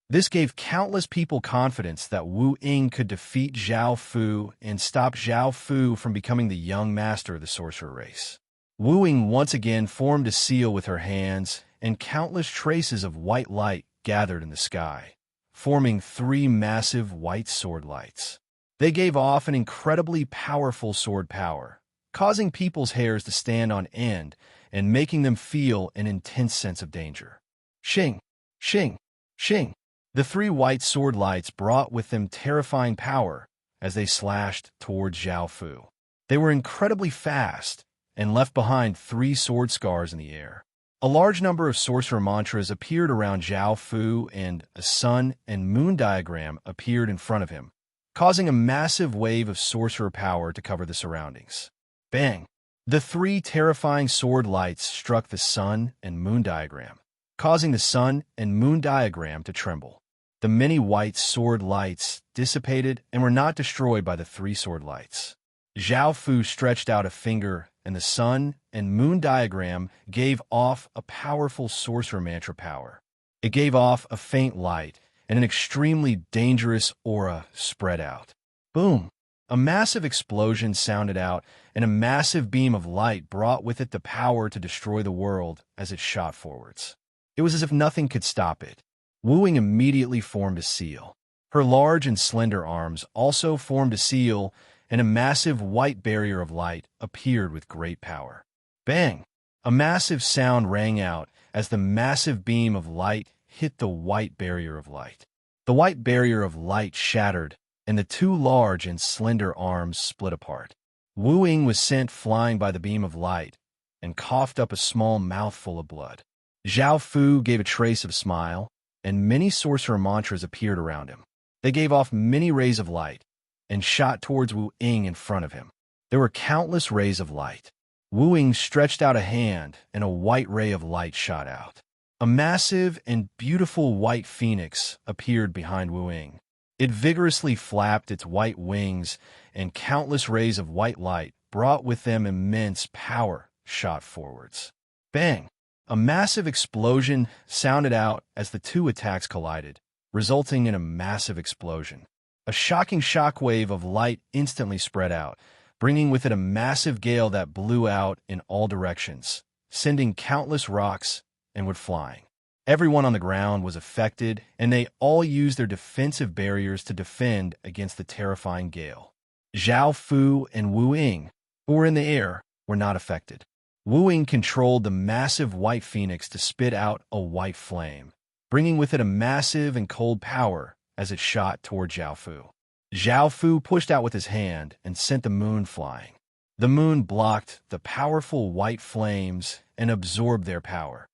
This gave countless people confidence that Wu Ying could defeat Zhao Fu and stop Zhao Fu from becoming the young master of the sorcerer race. Wu Ying once again formed a seal with her hands, and countless traces of white light gathered in the sky, forming 3 massive white sword lights. They gave off an incredibly powerful sword power, causing people's hairs to stand on end and making them feel an intense sense of danger. Shing! Shing! Shing! The 3 white sword lights brought with them terrifying power as they slashed towards Zhao Fu. They were incredibly fast and left behind 3 sword scars in the air. A large number of sorcerer mantras appeared around Zhao Fu, and a sun and moon diagram appeared in front of him, causing a massive wave of sorcerer power to cover the surroundings. Bang! The 3 terrifying sword lights struck the sun and moon diagram, causing the sun and moon diagram to tremble. The many white sword lights dissipated and were not destroyed by the 3 sword lights. Zhao Fu stretched out a finger, and the sun and moon diagram gave off a powerful sorcerer mantra power. It gave off a faint light, and an extremely dangerous aura spread out. Boom! A massive explosion sounded out, and a massive beam of light brought with it the power to destroy the world as it shot forwards. It was as if nothing could stop it. Wu Ying immediately formed a seal. Her large and slender arms also formed a seal, and a massive white barrier of light appeared with great power. Bang! A massive sound rang out as the massive beam of light hit the white barrier of light. The white barrier of light shattered, and the two large and slender arms split apart. Wu Ying was sent flying by the beam of light and coughed up a small mouthful of blood. Zhao Fu gave a trace of smile, and many sorcerer mantras appeared around him. They gave off many rays of light and shot towards Wu Ying in front of him. There were countless rays of light. Wu Ying stretched out a hand, and a white ray of light shot out. A massive and beautiful white phoenix appeared behind Wu Ying. It vigorously flapped its white wings, and countless rays of white light brought with them immense power shot forwards. Bang! A massive explosion sounded out as the two attacks collided, resulting in a massive explosion. A shocking shockwave of light instantly spread out, bringing with it a massive gale that blew out in all directions, sending countless rocks and wood flying. Everyone on the ground was affected, and they all used their defensive barriers to defend against the terrifying gale. Zhao Fu and Wu Ying, who were in the air, were not affected. Wu Ying controlled the massive white phoenix to spit out a white flame, bringing with it a massive and cold power as it shot toward Zhao Fu. Zhao Fu pushed out with his hand and sent the moon flying. The moon blocked the powerful white flames and absorbed their power.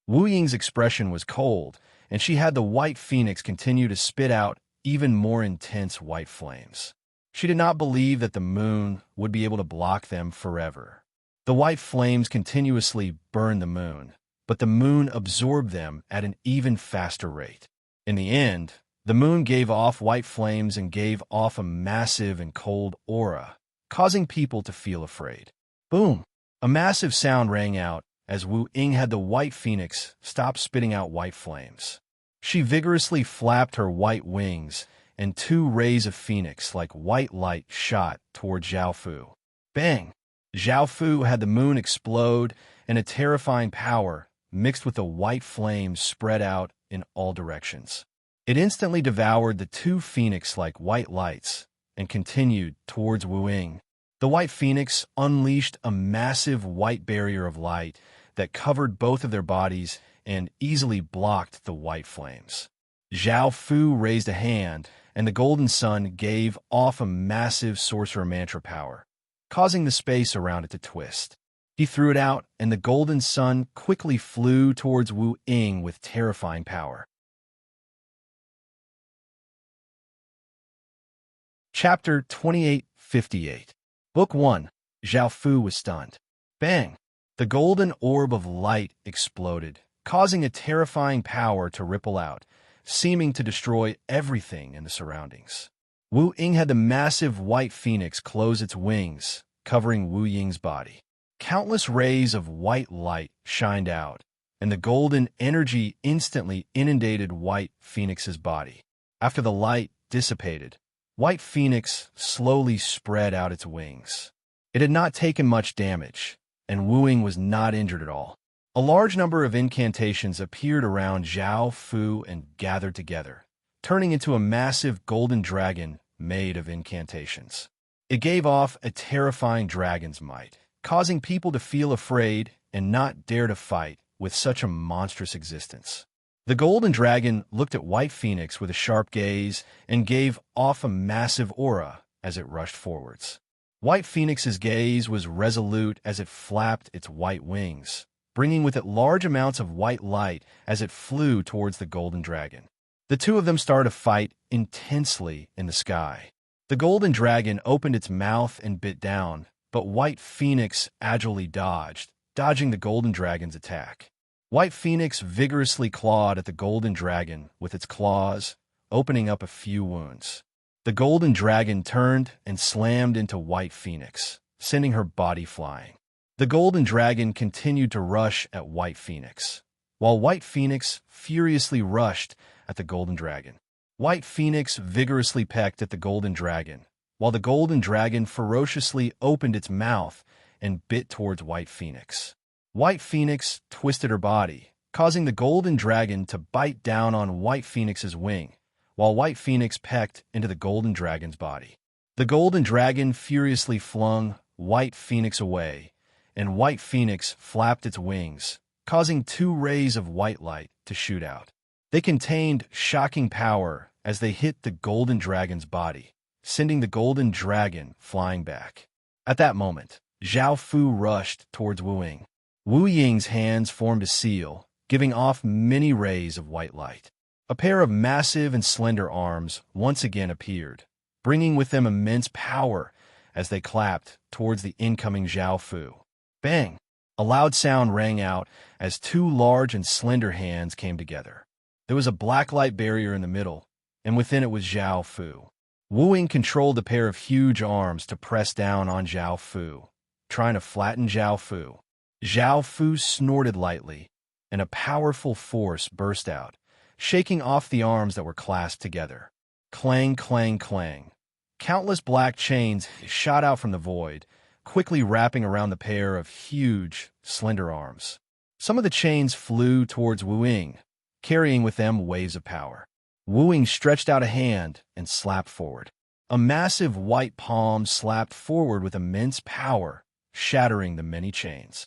Wu Ying's expression was cold, and she had the white phoenix continue to spit out even more intense white flames. She did not believe that the moon would be able to block them forever. The white flames continuously burned the moon, but the moon absorbed them at an even faster rate. In the end, the moon gave off white flames and gave off a massive and cold aura, causing people to feel afraid. Boom! A massive sound rang out as Wu Ying had the white phoenix stop spitting out white flames. She vigorously flapped her white wings, and two rays of phoenix like white light shot toward Zhao Fu. Bang! Zhao Fu had the moon explode, and a terrifying power mixed with the white flames spread out in all directions. It instantly devoured the two phoenix-like white lights and continued towards Wu Ying. The white phoenix unleashed a massive white barrier of light that covered both of their bodies and easily blocked the white flames. Zhao Fu raised a hand, and the golden sun gave off a massive sorcerer mantra power, causing the space around it to twist. He threw it out, and the golden sun quickly flew towards Wu Ying with terrifying power. Chapter 2858. Book 1. Zhao Fu was stunned. Bang! The golden orb of light exploded, causing a terrifying power to ripple out, seeming to destroy everything in the surroundings. Wu Ying had the massive white phoenix close its wings, covering Wu Ying's body. Countless rays of white light shined out, and the golden energy instantly inundated White Phoenix's body. After the light dissipated, White Phoenix slowly spread out its wings. It had not taken much damage, and Wu Ying was not injured at all. A large number of incantations appeared around Zhao Fu and gathered together, turning into a massive golden dragon made of incantations. It gave off a terrifying dragon's might, causing people to feel afraid and not dare to fight with such a monstrous existence. The golden dragon looked at White Phoenix with a sharp gaze and gave off a massive aura as it rushed forwards. White Phoenix's gaze was resolute as it flapped its white wings, bringing with it large amounts of white light as it flew towards the golden dragon. The two of them started to fight intensely in the sky. The golden dragon opened its mouth and bit down, but White Phoenix agilely dodged, dodging the golden dragon's attack. White Phoenix vigorously clawed at the golden dragon with its claws, opening up a few wounds. The golden dragon turned and slammed into White Phoenix, sending her body flying. The golden dragon continued to rush at White Phoenix, while White Phoenix furiously rushed at the golden dragon. White Phoenix vigorously pecked at the golden dragon, while the golden dragon ferociously opened its mouth and bit towards White Phoenix. White Phoenix twisted her body, causing the golden dragon to bite down on White Phoenix's wing, while White Phoenix pecked into the golden dragon's body. The golden dragon furiously flung White Phoenix away, and White Phoenix flapped its wings, causing 2 rays of white light to shoot out. They contained shocking power as they hit the golden dragon's body, sending the golden dragon flying back. At that moment, Zhao Fu rushed towards Wu Ying. Wu Ying's hands formed a seal, giving off many rays of white light. A pair of massive and slender arms once again appeared, bringing with them immense power as they clapped towards the incoming Zhao Fu. Bang! A loud sound rang out as 2 large and slender hands came together. There was a black light barrier in the middle, and within it was Zhao Fu. Wu Ying controlled a pair of huge arms to press down on Zhao Fu, trying to flatten Zhao Fu. Zhao Fu snorted lightly, and a powerful force burst out, shaking off the arms that were clasped together. Clang, clang, clang. Countless black chains shot out from the void, quickly wrapping around the pair of huge, slender arms. Some of the chains flew towards Wu Ying, carrying with them waves of power. Wu Ying stretched out a hand and slapped forward. A massive white palm slapped forward with immense power, shattering the many chains.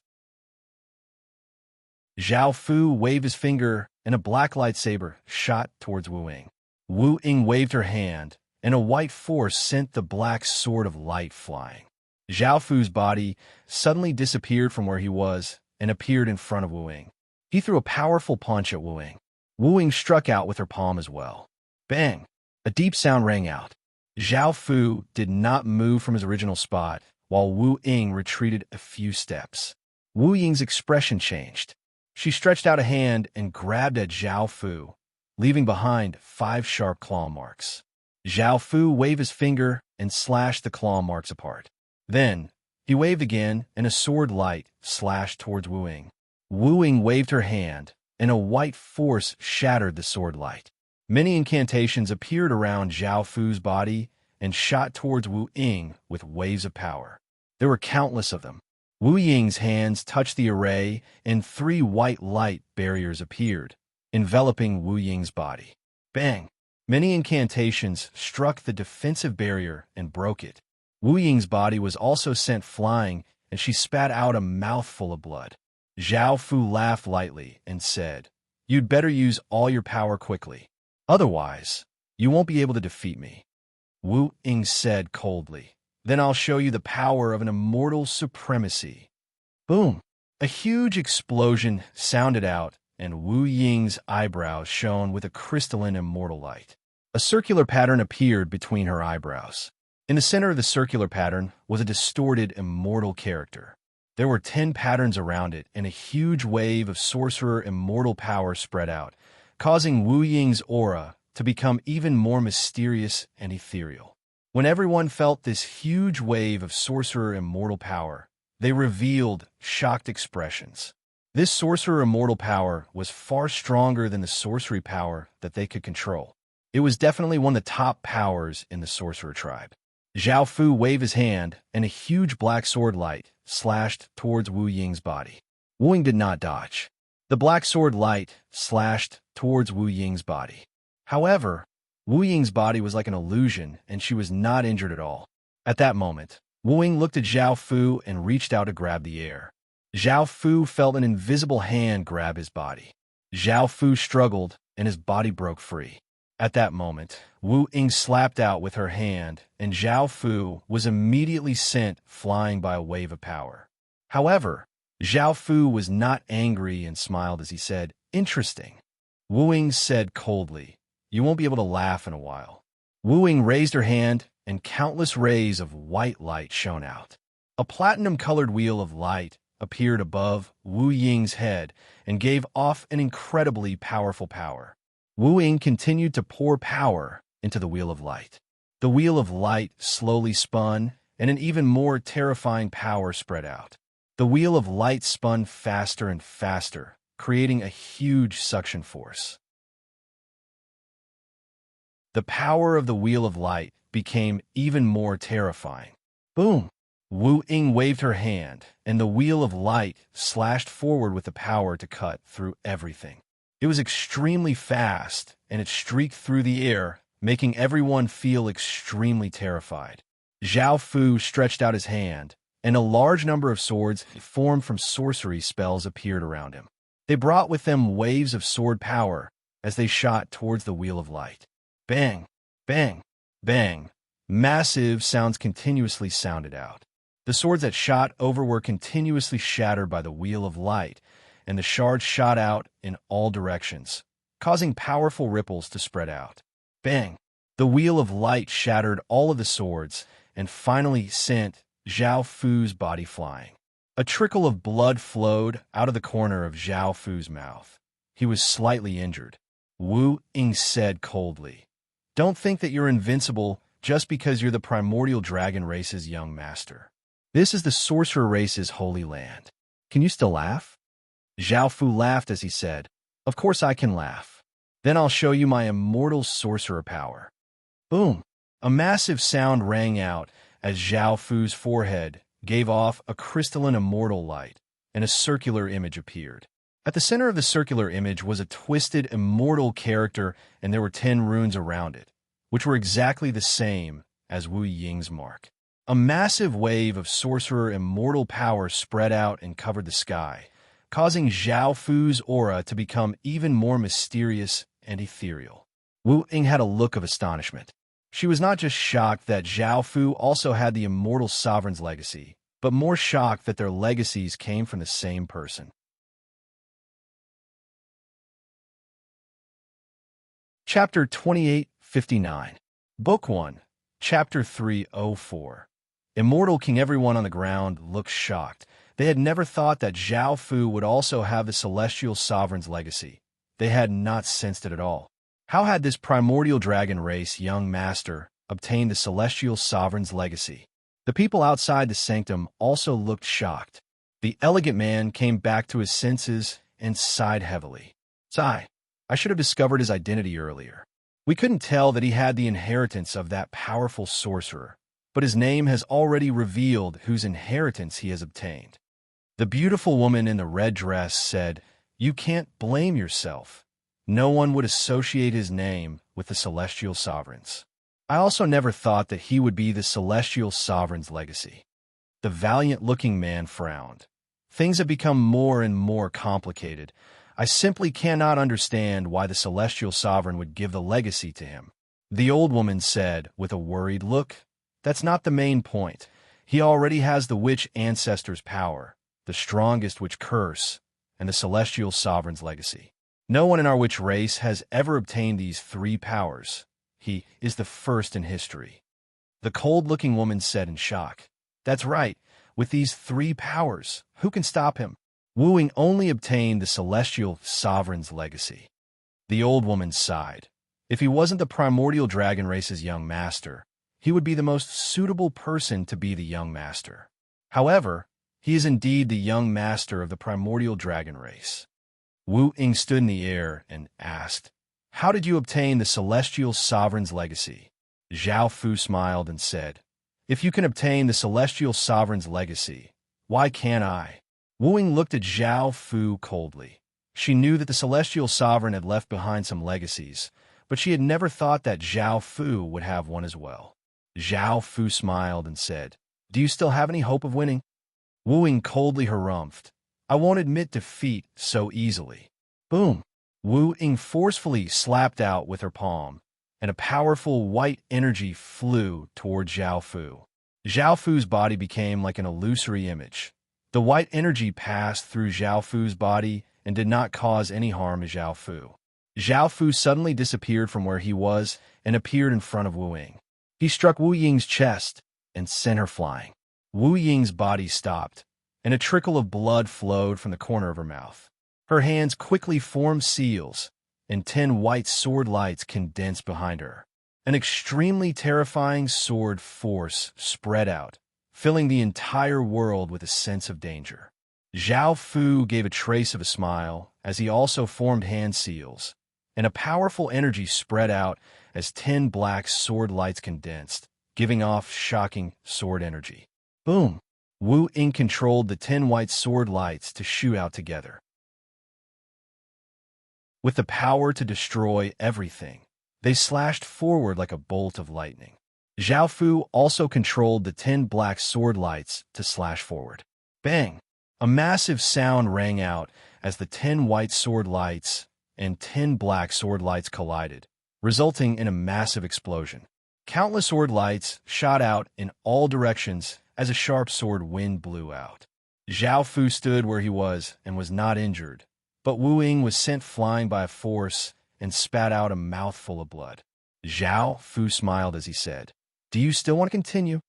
Zhao Fu waved his finger, and a black lightsaber shot towards Wu Ying. Wu Ying waved her hand, and a white force sent the black sword of light flying. Zhao Fu's body suddenly disappeared from where he was and appeared in front of Wu Ying. He threw a powerful punch at Wu Ying. Wu Ying struck out with her palm as well. Bang! A deep sound rang out. Zhao Fu did not move from his original spot, while Wu Ying retreated a few steps. Wu Ying's expression changed. She stretched out a hand and grabbed at Zhao Fu, leaving behind 5 sharp claw marks. Zhao Fu waved his finger and slashed the claw marks apart. Then, he waved again, and a sword light slashed towards Wu Ying. Wu Ying waved her hand, and a white force shattered the sword light. Many incantations appeared around Zhao Fu's body and shot towards Wu Ying with waves of power. There were countless of them. Wu Ying's hands touched the array, and 3 white light barriers appeared, enveloping Wu Ying's body. Bang! Many incantations struck the defensive barrier and broke it. Wu Ying's body was also sent flying, and she spat out a mouthful of blood. Zhao Fu laughed lightly and said, "You'd better use all your power quickly. Otherwise, you won't be able to defeat me." Wu Ying said coldly, "Then I'll show you the power of an immortal supremacy." Boom! A huge explosion sounded out, and Wu Ying's eyebrows shone with a crystalline immortal light. A circular pattern appeared between her eyebrows. In the center of the circular pattern was a distorted immortal character. There were 10 patterns around it, and a huge wave of sorcerer immortal power spread out, causing Wu Ying's aura to become even more mysterious and ethereal. When everyone felt this huge wave of sorcerer immortal power, they revealed shocked expressions. This sorcerer immortal power was far stronger than the sorcery power that they could control. It was definitely one of the top powers in the sorcerer tribe. Zhao Fu waved his hand, and a huge black sword light slashed towards Wu Ying's body. Wu Ying did not dodge. The black sword light slashed towards Wu Ying's body. However, Wu Ying's body was like an illusion, and she was not injured at all. At that moment, Wu Ying looked at Zhao Fu and reached out to grab the air. Zhao Fu felt an invisible hand grab his body. Zhao Fu struggled, and his body broke free. At that moment, Wu Ying slapped out with her hand, and Zhao Fu was immediately sent flying by a wave of power. However, Zhao Fu was not angry and smiled as he said, "Interesting." Wu Ying said coldly, "You won't be able to laugh in a while." Wu Ying raised her hand, and countless rays of white light shone out. A platinum-colored wheel of light appeared above Wu Ying's head and gave off an incredibly powerful power. Wu Ying continued to pour power into the wheel of light. The wheel of light slowly spun, and an even more terrifying power spread out. The wheel of light spun faster and faster, creating a huge suction force. The power of the wheel of light became even more terrifying. Boom! Wu Ying waved her hand, and the wheel of light slashed forward with the power to cut through everything. It was extremely fast, and it streaked through the air, making everyone feel extremely terrified. Zhao Fu stretched out his hand, and a large number of swords formed from sorcery spells appeared around him. They brought with them waves of sword power as they shot towards the wheel of light. Bang! Bang! Bang! Massive sounds continuously sounded out. The swords that shot over were continuously shattered by the wheel of light, and the shards shot out in all directions, causing powerful ripples to spread out. Bang! The wheel of light shattered all of the swords and finally sent Zhao Fu's body flying. A trickle of blood flowed out of the corner of Zhao Fu's mouth. He was slightly injured. Wu Ying said coldly, "Don't think that you're invincible just because you're the primordial dragon race's young master. This is the sorcerer race's holy land. Can you still laugh?" Zhao Fu laughed as he said, "Of course I can laugh. Then I'll show you my immortal sorcerer power." Boom! A massive sound rang out as Zhao Fu's forehead gave off a crystalline immortal light, and a circular image appeared. At the center of the circular image was a twisted immortal character, and there were 10 runes around it, which were exactly the same as Wu Ying's mark. A massive wave of sorcerer immortal power spread out and covered the sky, causing Zhao Fu's aura to become even more mysterious and ethereal. Wu Ying had a look of astonishment. She was not just shocked that Zhao Fu also had the immortal sovereign's legacy, but more shocked that their legacies came from the same person. Chapter 2859, Book 1, Chapter 304. Immortal King. Everyone on the ground looked shocked. They had never thought that Zhao Fu would also have the celestial sovereign's legacy. They had not sensed it at all. How had this primordial dragon race young master obtained the celestial sovereign's legacy? The people outside the sanctum also looked shocked. The elegant man came back to his senses and sighed heavily. Sigh. I should have discovered his identity earlier. We couldn't tell that he had the inheritance of that powerful sorcerer, but his name has already revealed whose inheritance he has obtained. The beautiful woman in the red dress said, "You can't blame yourself. No one would associate his name with the celestial sovereigns. I also never thought that he would be the celestial sovereign's legacy." The valiant-looking man frowned. "Things have become more and more complicated. I simply cannot understand why the celestial sovereign would give the legacy to him." The old woman said with a worried look, "That's not the main point. He already has the witch ancestor's power, the strongest witch curse, and the celestial sovereign's legacy. No one in our witch race has ever obtained these 3 powers. He is the first in history." The cold-looking woman said in shock, "That's right. With these 3 powers, who can stop him?" Wu Ying only obtained the celestial sovereign's legacy. The old woman sighed. If he wasn't the primordial dragon race's young master, he would be the most suitable person to be the young master. However, he is indeed the young master of the primordial dragon race. Wu Ying stood in the air and asked, "How did you obtain the celestial sovereign's legacy?" Zhao Fu smiled and said, "If you can obtain the celestial sovereign's legacy, why can't I?" Wu Ying looked at Zhao Fu coldly. She knew that the celestial sovereign had left behind some legacies, but she had never thought that Zhao Fu would have one as well. Zhao Fu smiled and said, "Do you still have any hope of winning?" Wu Ying coldly harumphed, "I won't admit defeat so easily." Boom! Wu Ying forcefully slapped out with her palm, and a powerful white energy flew toward Zhao Fu. Zhao Fu's body became like an illusory image. The white energy passed through Zhao Fu's body and did not cause any harm to Zhao Fu. Zhao Fu suddenly disappeared from where he was and appeared in front of Wu Ying. He struck Wu Ying's chest and sent her flying. Wu Ying's body stopped, and a trickle of blood flowed from the corner of her mouth. Her hands quickly formed seals, and 10 white sword lights condensed behind her. An extremely terrifying sword force spread out, filling the entire world with a sense of danger. Zhao Fu gave a trace of a smile as he also formed hand seals, and a powerful energy spread out as 10 black sword lights condensed, giving off shocking sword energy. Boom! Wu Ying controlled the 10 white sword lights to shoot out together. With the power to destroy everything, they slashed forward like a bolt of lightning. Zhao Fu also controlled the 10 black sword lights to slash forward. Bang! A massive sound rang out as the 10 white sword lights and 10 black sword lights collided, resulting in a massive explosion. Countless sword lights shot out in all directions as a sharp sword wind blew out. Zhao Fu stood where he was and was not injured, but Wu Ying was sent flying by a force and spat out a mouthful of blood. Zhao Fu smiled as he said, "Do you still want to continue?"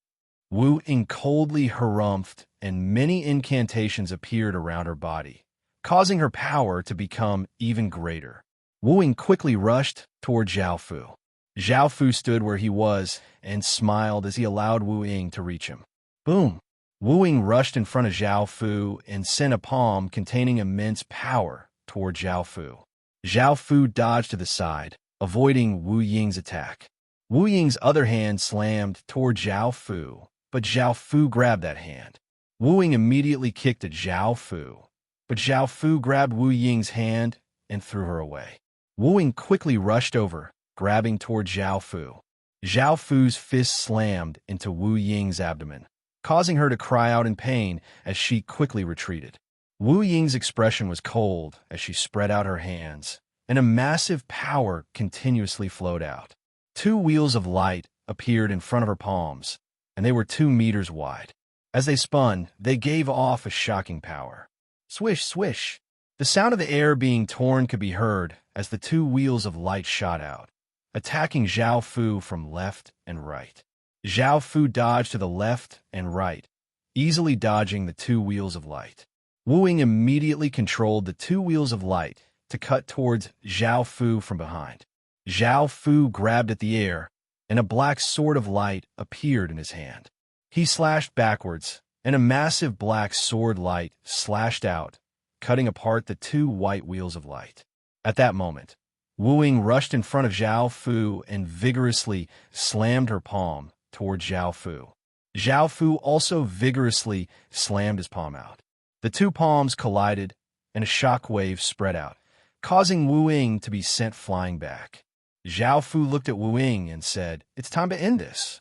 Wu Ying coldly harumphed, and many incantations appeared around her body, causing her power to become even greater. Wu Ying quickly rushed toward Zhao Fu. Zhao Fu stood where he was and smiled as he allowed Wu Ying to reach him. Boom! Wu Ying rushed in front of Zhao Fu and sent a palm containing immense power toward Zhao Fu. Zhao Fu dodged to the side, avoiding Wu Ying's attack. Wu Ying's other hand slammed toward Zhao Fu, but Zhao Fu grabbed that hand. Wu Ying immediately kicked at Zhao Fu, but Zhao Fu grabbed Wu Ying's hand and threw her away. Wu Ying quickly rushed over, grabbing toward Zhao Fu. Zhao Fu's fist slammed into Wu Ying's abdomen, causing her to cry out in pain as she quickly retreated. Wu Ying's expression was cold as she spread out her hands, and a massive power continuously flowed out. 2 wheels of light appeared in front of her palms, and they were 2 meters wide. As they spun, they gave off a shocking power. Swish, swish! The sound of the air being torn could be heard as the 2 wheels of light shot out, attacking Zhao Fu from left and right. Zhao Fu dodged to the left and right, easily dodging the 2 wheels of light. Wu Ying immediately controlled the 2 wheels of light to cut towards Zhao Fu from behind. Zhao Fu grabbed at the air, and a black sword of light appeared in his hand. He slashed backwards, and a massive black sword light slashed out, cutting apart the 2 white wheels of light. At that moment, Wu Ying rushed in front of Zhao Fu and vigorously slammed her palm toward Zhao Fu. Zhao Fu also vigorously slammed his palm out. The 2 palms collided, and a shock wave spread out, causing Wu Ying to be sent flying back. Zhao Fu looked at Wu Ying and said, "It's time to end this."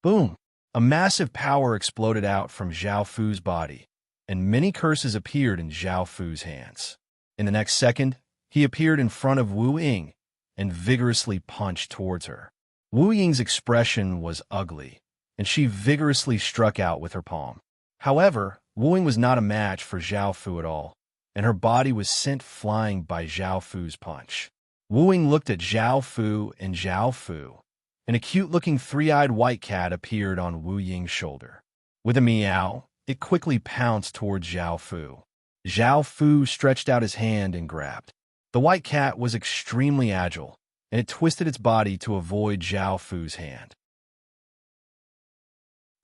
Boom! A massive power exploded out from Zhao Fu's body, and many curses appeared in Zhao Fu's hands. In the next second, he appeared in front of Wu Ying and vigorously punched towards her. Wu Ying's expression was ugly, and she vigorously struck out with her palm. However, Wu Ying was not a match for Zhao Fu at all, and her body was sent flying by Zhao Fu's punch. Wu Ying looked at Zhao Fu and Zhao Fu, and a cute-looking 3-eyed white cat appeared on Wu Ying's shoulder. With a meow, it quickly pounced towards Zhao Fu. Zhao Fu stretched out his hand and grabbed. The white cat was extremely agile, and it twisted its body to avoid Zhao Fu's hand.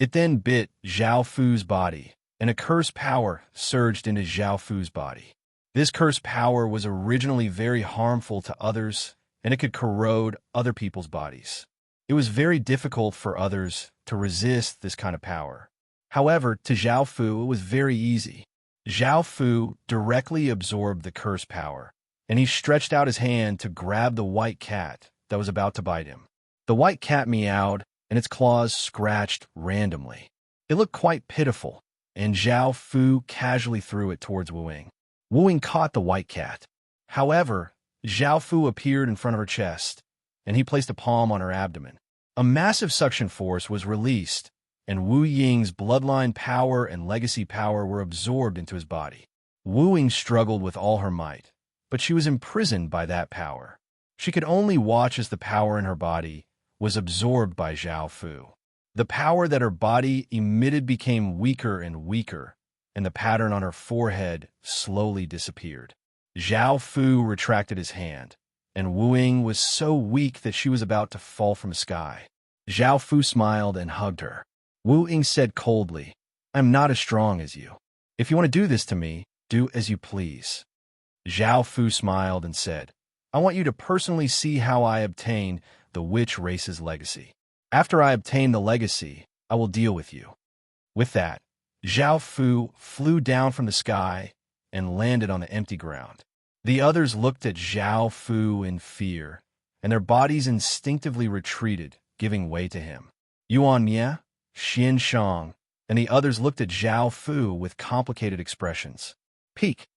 It then bit Zhao Fu's body, and a curse power surged into Zhao Fu's body. This curse power was originally very harmful to others, and it could corrode other people's bodies. It was very difficult for others to resist this kind of power. However, to Zhao Fu, it was very easy. Zhao Fu directly absorbed the curse power, and he stretched out his hand to grab the white cat that was about to bite him. The white cat meowed, and its claws scratched randomly. It looked quite pitiful, and Zhao Fu casually threw it towards Wu Ying. Wu Ying caught the white cat. However, Zhao Fu appeared in front of her chest, and he placed a palm on her abdomen. A massive suction force was released, and Wu Ying's bloodline power and legacy power were absorbed into his body. Wu Ying struggled with all her might, but she was imprisoned by that power. She could only watch as the power in her body was absorbed by Zhao Fu. The power that her body emitted became weaker and weaker, and the pattern on her forehead slowly disappeared. Zhao Fu retracted his hand, and Wu Ying was so weak that she was about to fall from the sky. Zhao Fu smiled and hugged her. Wu Ying said coldly, "I'm not as strong as you. If you want to do this to me, do as you please." Zhao Fu smiled and said, "I want you to personally see how I obtained the witch race's legacy. After I obtain the legacy, I will deal with you." With that, Zhao Fu flew down from the sky and landed on the empty ground. The others looked at Zhao Fu in fear, and their bodies instinctively retreated, giving way to him. Yuan Mie, Xian Shang, and the others looked at Zhao Fu with complicated expressions. Peak.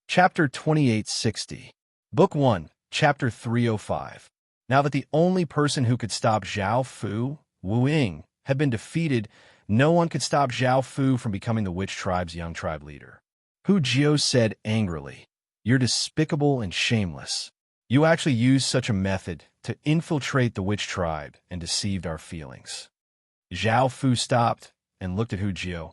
Chapter 2860. Book 1, Chapter 305. Now that the only person who could stop Zhao Fu, Wu Ying, had been defeated, no one could stop Zhao Fu from becoming the witch tribe's young tribe leader. Hu Jiao said angrily, "You're despicable and shameless. You actually used such a method to infiltrate the witch tribe and deceived our feelings." Zhao Fu stopped and looked at Hu Jiao.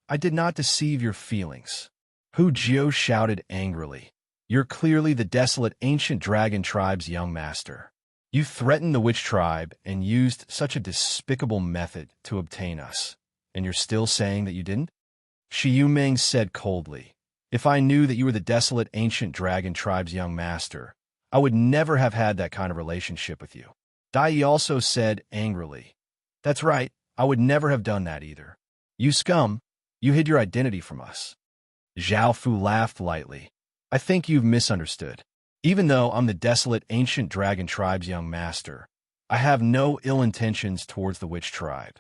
"I did not deceive your feelings." Hu Jiao shouted angrily, "You're clearly the desolate ancient dragon tribe's young master. You threatened the witch tribe and used such a despicable method to obtain us, and you're still saying that you didn't?" Shi Yumeng said coldly, "If I knew that you were the desolate ancient dragon tribe's young master, I would never have had that kind of relationship with you." Dai Yi also said angrily, "That's right, I would never have done that either. You scum, you hid your identity from us." Zhao Fu laughed lightly. "I think you've misunderstood. Even though I'm the desolate ancient dragon tribe's young master, I have no ill intentions towards the witch tribe."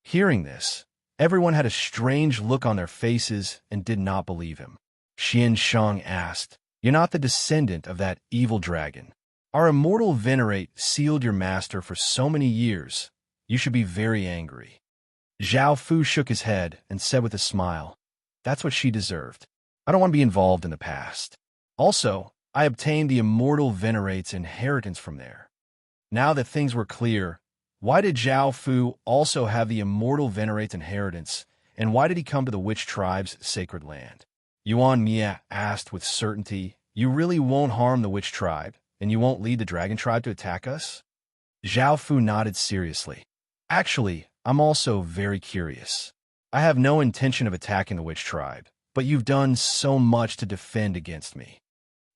Hearing this, everyone had a strange look on their faces and did not believe him. Xian Shang asked, "You're not the descendant of that evil dragon. Our immortal venerate sealed your master for so many years. You should be very angry." Zhao Fu shook his head and said with a smile, "That's what she deserved. I don't want to be involved in the past. Also, I obtained the immortal venerate's inheritance from there." Now that things were clear, why did Zhao Fu also have the immortal venerate's inheritance, and why did he come to the witch tribe's sacred land? Yuan Mie asked with certainty, "You really won't harm the witch tribe, and you won't lead the dragon tribe to attack us?" Zhao Fu nodded seriously. "Actually, I'm also very curious. I have no intention of attacking the witch tribe, but you've done so much to defend against me."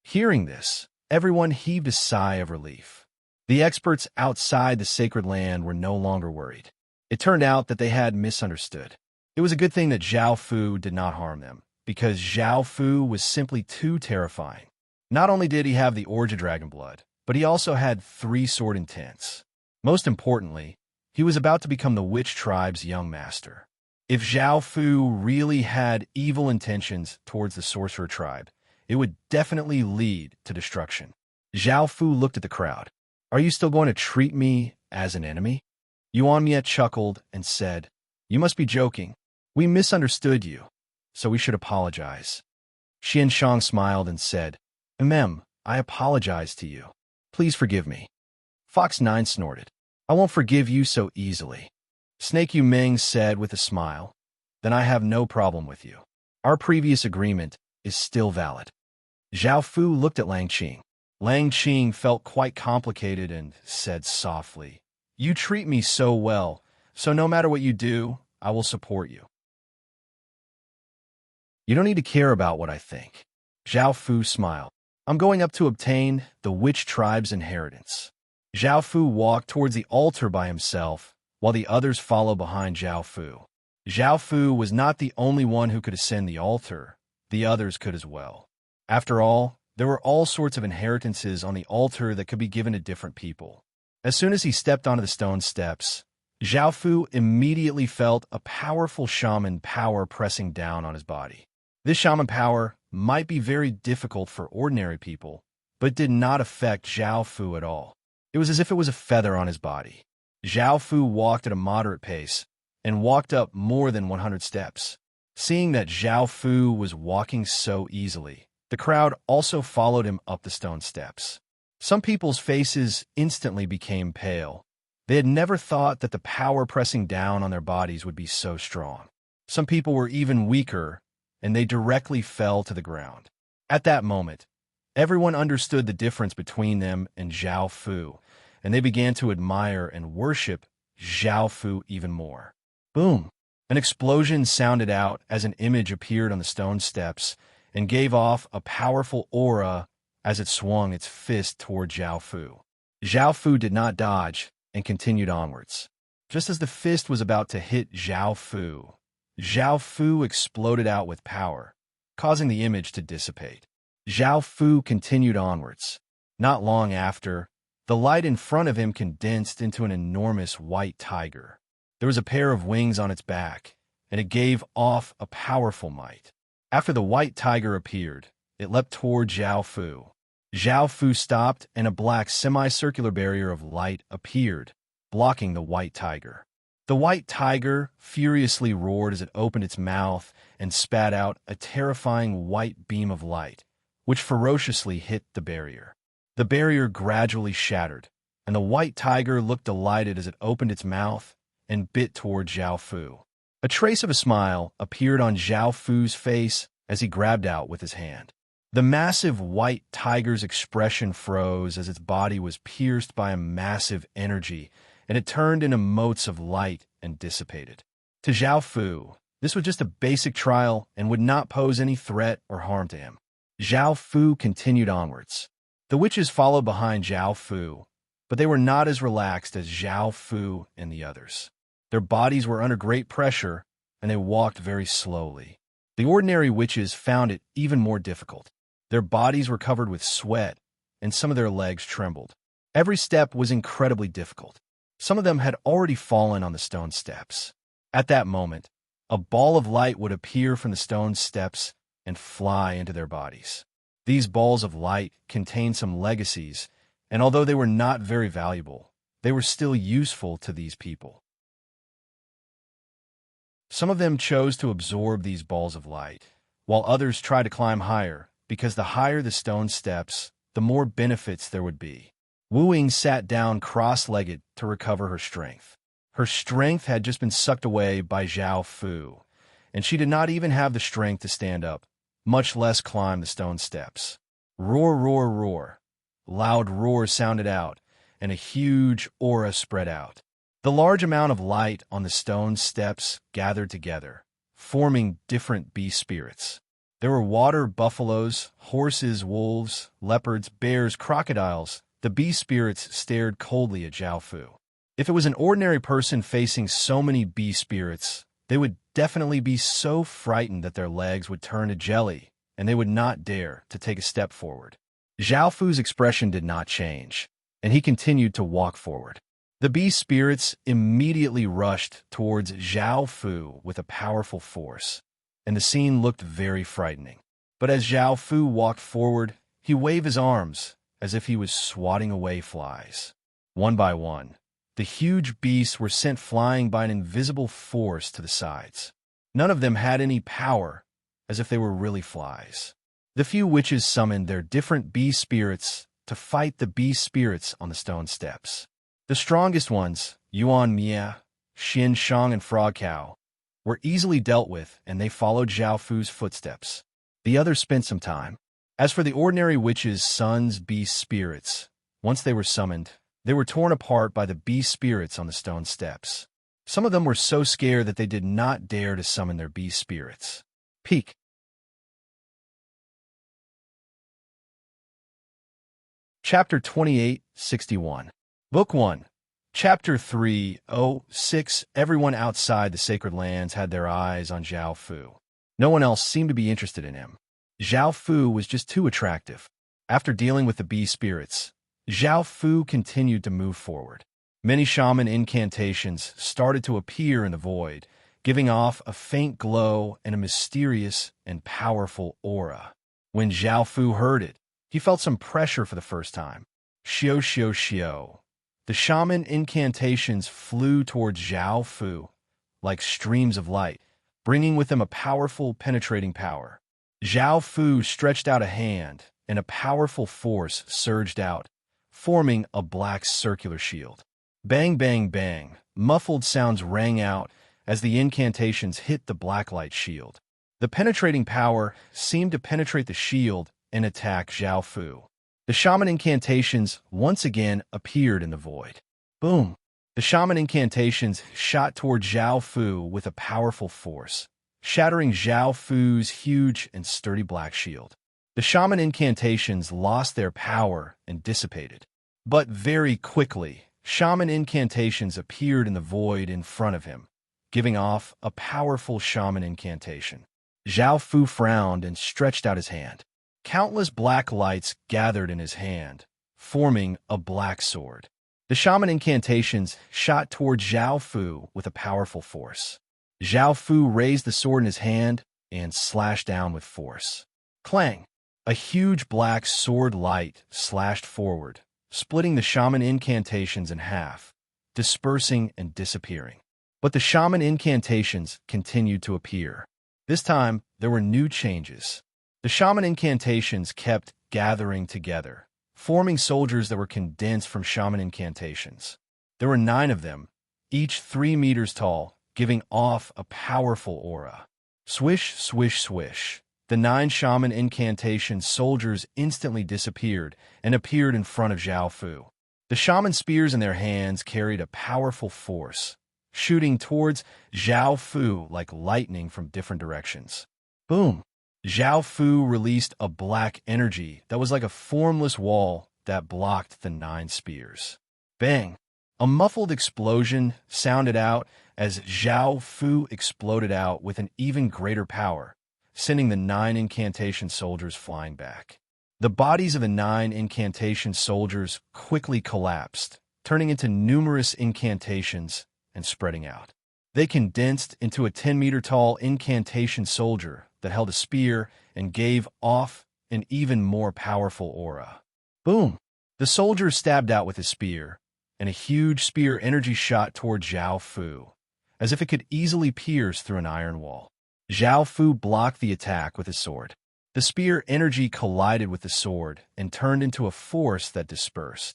Hearing this, everyone heaved a sigh of relief. The experts outside the sacred land were no longer worried. It turned out that they had misunderstood. It was a good thing that Zhao Fu did not harm them, because Zhao Fu was simply too terrifying. Not only did he have the origin dragon blood, but he also had 3 sword intents. Most importantly, he was about to become the witch tribe's young master. If Zhao Fu really had evil intentions towards the sorcerer tribe, it would definitely lead to destruction. Zhao Fu looked at the crowd. "Are you still going to treat me as an enemy?" Yuan Mie chuckled and said, "You must be joking. We misunderstood you, so we should apologize." Xian Shang smiled and said, I apologize to you. Please forgive me." Fox 9 snorted, "I won't forgive you so easily." Snake Yumeng said with a smile, "Then I have no problem with you. Our previous agreement is still valid." Zhao Fu looked at Lang Qing. Lang Qing felt quite complicated and said softly, "You treat me so well, so no matter what you do, I will support you." "You don't need to care about what I think." Zhao Fu smiled. "I'm going up to obtain the witch tribe's inheritance." Zhao Fu walked towards the altar by himself, while the others followed behind Zhao Fu. Zhao Fu was not the only one who could ascend the altar. The others could as well. After all, there were all sorts of inheritances on the altar that could be given to different people. As soon as he stepped onto the stone steps, Zhao Fu immediately felt a powerful shaman power pressing down on his body. This shaman power might be very difficult for ordinary people, but did not affect Zhao Fu at all. It was as if it was a feather on his body. Zhao Fu walked at a moderate pace and walked up more than 100 steps. Seeing that Zhao Fu was walking so easily, the crowd also followed him up the stone steps. Some people's faces instantly became pale. They had never thought that the power pressing down on their bodies would be so strong. Some people were even weaker, and they directly fell to the ground. At that moment, everyone understood the difference between them and Zhao Fu, and they began to admire and worship Zhao Fu even more. Boom! An explosion sounded out as an image appeared on the stone steps and gave off a powerful aura as it swung its fist toward Zhao Fu. Zhao Fu did not dodge and continued onwards. Just as the fist was about to hit Zhao Fu exploded out with power, causing the image to dissipate. Zhao Fu continued onwards. Not long after, the light in front of him condensed into an enormous white tiger. There was a pair of wings on its back, and it gave off a powerful might. After the white tiger appeared, it leapt toward Zhao Fu. Zhao Fu stopped, and a black semicircular barrier of light appeared, blocking the white tiger. The white tiger furiously roared as it opened its mouth and spat out a terrifying white beam of light, which ferociously hit the barrier. The barrier gradually shattered, and the white tiger looked delighted as it opened its mouth and bit toward Zhao Fu. A trace of a smile appeared on Zhao Fu's face as he grabbed out with his hand. The massive white tiger's expression froze as its body was pierced by a massive energy, and it turned into motes of light and dissipated. To Zhao Fu, this was just a basic trial and would not pose any threat or harm to him. Zhao Fu continued onwards. The witches followed behind Zhao Fu, but they were not as relaxed as Zhao Fu and the others. Their bodies were under great pressure, and they walked very slowly. The ordinary witches found it even more difficult. Their bodies were covered with sweat, and some of their legs trembled. Every step was incredibly difficult. Some of them had already fallen on the stone steps. At that moment, a ball of light would appear from the stone steps and fly into their bodies. These balls of light contained some legacies, and although they were not very valuable, they were still useful to these people. Some of them chose to absorb these balls of light, while others tried to climb higher, because the higher the stone steps, the more benefits there would be. Wu Ying sat down cross-legged to recover her strength. Her strength had just been sucked away by Zhao Fu, and she did not even have the strength to stand up, much less climb the stone steps. Roar, roar, roar. Loud roars sounded out, and a huge aura spread out. The large amount of light on the stone steps gathered together, forming different beast spirits. There were water buffaloes, horses, wolves, leopards, bears, crocodiles. The beast spirits stared coldly at Zhao Fu. If it was an ordinary person facing so many beast spirits, they would definitely be so frightened that their legs would turn to jelly, and they would not dare to take a step forward. Zhao Fu's expression did not change, and he continued to walk forward. The beast spirits immediately rushed towards Zhao Fu with a powerful force, and the scene looked very frightening. But as Zhao Fu walked forward, he waved his arms as if he was swatting away flies. One by one, the huge beasts were sent flying by an invisible force to the sides. None of them had any power, as if they were really flies. The few witches summoned their different beast spirits to fight the beast spirits on the stone steps. The strongest ones, Yuan Mia, Xin Shang, and Frog Cow, were easily dealt with, and they followed Zhao Fu's footsteps. The others spent some time. As for the ordinary witches' sons' beast spirits, once they were summoned, they were torn apart by the beast spirits on the stone steps. Some of them were so scared that they did not dare to summon their beast spirits. Peak. Chapter 2861. Book 1. Chapter 306. Everyone outside the sacred lands had their eyes on Zhao Fu. No one else seemed to be interested in him. Zhao Fu was just too attractive. After dealing with the beast spirits, Zhao Fu continued to move forward. Many shaman incantations started to appear in the void, giving off a faint glow and a mysterious and powerful aura. When Zhao Fu heard it, he felt some pressure for the first time. Xiao, xiao, xiao. The shaman incantations flew towards Zhao Fu like streams of light, bringing with them a powerful, penetrating power. Zhao Fu stretched out a hand, and a powerful force surged out, forming a black circular shield. Bang, bang, bang. Muffled sounds rang out as the incantations hit the blacklight shield. The penetrating power seemed to penetrate the shield and attack Zhao Fu. The shaman incantations once again appeared in the void. Boom! The shaman incantations shot toward Zhao Fu with a powerful force, shattering Zhao Fu's huge and sturdy black shield. The shaman incantations lost their power and dissipated. But very quickly, shaman incantations appeared in the void in front of him, giving off a powerful shaman incantation. Zhao Fu frowned and stretched out his hand. Countless black lights gathered in his hand, forming a black sword. The shaman incantations shot toward Zhao Fu with a powerful force. Zhao Fu raised the sword in his hand and slashed down with force. Clang! A huge black sword light slashed forward, splitting the shaman incantations in half, dispersing and disappearing. But the shaman incantations continued to appear. This time, there were new changes. The shaman incantations kept gathering together, forming soldiers that were condensed from shaman incantations. There were 9 of them, each 3 meters tall, giving off a powerful aura. Swish, swish, swish. The 9 shaman incantation soldiers instantly disappeared and appeared in front of Zhao Fu. The shaman spears in their hands carried a powerful force, shooting towards Zhao Fu like lightning from different directions. Boom! Zhao Fu released a black energy that was like a formless wall that blocked the 9 spears. Bang! A muffled explosion sounded out as Zhao Fu exploded out with an even greater power, sending the 9 incantation soldiers flying back. The bodies of the 9 incantation soldiers quickly collapsed, turning into numerous incantations and spreading out. They condensed into a 10-meter-tall incantation soldier that held a spear and gave off an even more powerful aura. Boom! The soldier stabbed out with his spear, and a huge spear energy shot toward Zhao Fu, as if it could easily pierce through an iron wall. Zhao Fu blocked the attack with his sword. The spear energy collided with the sword and turned into a force that dispersed.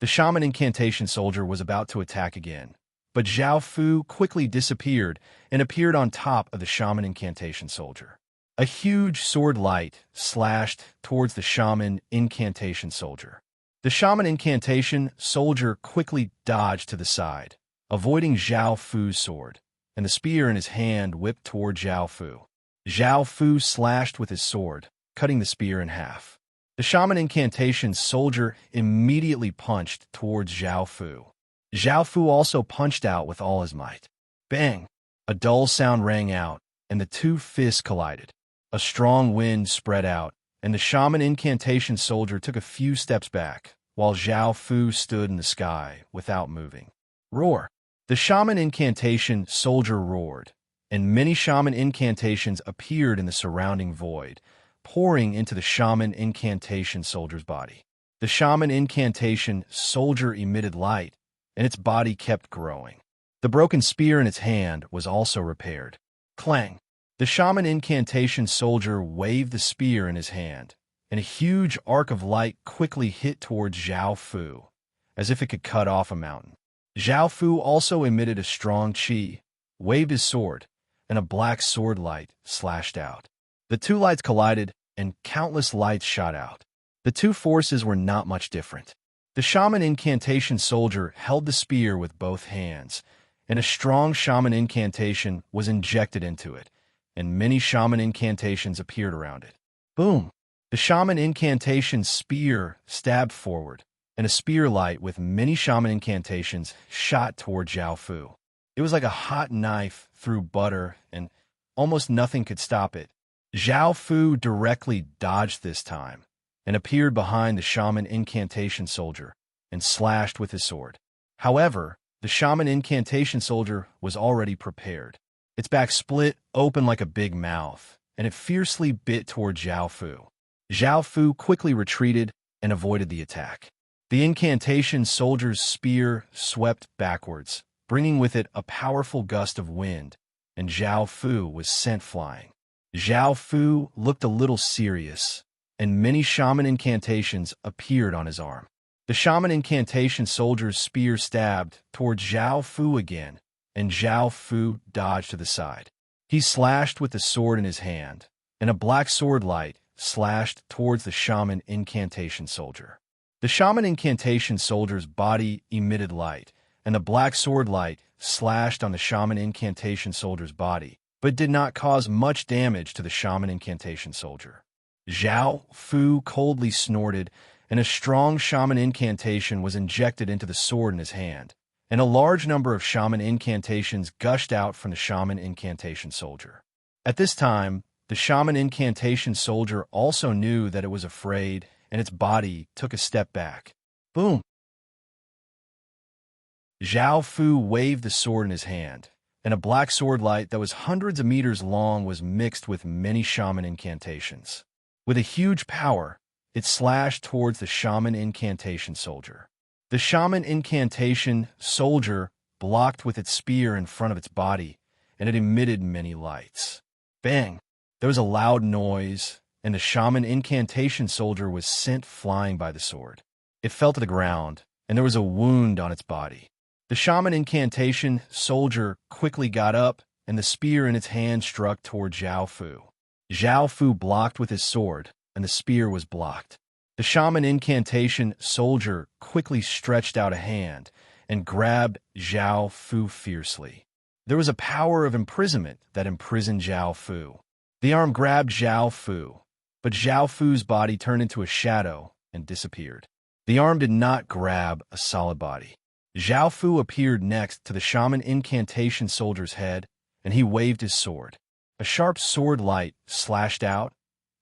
The shaman incantation soldier was about to attack again, but Zhao Fu quickly disappeared and appeared on top of the shaman incantation soldier. A huge sword light slashed towards the shaman incantation soldier. The shaman incantation soldier quickly dodged to the side, avoiding Zhao Fu's sword, and the spear in his hand whipped toward Zhao Fu. Zhao Fu slashed with his sword, cutting the spear in half. The shaman incantation soldier immediately punched towards Zhao Fu. Zhao Fu also punched out with all his might. Bang! A dull sound rang out, and the 2 fists collided. A strong wind spread out, and the shaman incantation soldier took a few steps back, while Zhao Fu stood in the sky without moving. Roar! The shaman incantation soldier roared, and many shaman incantations appeared in the surrounding void, pouring into the shaman incantation soldier's body. The shaman incantation soldier emitted light, and its body kept growing. The broken spear in its hand was also repaired. Clang! The shaman incantation soldier waved the spear in his hand, and a huge arc of light quickly hit towards Zhao Fu, as if it could cut off a mountain. Zhao Fu also emitted a strong qi, waved his sword, and a black sword light slashed out. The 2 lights collided, and countless lights shot out. The 2 forces were not much different. The shaman incantation soldier held the spear with both hands, and a strong shaman incantation was injected into it, and many shaman incantations appeared around it. Boom! The shaman incantation spear stabbed forward, and a spear light with many shaman incantations shot toward Zhao Fu. It was like a hot knife through butter, and almost nothing could stop it. Zhao Fu directly dodged this time, and appeared behind the shaman incantation soldier, and slashed with his sword. However, the shaman incantation soldier was already prepared. Its back split open like a big mouth, and it fiercely bit toward Zhao Fu. Zhao Fu quickly retreated and avoided the attack. The incantation soldier's spear swept backwards, bringing with it a powerful gust of wind, and Zhao Fu was sent flying. Zhao Fu looked a little serious, and many shaman incantations appeared on his arm. The shaman incantation soldier's spear stabbed toward Zhao Fu again, and Zhao Fu dodged to the side. He slashed with the sword in his hand, and a black sword light slashed towards the shaman incantation soldier. The shaman incantation soldier's body emitted light, and the black sword light slashed on the shaman incantation soldier's body, but did not cause much damage to the shaman incantation soldier. Zhao Fu coldly snorted, and a strong shaman incantation was injected into the sword in his hand, and a large number of shaman incantations gushed out from the shaman incantation soldier. At this time, the shaman incantation soldier also knew that it was afraid, and its body took a step back. Boom! Zhao Fu waved the sword in his hand, and a black sword light that was hundreds of meters long was mixed with many shaman incantations. With a huge power, it slashed towards the shaman incantation soldier. The shaman incantation soldier blocked with its spear in front of its body, and it emitted many lights. Bang! There was a loud noise, and the shaman incantation soldier was sent flying by the sword. It fell to the ground, and there was a wound on its body. The shaman incantation soldier quickly got up, and the spear in its hand struck toward Zhao Fu. Zhao Fu blocked with his sword, and the spear was blocked. The shaman incantation soldier quickly stretched out a hand and grabbed Zhao Fu fiercely. There was a power of imprisonment that imprisoned Zhao Fu. The arm grabbed Zhao Fu, but Zhao Fu's body turned into a shadow and disappeared. The arm did not grab a solid body. Zhao Fu appeared next to the shaman incantation soldier's head, and he waved his sword. A sharp sword light slashed out,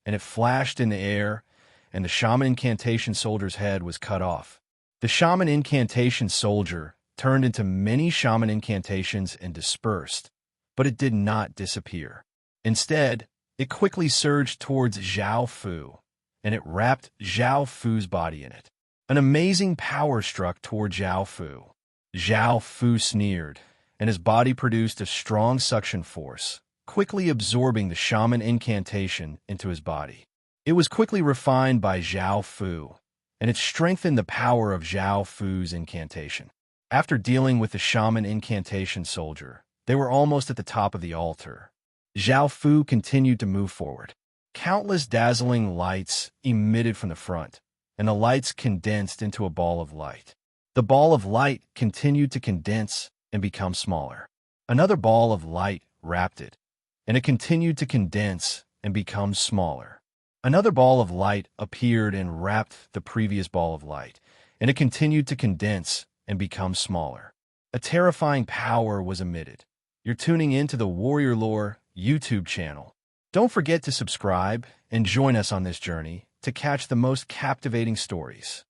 and it flashed in the air, and the shaman incantation soldier's head was cut off. The shaman incantation soldier turned into many shaman incantations and dispersed, but it did not disappear. Instead, it quickly surged towards Zhao Fu, and it wrapped Zhao Fu's body in it. An amazing power struck toward Zhao Fu. Zhao Fu sneered, and his body produced a strong suction force, quickly absorbing the shaman incantation into his body. It was quickly refined by Zhao Fu, and it strengthened the power of Zhao Fu's incantation. After dealing with the shaman incantation soldier, they were almost at the top of the altar. Zhao Fu continued to move forward. Countless dazzling lights emitted from the front, and the lights condensed into a ball of light. The ball of light continued to condense and become smaller. Another ball of light wrapped it, and it continued to condense and become smaller. Another ball of light appeared and wrapped the previous ball of light, and it continued to condense and become smaller. A terrifying power was emitted. You're tuning in to the Warrior Lore YouTube channel. Don't forget to subscribe and join us on this journey to catch the most captivating stories.